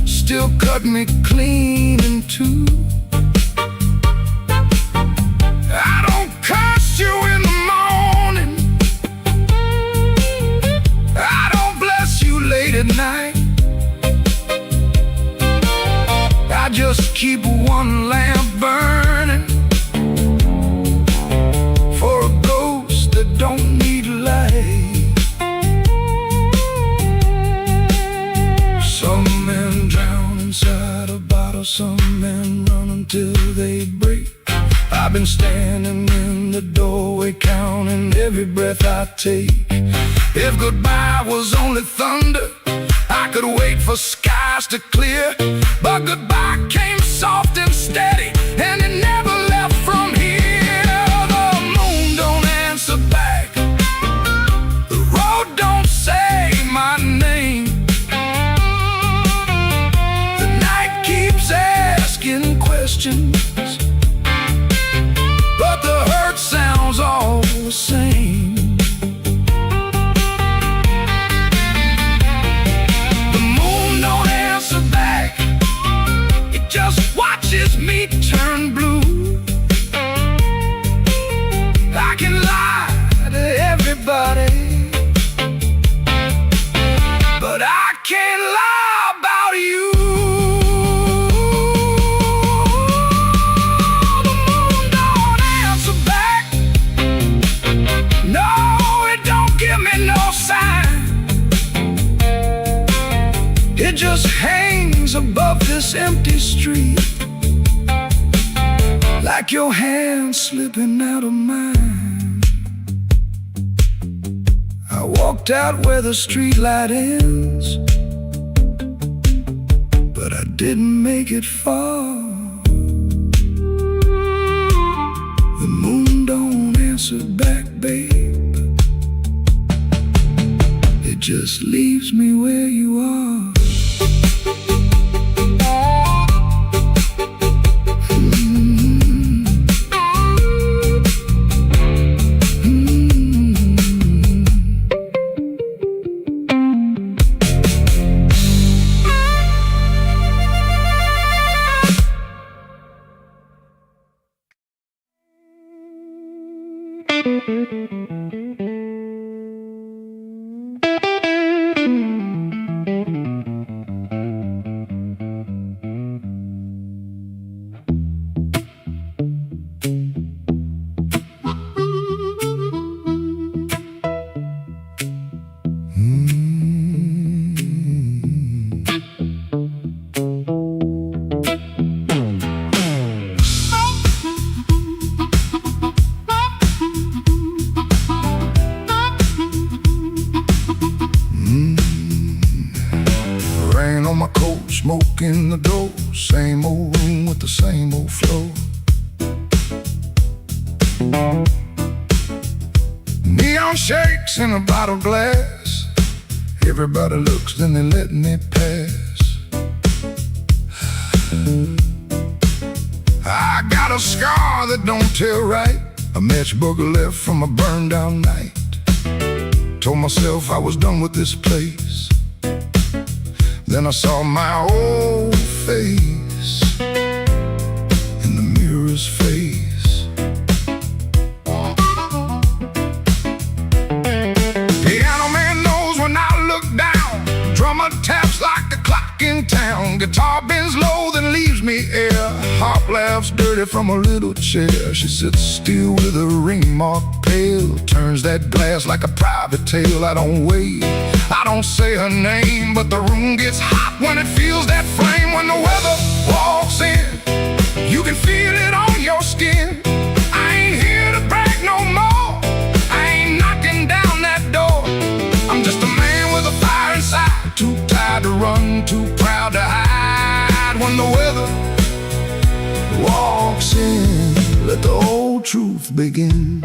Still cut me clean in two. I don't curse you in the morning. I don't bless you late at night. I just keep one lamp burning for a ghost that don't need light. Some men drown inside a bottle, some men run until they break. I've been standing in the doorway counting every breath I take. If goodbye was only thunder, I could wait for skies to clear. But goodbye came soft and steady, and it never left from here. The moon don't answer back, the road don't say my name. The night keeps asking questions, but the hurt sounds all the same. Just watches me turn blue. I can lie to everybody, but I can't lie about you. The moon don't answer back. No, it don't give me no sign. It just hangs above this empty street, like your hand slipping out of mine. I walked out where the street light ends, but I didn't make it far. The moon don't answer back, babe. It just leaves me where you are. On my coat, smoke in the door, same old room with the same old floor. Neon shakes in a bottle glass. Everybody looks, then they let me pass. I got a scar that don't tell right, a matchbook left from a burned down night. Told myself I was done with this place. Then I saw my old face in the mirror's face. Piano man knows when I look down. Drummer taps like the clock in town. Guitar bends low, then leaves me air. Harp laughs dirty from a little chair. She sits still with her ring mark pale. Turns that glass like a private tale. I don't wait, I don't say her name, but the room gets hot when it feels that flame. When the weather walks in, you can feel it on your skin. I ain't here to brag no more, I ain't knocking down that door. I'm just a man with a fire inside, too tired to run, too proud to hide. When the weather walks in, let the old truth begin.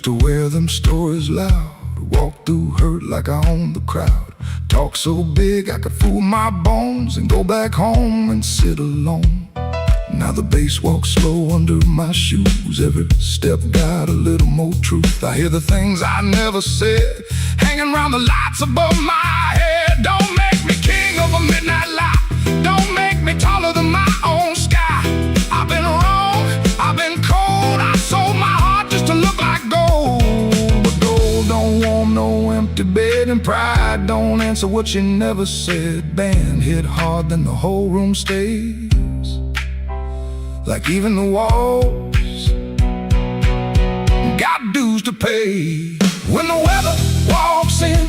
to wear them stories loud, walk through hurt like I own the crowd, talk so big I could fool my bones and go back home and sit alone. Now the bass walks slow under my shoes, every step got a little more truth. I hear the things I never said, hanging around the lights above my head. Don't make me king of a midnight light, don't make me taller than my own sky. I've been wrong, I've been cold, I sold my heart just to look like gold. But gold don't warm no empty bed, and pride don't answer what you never said. Band hit hard, then the whole room stays like even the walls got dues to pay. When the weather walks in,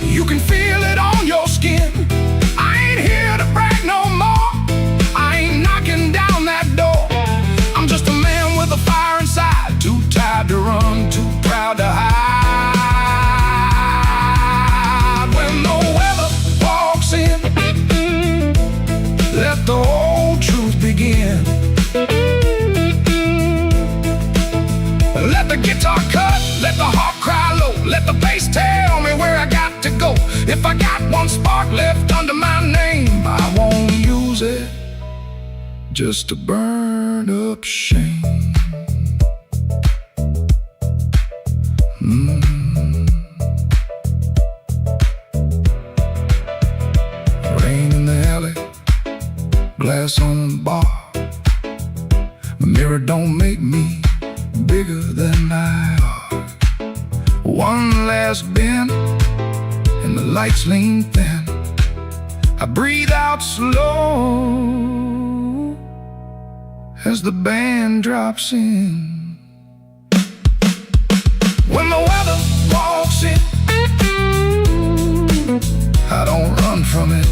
you can feel it on your skin. I ain't here to brag no more, I ain't knocking down that door. I'm just a man with a fire inside, too tired to run, too proud to hide. When the weather walks in, let the old truth begin. Let the guitar cut, let the harp cry low, let the bass tell me where I got to go. If I got one spark left under my name, I won't use it just to burn up shame. Rain in the alley, glass on the bar. My mirror don't make me bigger than I are. One last bend, and the lights lean thin. I breathe out slow as the band drops in. When the weather walks in, I don't run from it.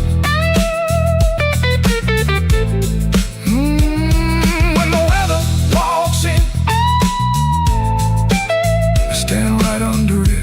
When the weather walks in, stand right under it.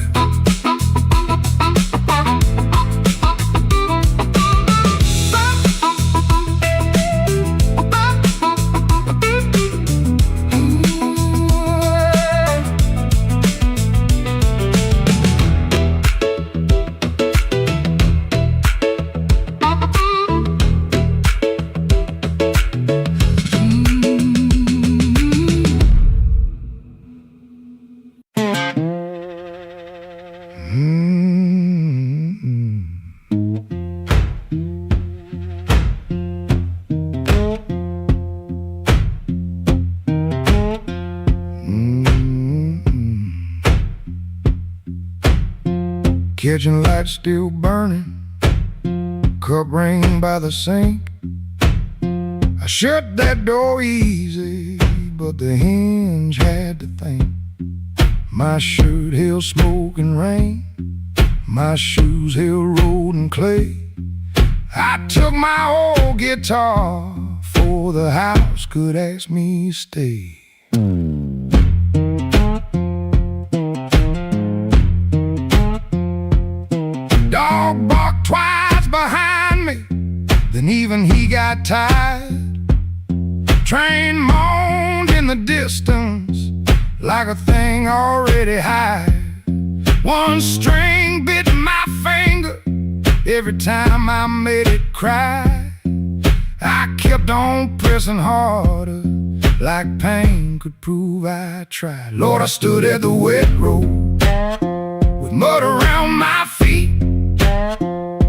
Kitchen light still burning, cup ring by the sink. I shut that door easy, but the hinge had to think. My shirt held smoke and rain, my shoes held road and clay. I took my old guitar before the house could ask me to stay. Dog barked twice behind me, then even he got tired. Train moaned in the distance like a thing already hired. One string bit my finger every time I made it cry. I kept on pressing harder, like pain could prove I tried. Lord, I stood at the wet road with mud around my feet.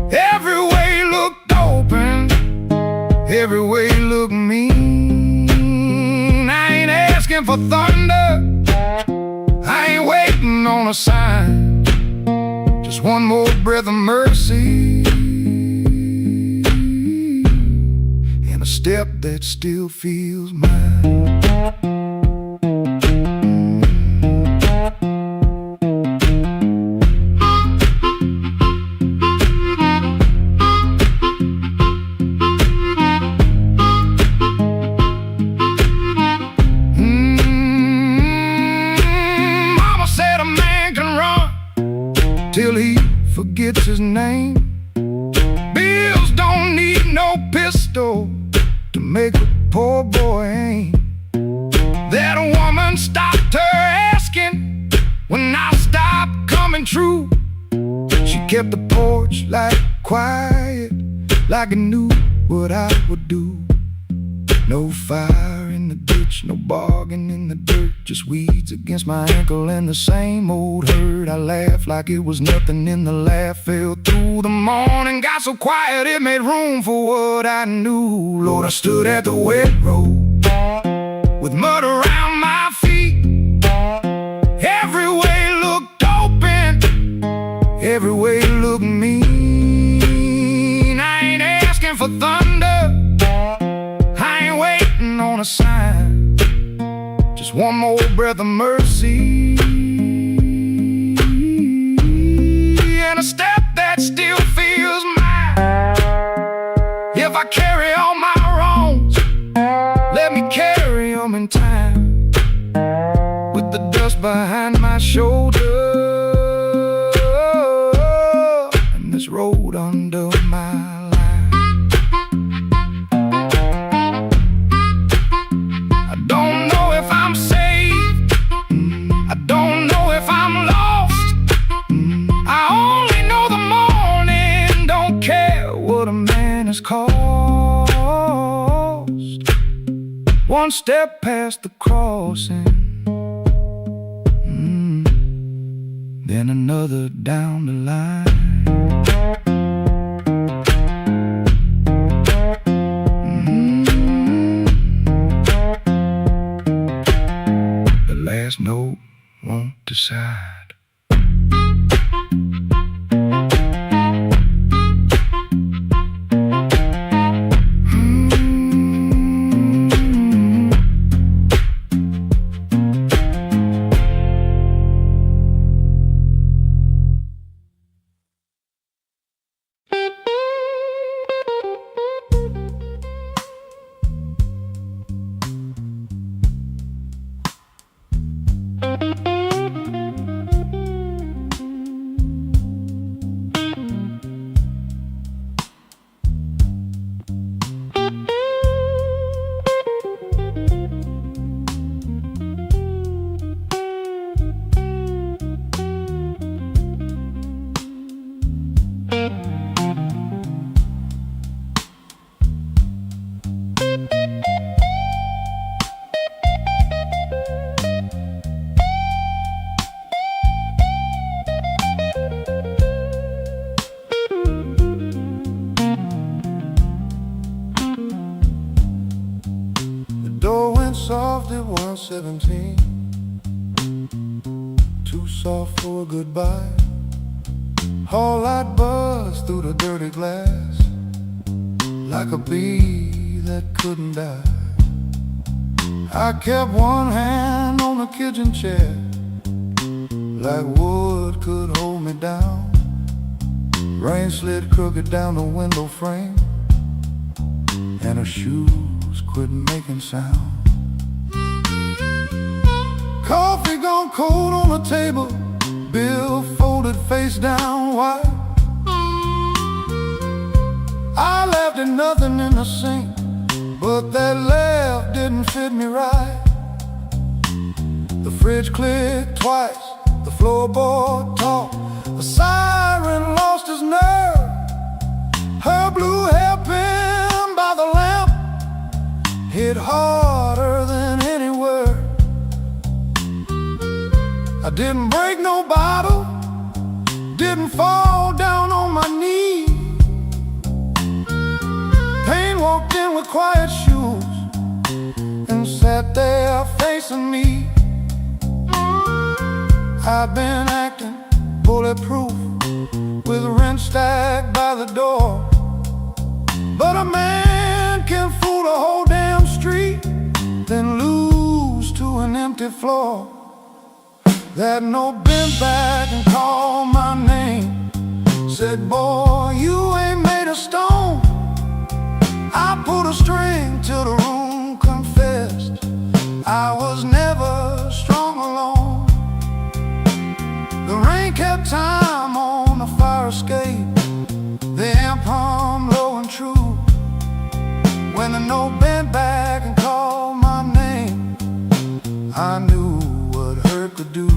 Every way looked open, every way looked mean. I ain't asking for thunder, I ain't waiting on a sign. Just one more breath of mercy and a step that still feels mine. Till he forgets his name. Bills don't need no pistol to make a poor boy aim. That woman stopped her asking true. She kept the porch light quiet, like it knew what I would do. No fire in the ditch, no bargain in the dirt, just weeds against my ankle and the same old hurt. I laughed like it was nothing, and the laugh fell through the morning. Got so quiet it made room for what I knew. Lord, I stood at the wet road with mud around my feet. Every way looked open, every way looked mean. I ain't asking for thunder, on a sign, just one more breath of mercy, and a step that still feels mine. If I carry all my wrongs, let me carry them in time, with the dust behind my shoulder and this road under my cost. One step past the crossing, then another down the line. The last note won't decide. Soft at 117, too soft for a goodbye. Whole light buzzed through the dirty glass, like a bee that couldn't die. I kept one hand on the kitchen chair, like wood could hold me down. Rain slid crooked down the window frame, and her shoes quit making sound. Coffee gone cold on the table, bill folded face down wide. I laughed at nothing in the sink, but that laugh didn't fit me right. The fridge clicked twice, the floorboard talked, the siren lost his nerve. Her blue hairpin by the lamp hit harder than any word. I didn't break no bottle, didn't fall down on my knee. Pain walked in with quiet shoes and sat there facing me. I've been acting bulletproof with rent stacked by the door, but a man can fool a whole damn street, then lose to an empty floor. That note bent back and called my name, said, boy, you ain't made of stone. I pulled a string till the room confessed I was never strong alone. The rain kept time on the fire escape, the amp hummed low and true. When the note bent back and called my name, I knew what hurt could do.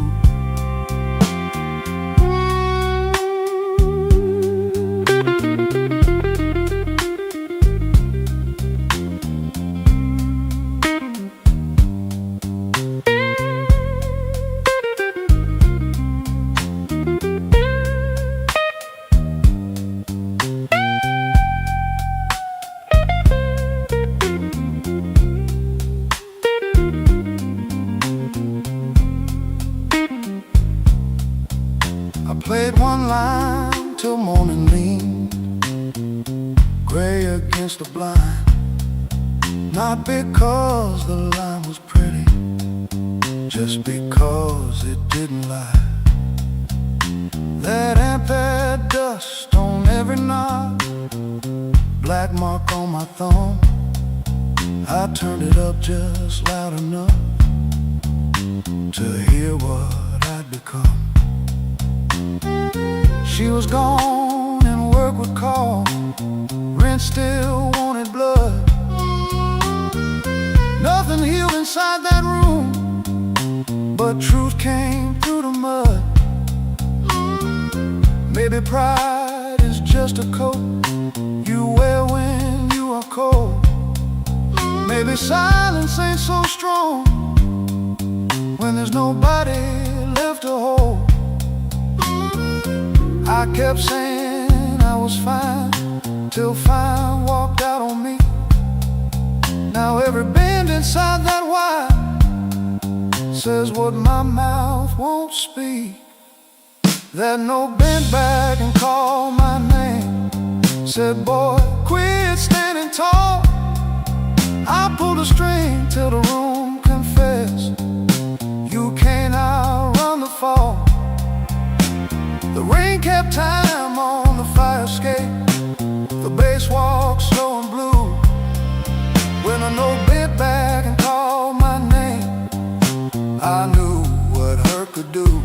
till morning leaned gray against the blind. Not because the line was pretty, just because it didn't lie. That ampere dust on every knob, black mark on my thumb. I turned it up just loud enough to hear what I'd become. She was gone and work would call. Rent still wanted blood. Nothing healed inside that room, but truth came through the mud. Maybe pride is just a coat you wear when you are cold. Maybe silence ain't so strong when there's nobody left to hold. I kept saying I was fine till fine walked out on me. Now every bend inside that wire says what my mouth won't speak. That note bent back and called my name, said, boy, quit standing tall. I pulled a string till the room confessed, you can't outrun the fall. The rain kept time on the fire escape, the bass walked slow and blue. When a note bent back and called my name, I knew what hurt could do.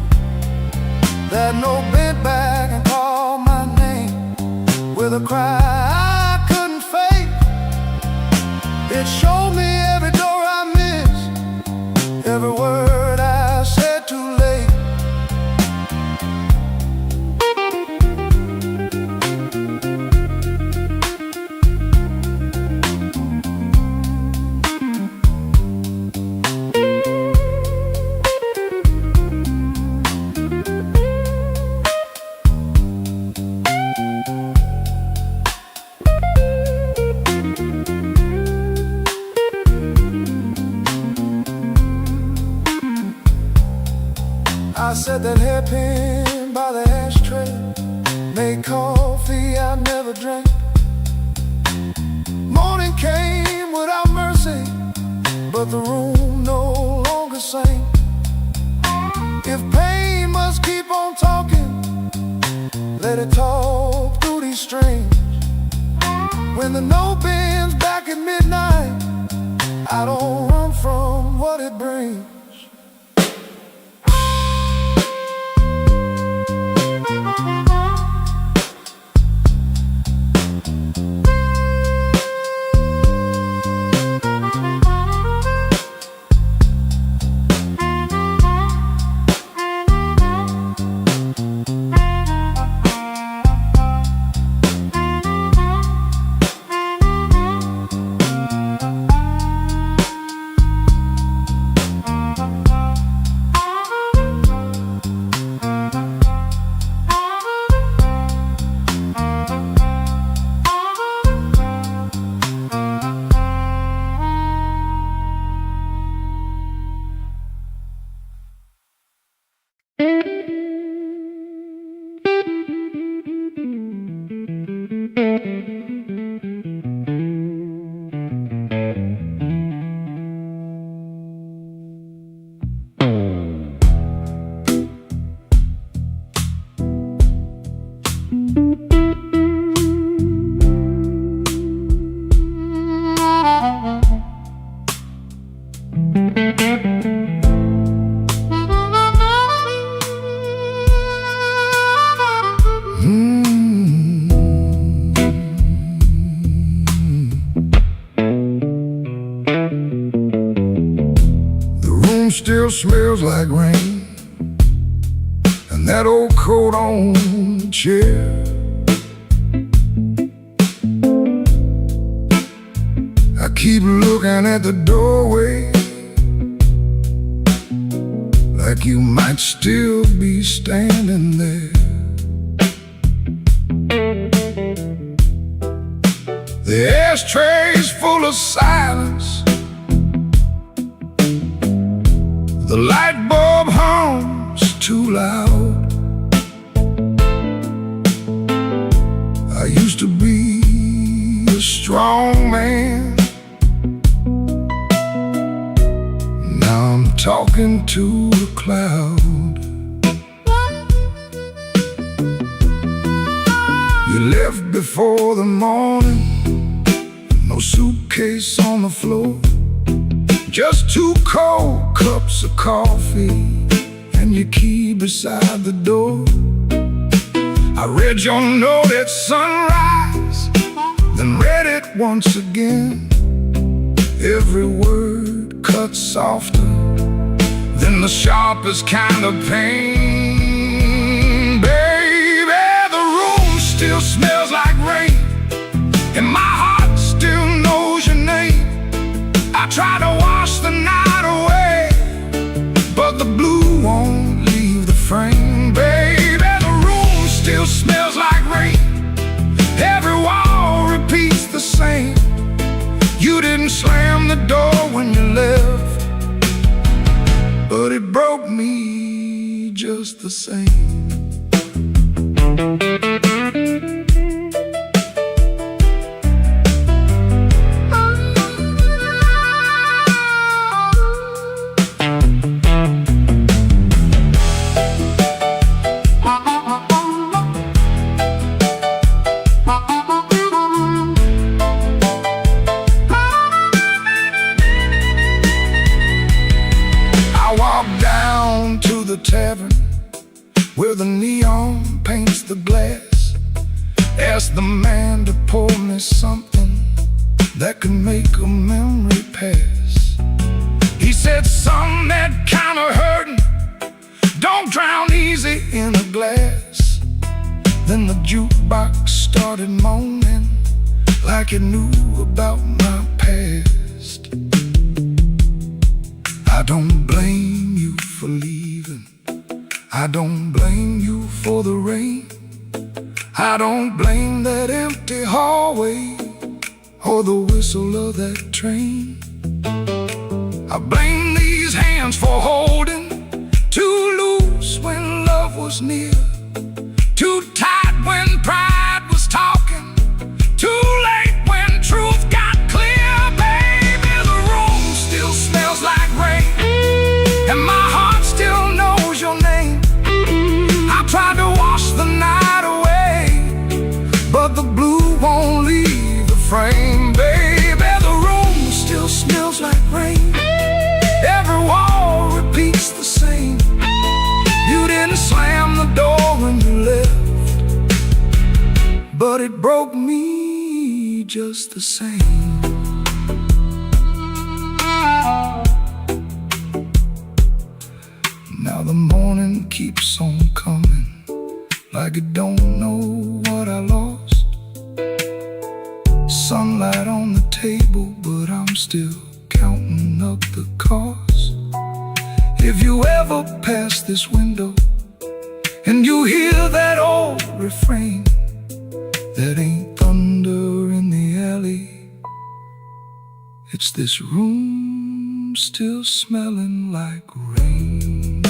That note bent back and called my name with a cry I couldn't fake. It showed me every door I missed, every word I said too late. I set that hairpin by the ashtray, made coffee I never drank. Morning came without mercy, but the room no longer sang. If pain must keep on talking, let it talk through these strings. When the note bends back at midnight, I don't run from what it brings. Still smells like rain, and that old coat on the chair. I keep looking at the doorway, like you might still be standing there. The ashtray's full of silence, the light bulb hums too loud. I used to be a strong man. Now I'm talking to a cloud. You left before the morning, no suitcase on the floor, just 2 cold cups of coffee and your key beside the door. I read your note at sunrise, then read it once again. Every word cut softer than the sharpest kind of pain. Baby, the room still smells like rain, and my heart still knows your name. I try to wash the night away, but the blue won't leave the frame. Baby, the room still smells like rain. Every wall repeats the same. You didn't slam the door when you left, but it broke me just the same. Tavern where the neon paints the glass. Ask the man to pour me something that can make a memory pass. He said, son, that kind of hurting don't drown easy in a glass. Then the jukebox started moaning like it knew about my past. I don't blame you for leaving, I don't blame you for the rain, I don't blame that empty hallway or the whistle of that train. I blame these hands for holding too loose when love was near, too tight when pride was talking, too late when truth got clear. Baby, the room still smells like rain, and my heart still knows your name. I tried to wash the night away, but the blue won't leave the frame. Baby, the room still smells like rain. Every wall repeats the same. You didn't slam the door when you left, but it broke me just the same. Now the morning keeps on coming, like it don't know what I lost. Sunlight on the table, but I'm still counting up the cost. If you ever pass this window and you hear that old refrain, that ain't thunder in the alley, it's this room still smelling like rain.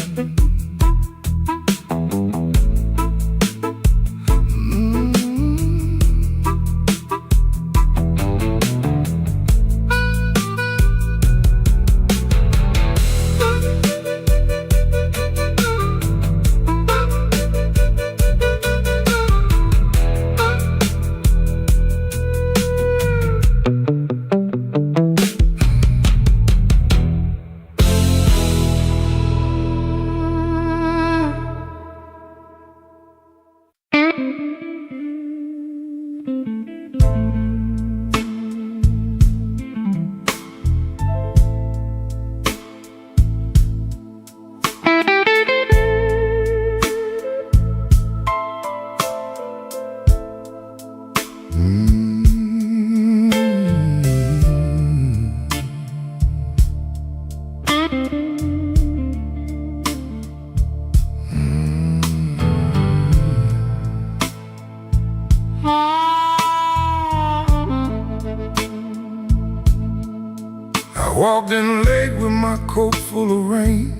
Walked in late with my coat full of rain.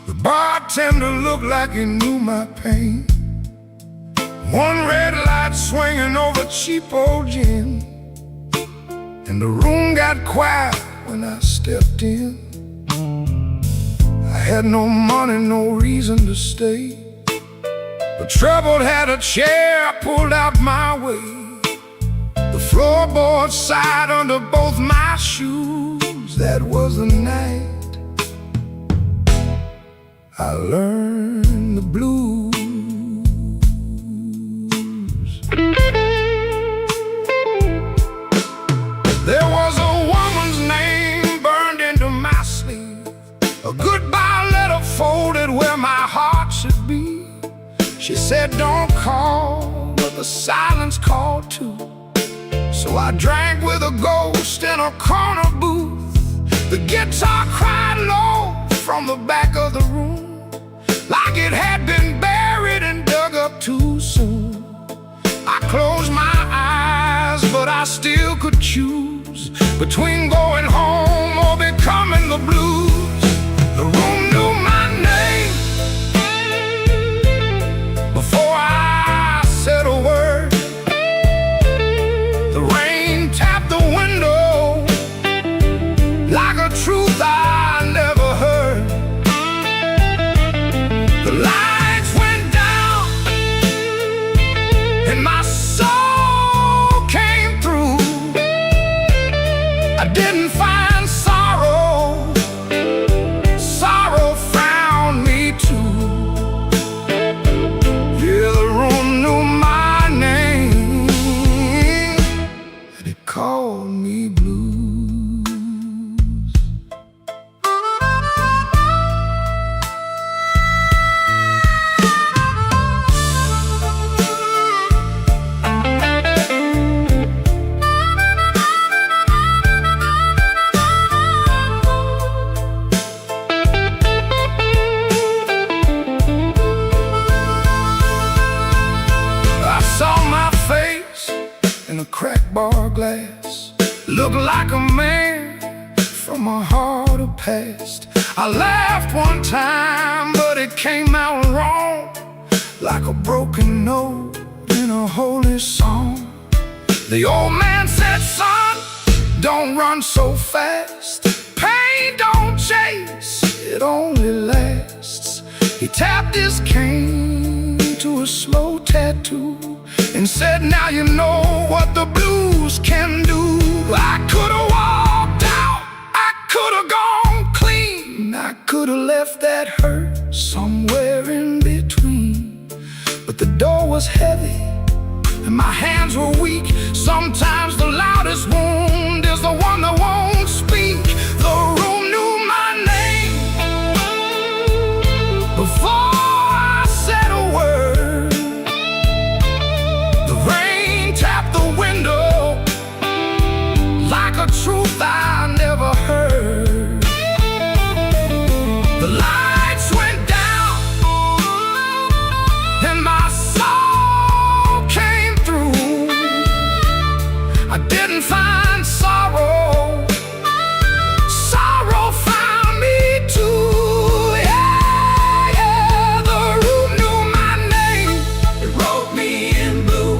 The bartender looked like he knew my pain. One red light moonlight swinging over cheap old gin, and the room got quiet when I stepped in. I had no money, no reason to stay, but trouble had a chair pulled out my way. The floorboard sighed under both my shoes. That was the night I learned the blues. There was a woman's name burned into my sleeve, a goodbye letter folded where my heart should be. She said, don't call, but the silence called too. So I drank with a ghost in a corner booth. The guitar cried low from the back of the room, like it had been buried and dug up too soon. I closed my eyes, but I still could choose between going home or becoming the blues. The room knew my name before I said a word. The rain tapped the window like a truth I never heard. The lights went down and my soul came through. I didn't find sorrow, sorrow found me too. Yeah, the room knew my name, and it called me blues. I saw my face in a cracked bar glass, looked like a man from a harder past. I laughed one time, but it came out wrong, like a broken note in a holy song. The old man said, son, don't run so fast. Pain don't chase, it only lasts. He tapped his cane to a slow tattoo and said, now you know what the blues can do. I could've walked out, I could've gone clean, I could've left that hurt somewhere in between. But the door was heavy and my hands were weak. Sometimes the loudest wound is the one that won't speak. The room knew my name before I said a word. The rain tapped the window like a truth I never heard. The lights went down and my soul came through. I didn't find sorrow, sorrow found me too. Yeah, yeah, the room knew my name, it wrote me in blue,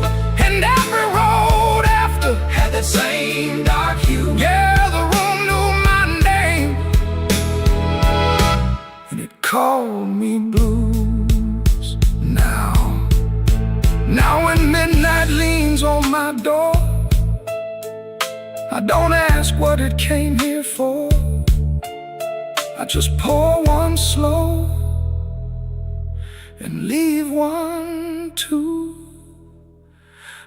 and every road after had that same dark hue. Yeah, the room knew my name, and it called me blues. Now when midnight leans on my door, I don't ask what it came here for. I just pour one slow and leave one too.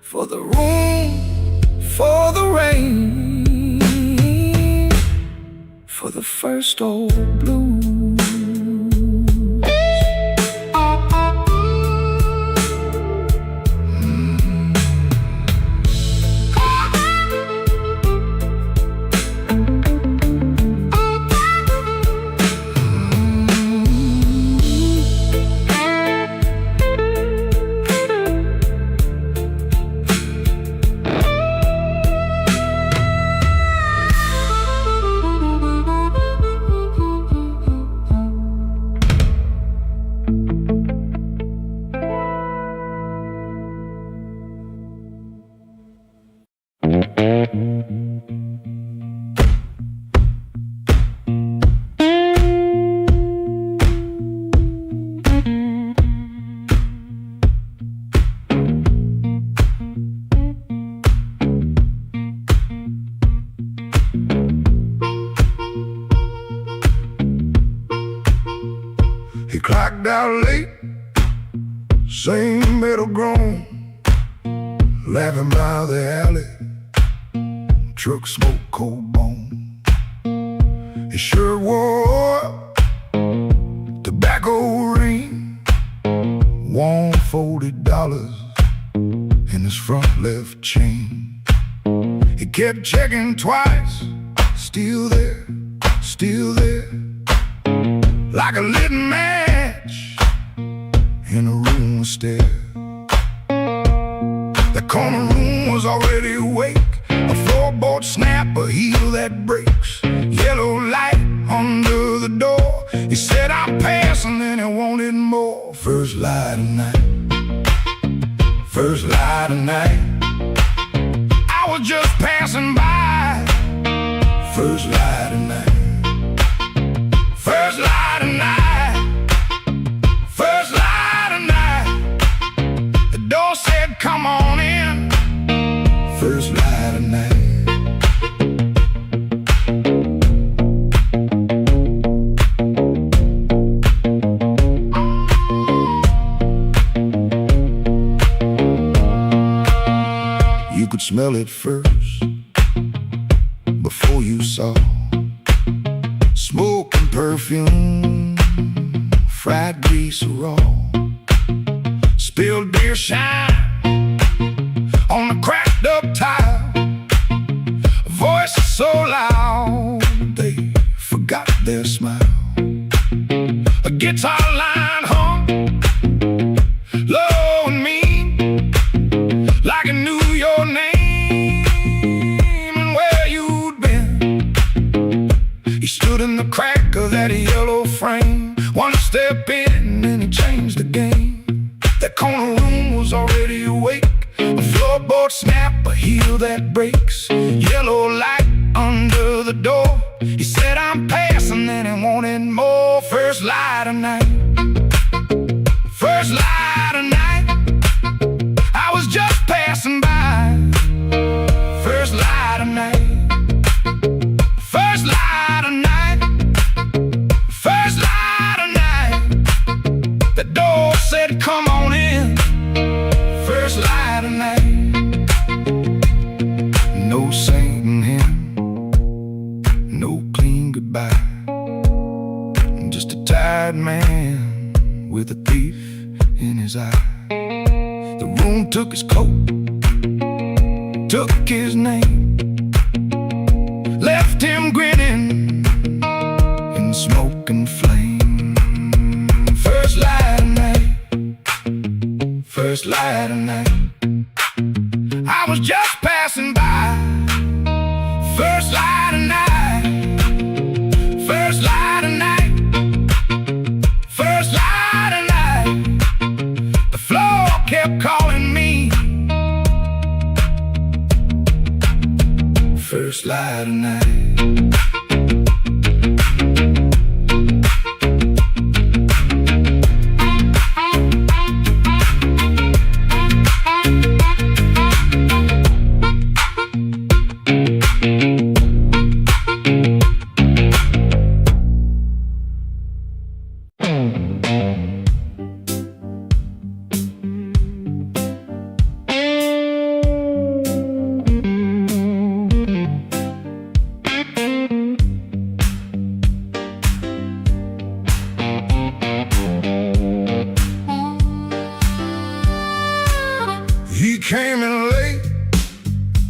For the room, for the rain, for the first old blues. out late, same metal groan, laughing by the alley, truck smoke, cold bone. His shirt wore up, tobacco ring, warm $40 in his front left chain. He kept checking twice, still there, like a lit match in a room of stairs. The corner room was already awake, a floorboard snap, a heel that breaks, yellow light under the door. He said, I'm passing, then he wanted more. First light of night, first light of night, I was just passing by. First light of night, first light of night, first light of night. The door said, come on in. First light of night. You could smell it first, before you saw smoke and perfume, fried grease raw, spilled beer shine on the cracked up tile, a voice so loud they forgot their smile. A guitar line hung low and mean, like it knew your name and where you'd been. He stood in the crack of that yellow frame, one step in and he changed the game. That corner room was already awake, a floorboard snap, a heel that breaks, yellow light under the door. He said, I'm passing, then he wanted more. First light of night, first light of night, I was just passing by. First light of night, first light of night, first light of night. The door said, come on in. First light of night. No singing hymn, no clean goodbye, just a tired man with a thief in his eye. The room took his coat, took his name, left him grinning in smoke and flame. First light of night, first light of night, I was just passing by. First light of night, first light of night, first light of night. The floor kept calling me. First light of night. He came in late,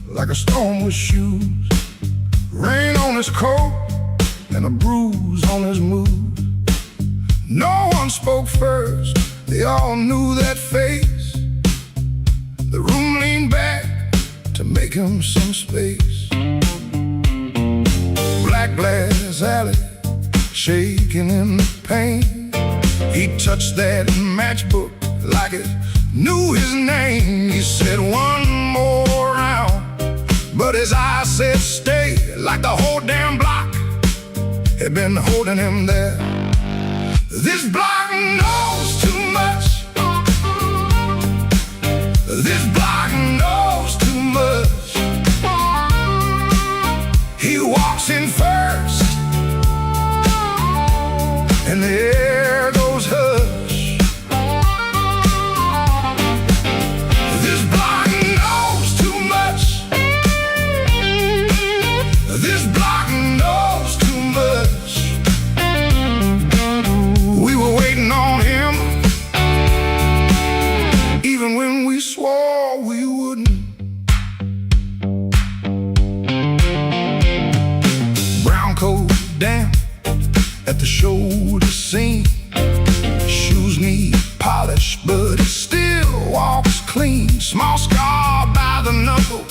like a storm with shoes, rain on his coat and a bruise on his mood. No one spoke first, they all knew that face. The room leaned back to make him some space. Black glass alley, shaking in the pain. He touched that matchbook like it knew his name. He said, one more round, but his eyes said stay, like the whole damn block had been holding him there. This block knows too much. This block knows too much. He walks in first, and the air goes hush. swore we wouldn't. Brown coat damp at the shoulder seam. Shoes need polish, but he still walks clean. Small scar by the knuckle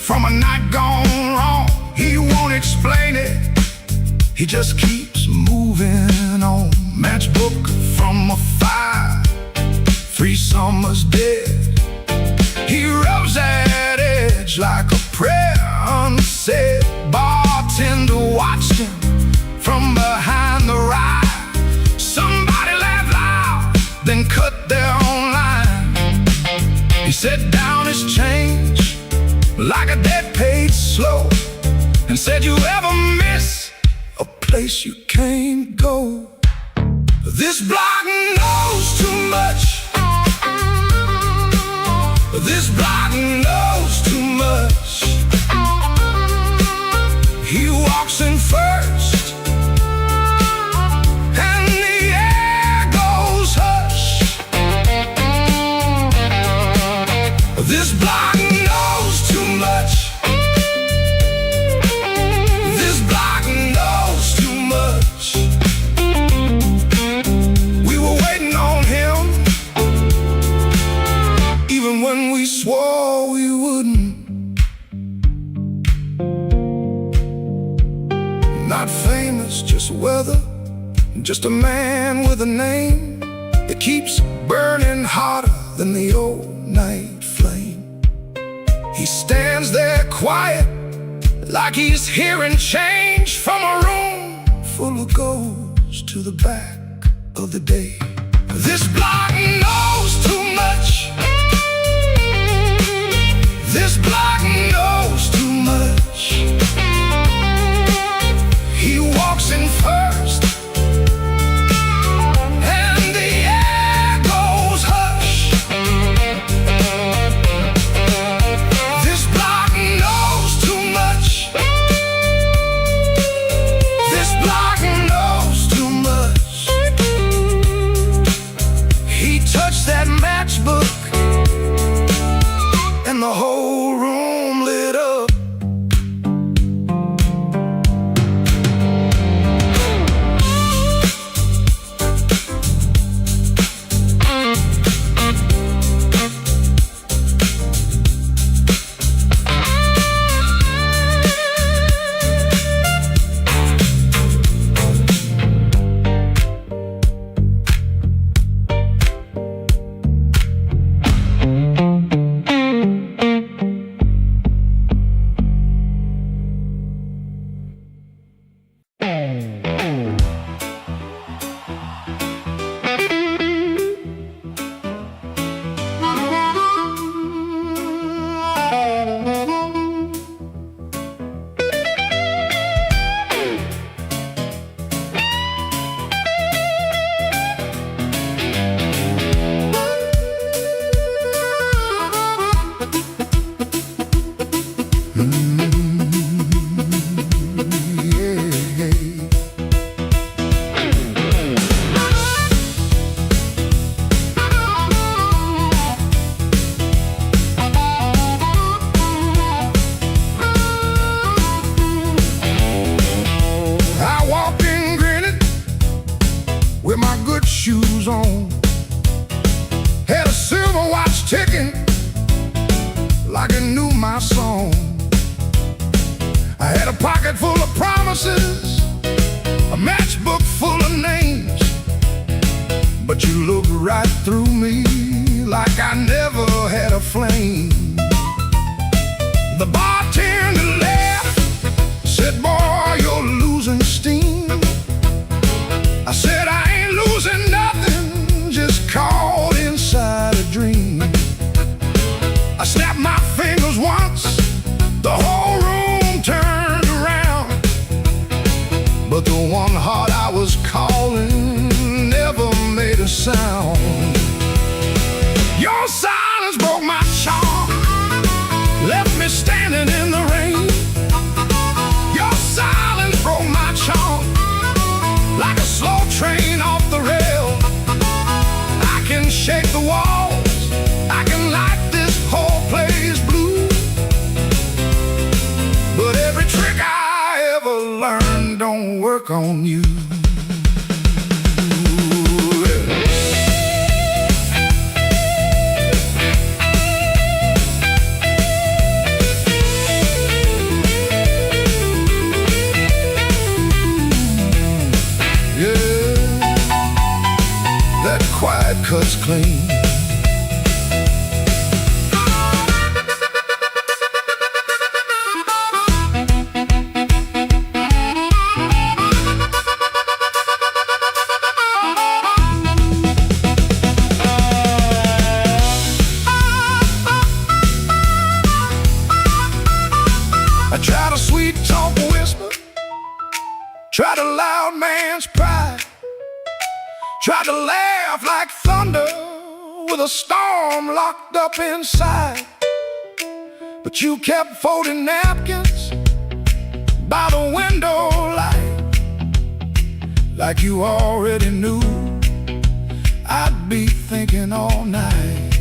from a night gone wrong. He won't explain it, he just keeps moving on. Matchbook from a fire, 3 summers dead. He rubs that edge like a prayer unsaid. Bartender watched him from behind the ride. Somebody laughed loud, then cut their own line. He set down his change like a debt paid slow, and said, you ever miss a place you can't go? This block knows too much. This block knows too much. He walks in first, and the air goes hush. This block knows too much. This block knows too much. We were waiting on him, even when we swore we wouldn't. Not famous, just weather, just a man with a name that keeps burning hotter than the old night flame. He stands there quiet, like he's hearing change from a room full of ghosts to the back of the day. This block knows too much. This block knows too much. He walks in first, and the air goes hush. This block knows too much. This block knows too much. He touched that matchbook, and the whole room lit up. Shoes on, had a silver watch ticking like it knew my song. I had a pocket full of promises, a matchbook full of names, but you looked right through me like I never had a flame. The bartender laughed, said, boy, you're losing steam. I said, I ain't losing nothing, just caught inside a dream. I snapped my fingers once, the whole room turned around, but the one heart I was calling never made a sound. Your silence broke my charm, left me standing in the rain. Your silence broke my charm, like a slow train off the rail. I can shake the walls, I can work on you. Quiet cuts clean. I tried a sweet talk whisper, tried a loud man's pride, tried to laugh like thunder with a storm locked up inside. But you kept folding napkins by the window light, like you already knew I'd be thinking all night.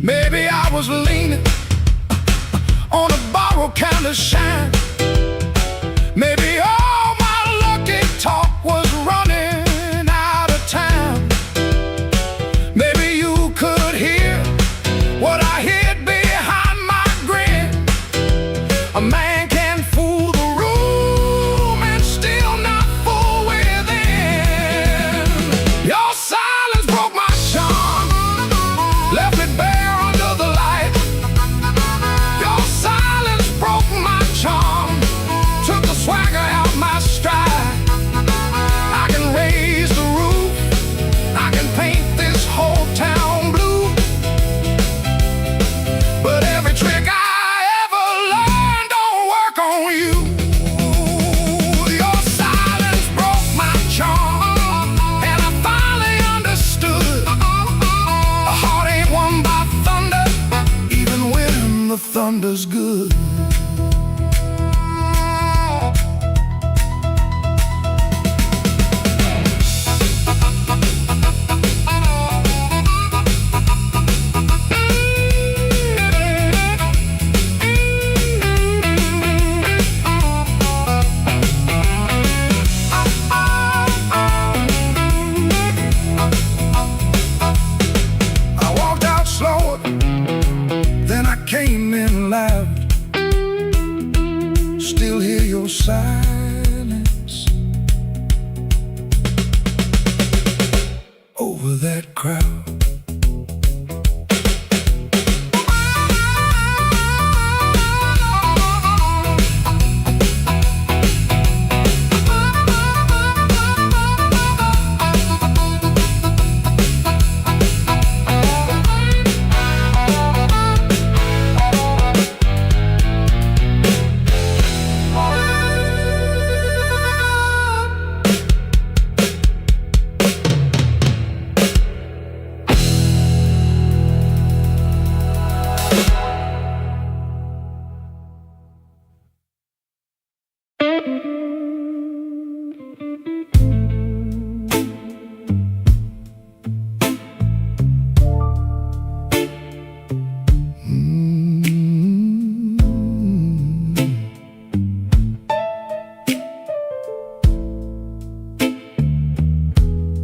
Maybe I was leaning on a borrowed kind of shine. Maybe all my lucky talk was running out of time. Maybe you could hear what I hid behind my grin. A man can fool the room and still not fool within. Your silence broke my charm, left it bare under the light. Your silence broke my charm, took the swagger out my stride. I can raise the roof, I can paint this whole town blue, but every trick I ever learned don't work on you. Your silence broke my charm, and I finally understood. A heart ain't won by thunder, even when the thunder's good. I walked out slower, then I came in loud. Still hear your silence over that crowd.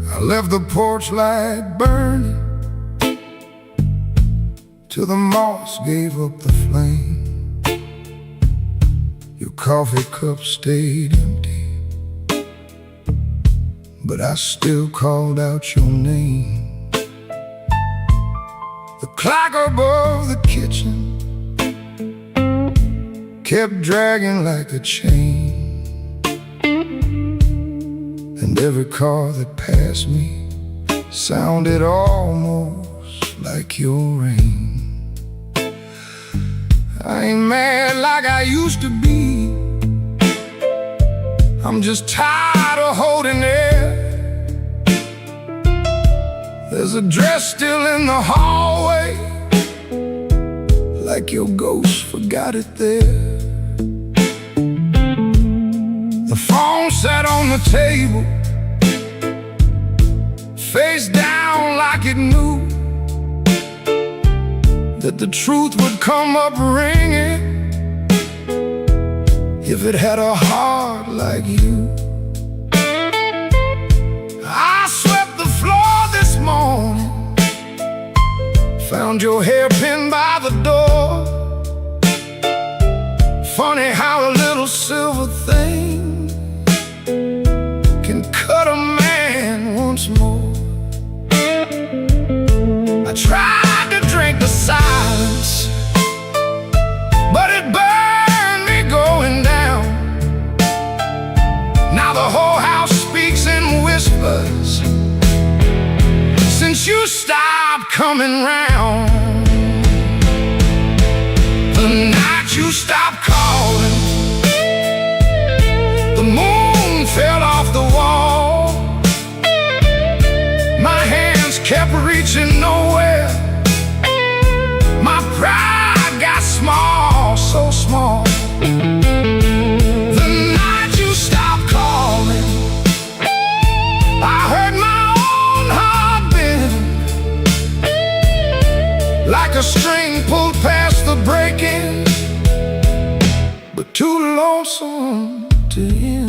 I left the porch light burning till the moss gave up the flame. Your coffee cup stayed empty, but I still called out your name. The clock above the kitchen kept dragging like a chain, and every car that passed me sounded almost like your rain. I ain't mad like I used to be, I'm just tired of holding air. There's a dress still in the hallway, like your ghost forgot it there. The phone sat on the table, face down like it knew that the truth would come up ringing if it had a heart like you. I swept the floor this morning, found your hairpin by the door. Funny how a little silver thing can cut a man once more. I tried to drink the silence, but it burned me going down. Now the whole house speaks in whispers since you stopped coming round. The night you stopped calling, the moon fell off the wall. My hands kept reaching nowhere, my pride got small, so small. The night you stopped calling, I heard my own heart bend, like a string pulled past the breaking, but too lonesome to end.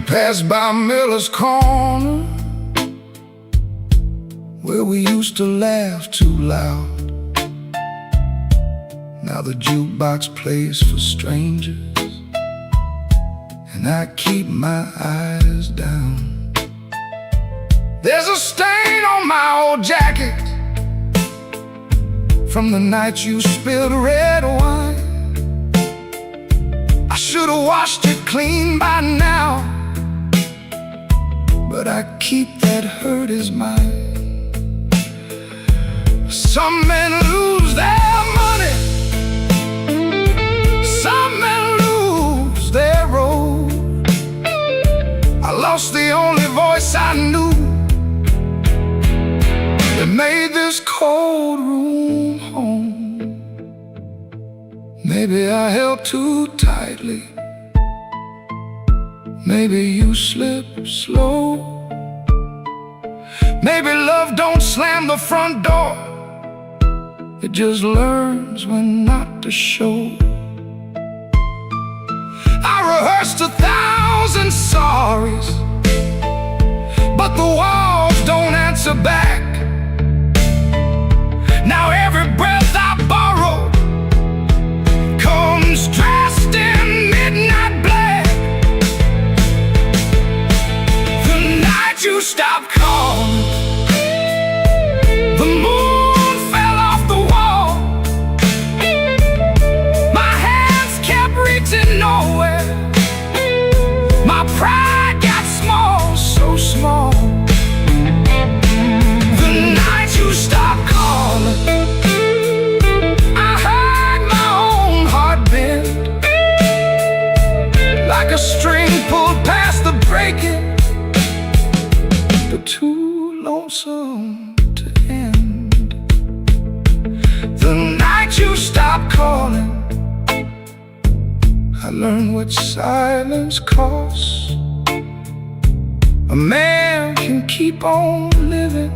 Passed by Miller's Corner, where we used to laugh too loud. Now the jukebox plays for strangers, and I keep my eyes down. There's a stain on my old jacket from the night you spilled red wine. I should have washed it clean by now, but I keep that hurt as mine. Some men lose their money, some men lose their road. I lost the only voice I knew that made this cold room home. Maybe I held too tightly, maybe you slip slow. Maybe love don't slam the front door, it just learns when not to show. I rehearsed 1,000 sorries, but the walls don't answer back. Now every breath I borrow comes dressed in midnight black. You stopped calling, the moon fell off the wall. My hands kept reaching nowhere, my pride got small, so small. The night you stopped calling, I heard my own heart bend, like a string pulled past the breaking, but too lonesome to end. The night you stopped calling, I learned what silence costs. A man can keep on living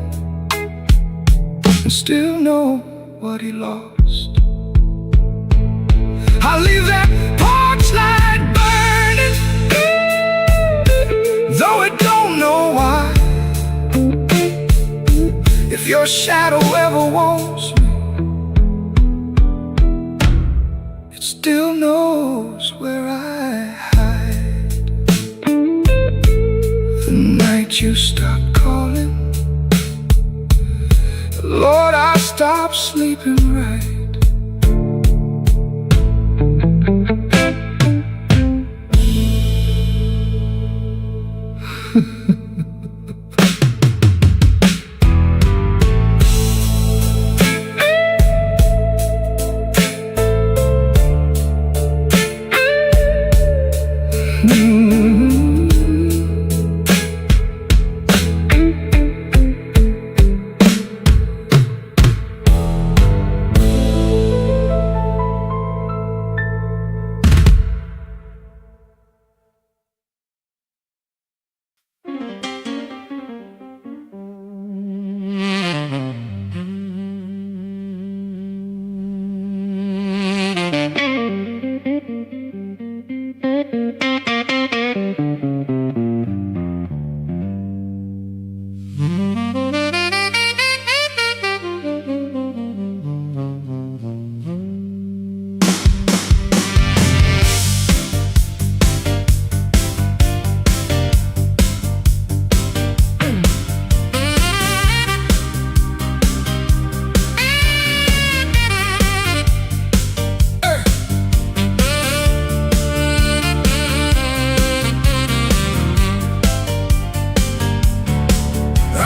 and still know what he lost. I leave that porch light burning, though it don't know why. If your shadow ever wants me, it still knows where I hide. The night you stopped calling, Lord, I stopped sleeping right.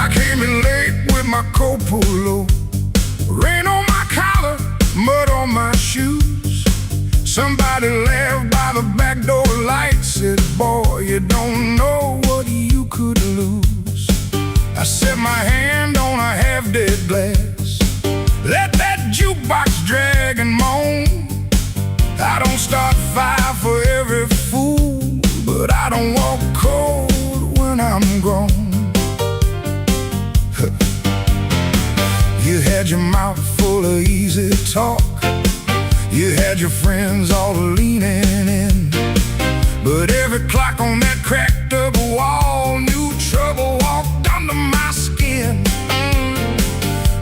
I came in late with my coat pulled low, rain on my collar, mud on my shoes. Somebody laughed by the back door light, said, boy, you don't know what you could lose. I set my hand on a half-dead glass, let that jukebox drag and moan. I don't start fire for every fool, but I don't walk cold when I'm grown. You had your mouth full of easy talk, you had your friends all leaning in, but every clock on that cracked up wall knew trouble walked under my skin.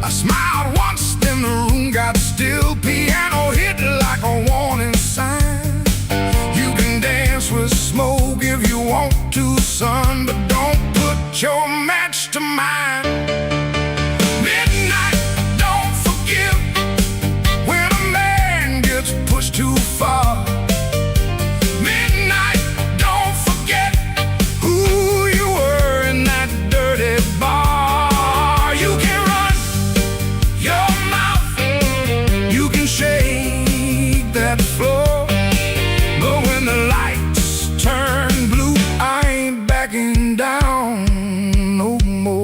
I smiled once, then the room got still. Piano hit like a warning sign. You can dance with smoke if you want to, son, but don't put your match to mine. Midnight, don't forgive when a man gets pushed too far. Midnight, don't forget who you were in that dirty bar. You can run your mouth, you can shake that floor, but when the lights turn blue, I ain't backing down no more.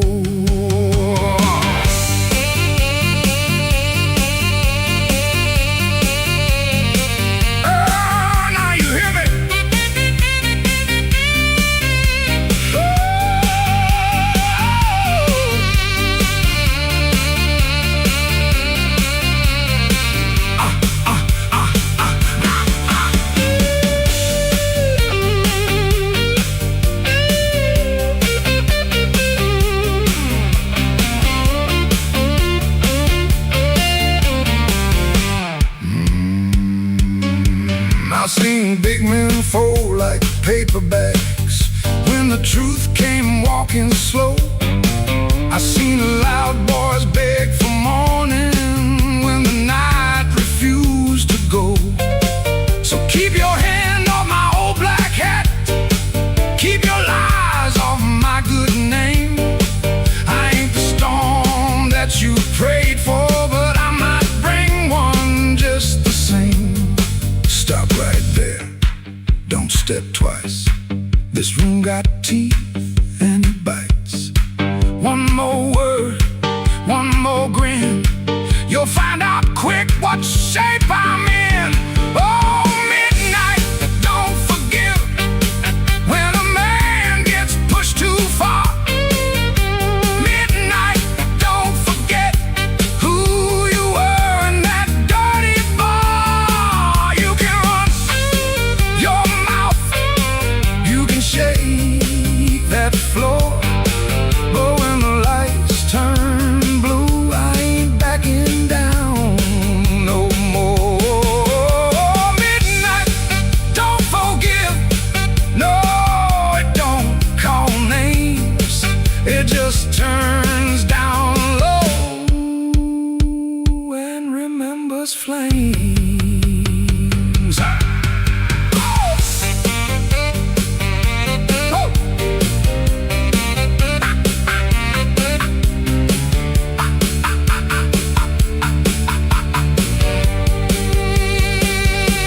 Oh, now you hear me? I've seen big men fold like paper bags when the truth came walking slow. I seen loud boys beg for morning when the night refused to go. So keep your hand off my old black hat, keep your lies off my good name. I ain't the storm that you prayed for, but I might bring one just the same. Stop right there, don't step twice. This room got teeth and it bites. One more word, one more grin, you'll find out quick what shape I'm in. Oh, midnight, don't forgive when a man gets pushed too far. Midnight, don't forget who you were in that dirty bar. You can run your mouth, you can shake that floor, but when the lights turn blue, I ain't backing down no more. Midnight, don't forgive, no, it don't call names, it just turns down low and remembers flames.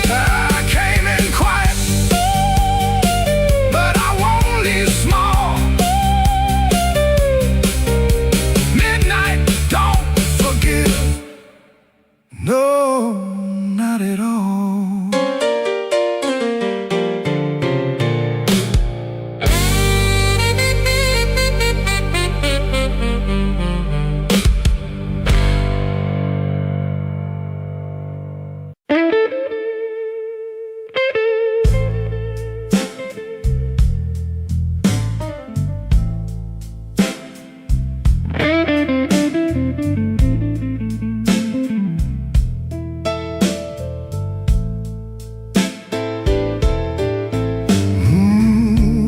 I came in quiet, but I won't leave small. Midnight, don't forgive, no, not at all.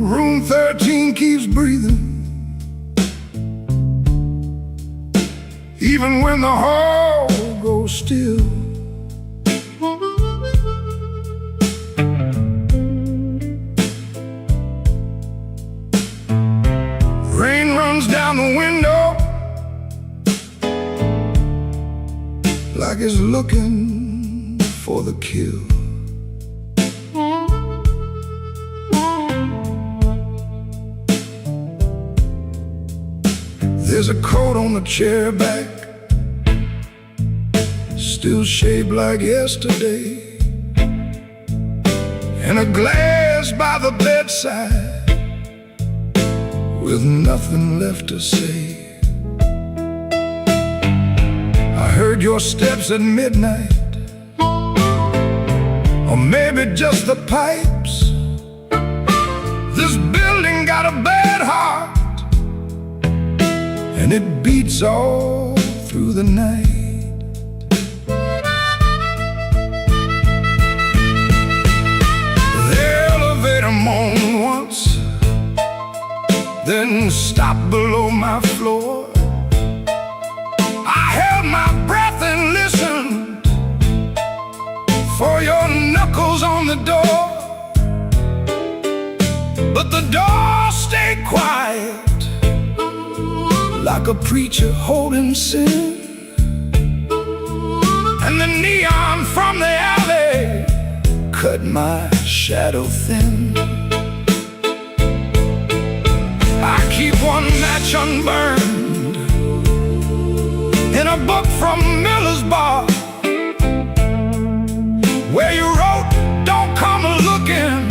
Room 13 keeps breathing, even when the hall goes still. Rain runs comes down the window like it's looking for the kill. There's a coat on the chair back, still shaped like yesterday, and a glass by the bedside with nothing left to say. I heard your steps at midnight, or maybe just the pipes. This building got a bad heart, and it beats all through the night. The elevator moaned once, then stopped below my floor. I held my breath and listened for your knuckles on the door, but the door stayed quiet, like a preacher holding sin. And the neon from the alley cut my shadow thin. I keep one match unburned in a book from Miller's Bar, where you wrote, "Don't come looking,"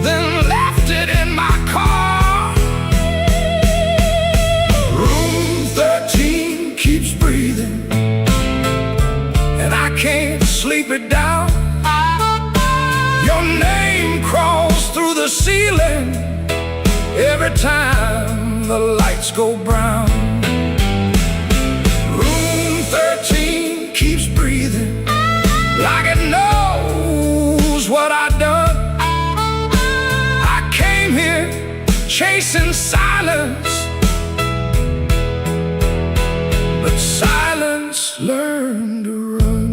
then left it in my car. Room 13 keeps breathing, and I can't sleep it down. Your name crawls through the ceiling every time the lights go brown. Room 13 keeps breathing like it knows what I've done. I came here chasing silence, but silence learned to run.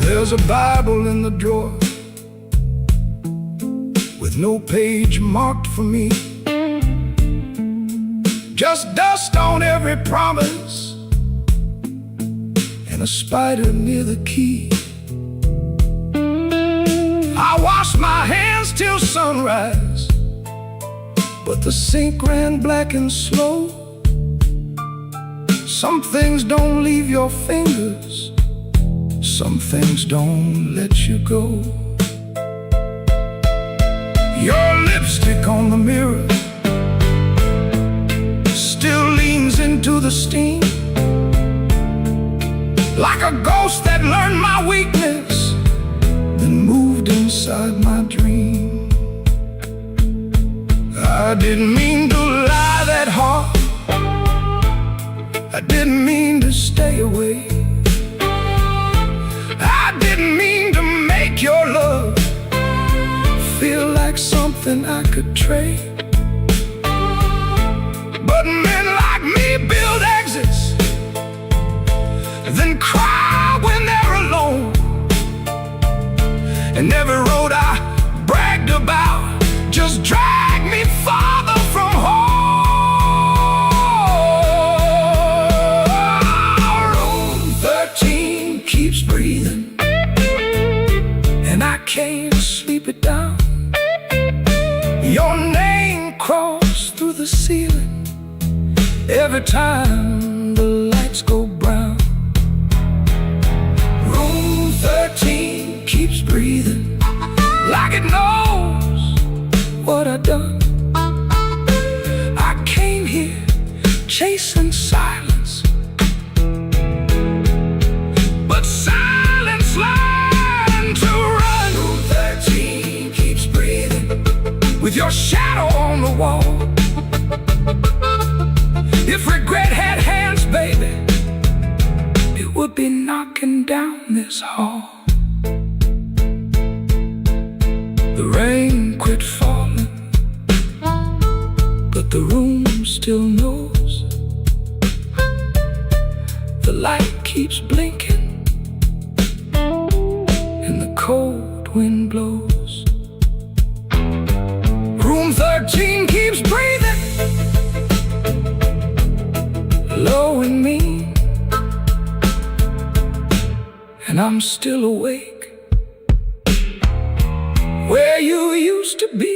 There's a Bible in the drawer with no page marked for me, just dust on every promise and a spider near the key. I washed my hands till sunrise, but the sink ran black and slow. Some things don't leave your fingers, some things don't let you go. Your lipstick on the mirror still leans into the steam, like a ghost that learned my weakness, then moved inside my dream. I didn't mean to lie that hard, I didn't mean to stay away, I didn't mean to make your love feel like something I could trade. But men like me build exits, then cry when they're alone. And every road I bragged about just dragged me farther from home. Room 13 keeps breathing, and I can't sleep it down. Your name crawls through the ceiling every time the lights go brown. Room 13 keeps breathing like it knows what I've done. I came here chasing silence, but silence learned to run. Room 13 keeps breathing with your shadow shadow on the wall. If regret had hands, baby, it would be knocking down this hall. The rain quit falling, but the room still knows. The light keeps blinking and the cold wind blows. Room 13 keeps breathing, low and mean, and I'm still awake where you used to be.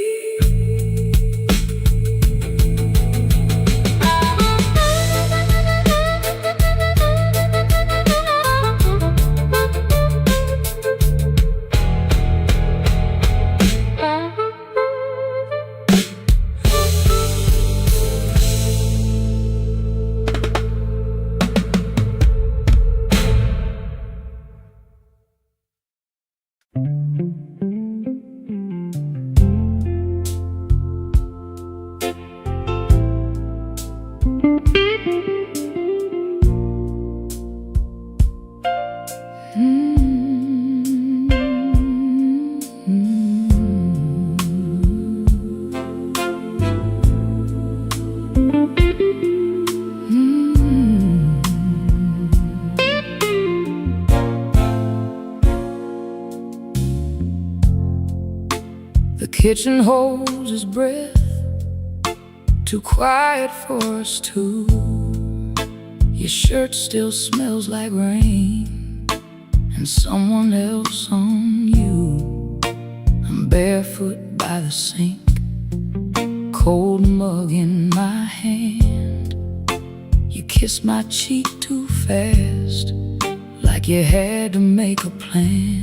The kitchen holds his breath, too quiet for us two. Your shirt still smells like rain and someone else on you. I'm barefoot by the sink, cold mug in my hand. You kiss my cheek too fast, like you had to make a plan.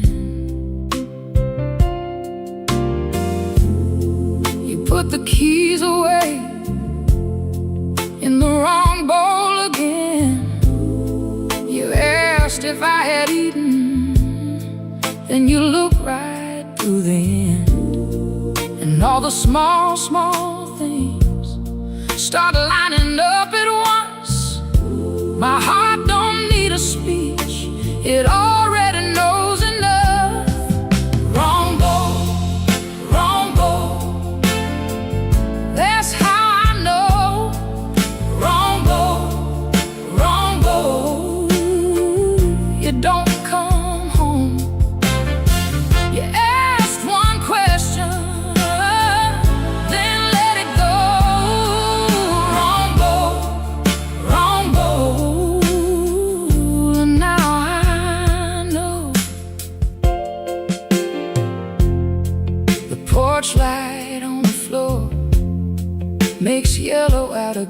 Put the keys away in the wrong bowl again. You asked if I had eaten, then you looked right through the end. And all the small, small things start lining up at once. My heart don't need a speech, it already knows enough. Wrong bowl, wrong bowl, that's how I know. Wrong bowl, wrong bowl, you don't come home. You asked one question, then let it go. Wrong bowl, wrong bowl, and now I know. The porch light on the floor makes yellow out of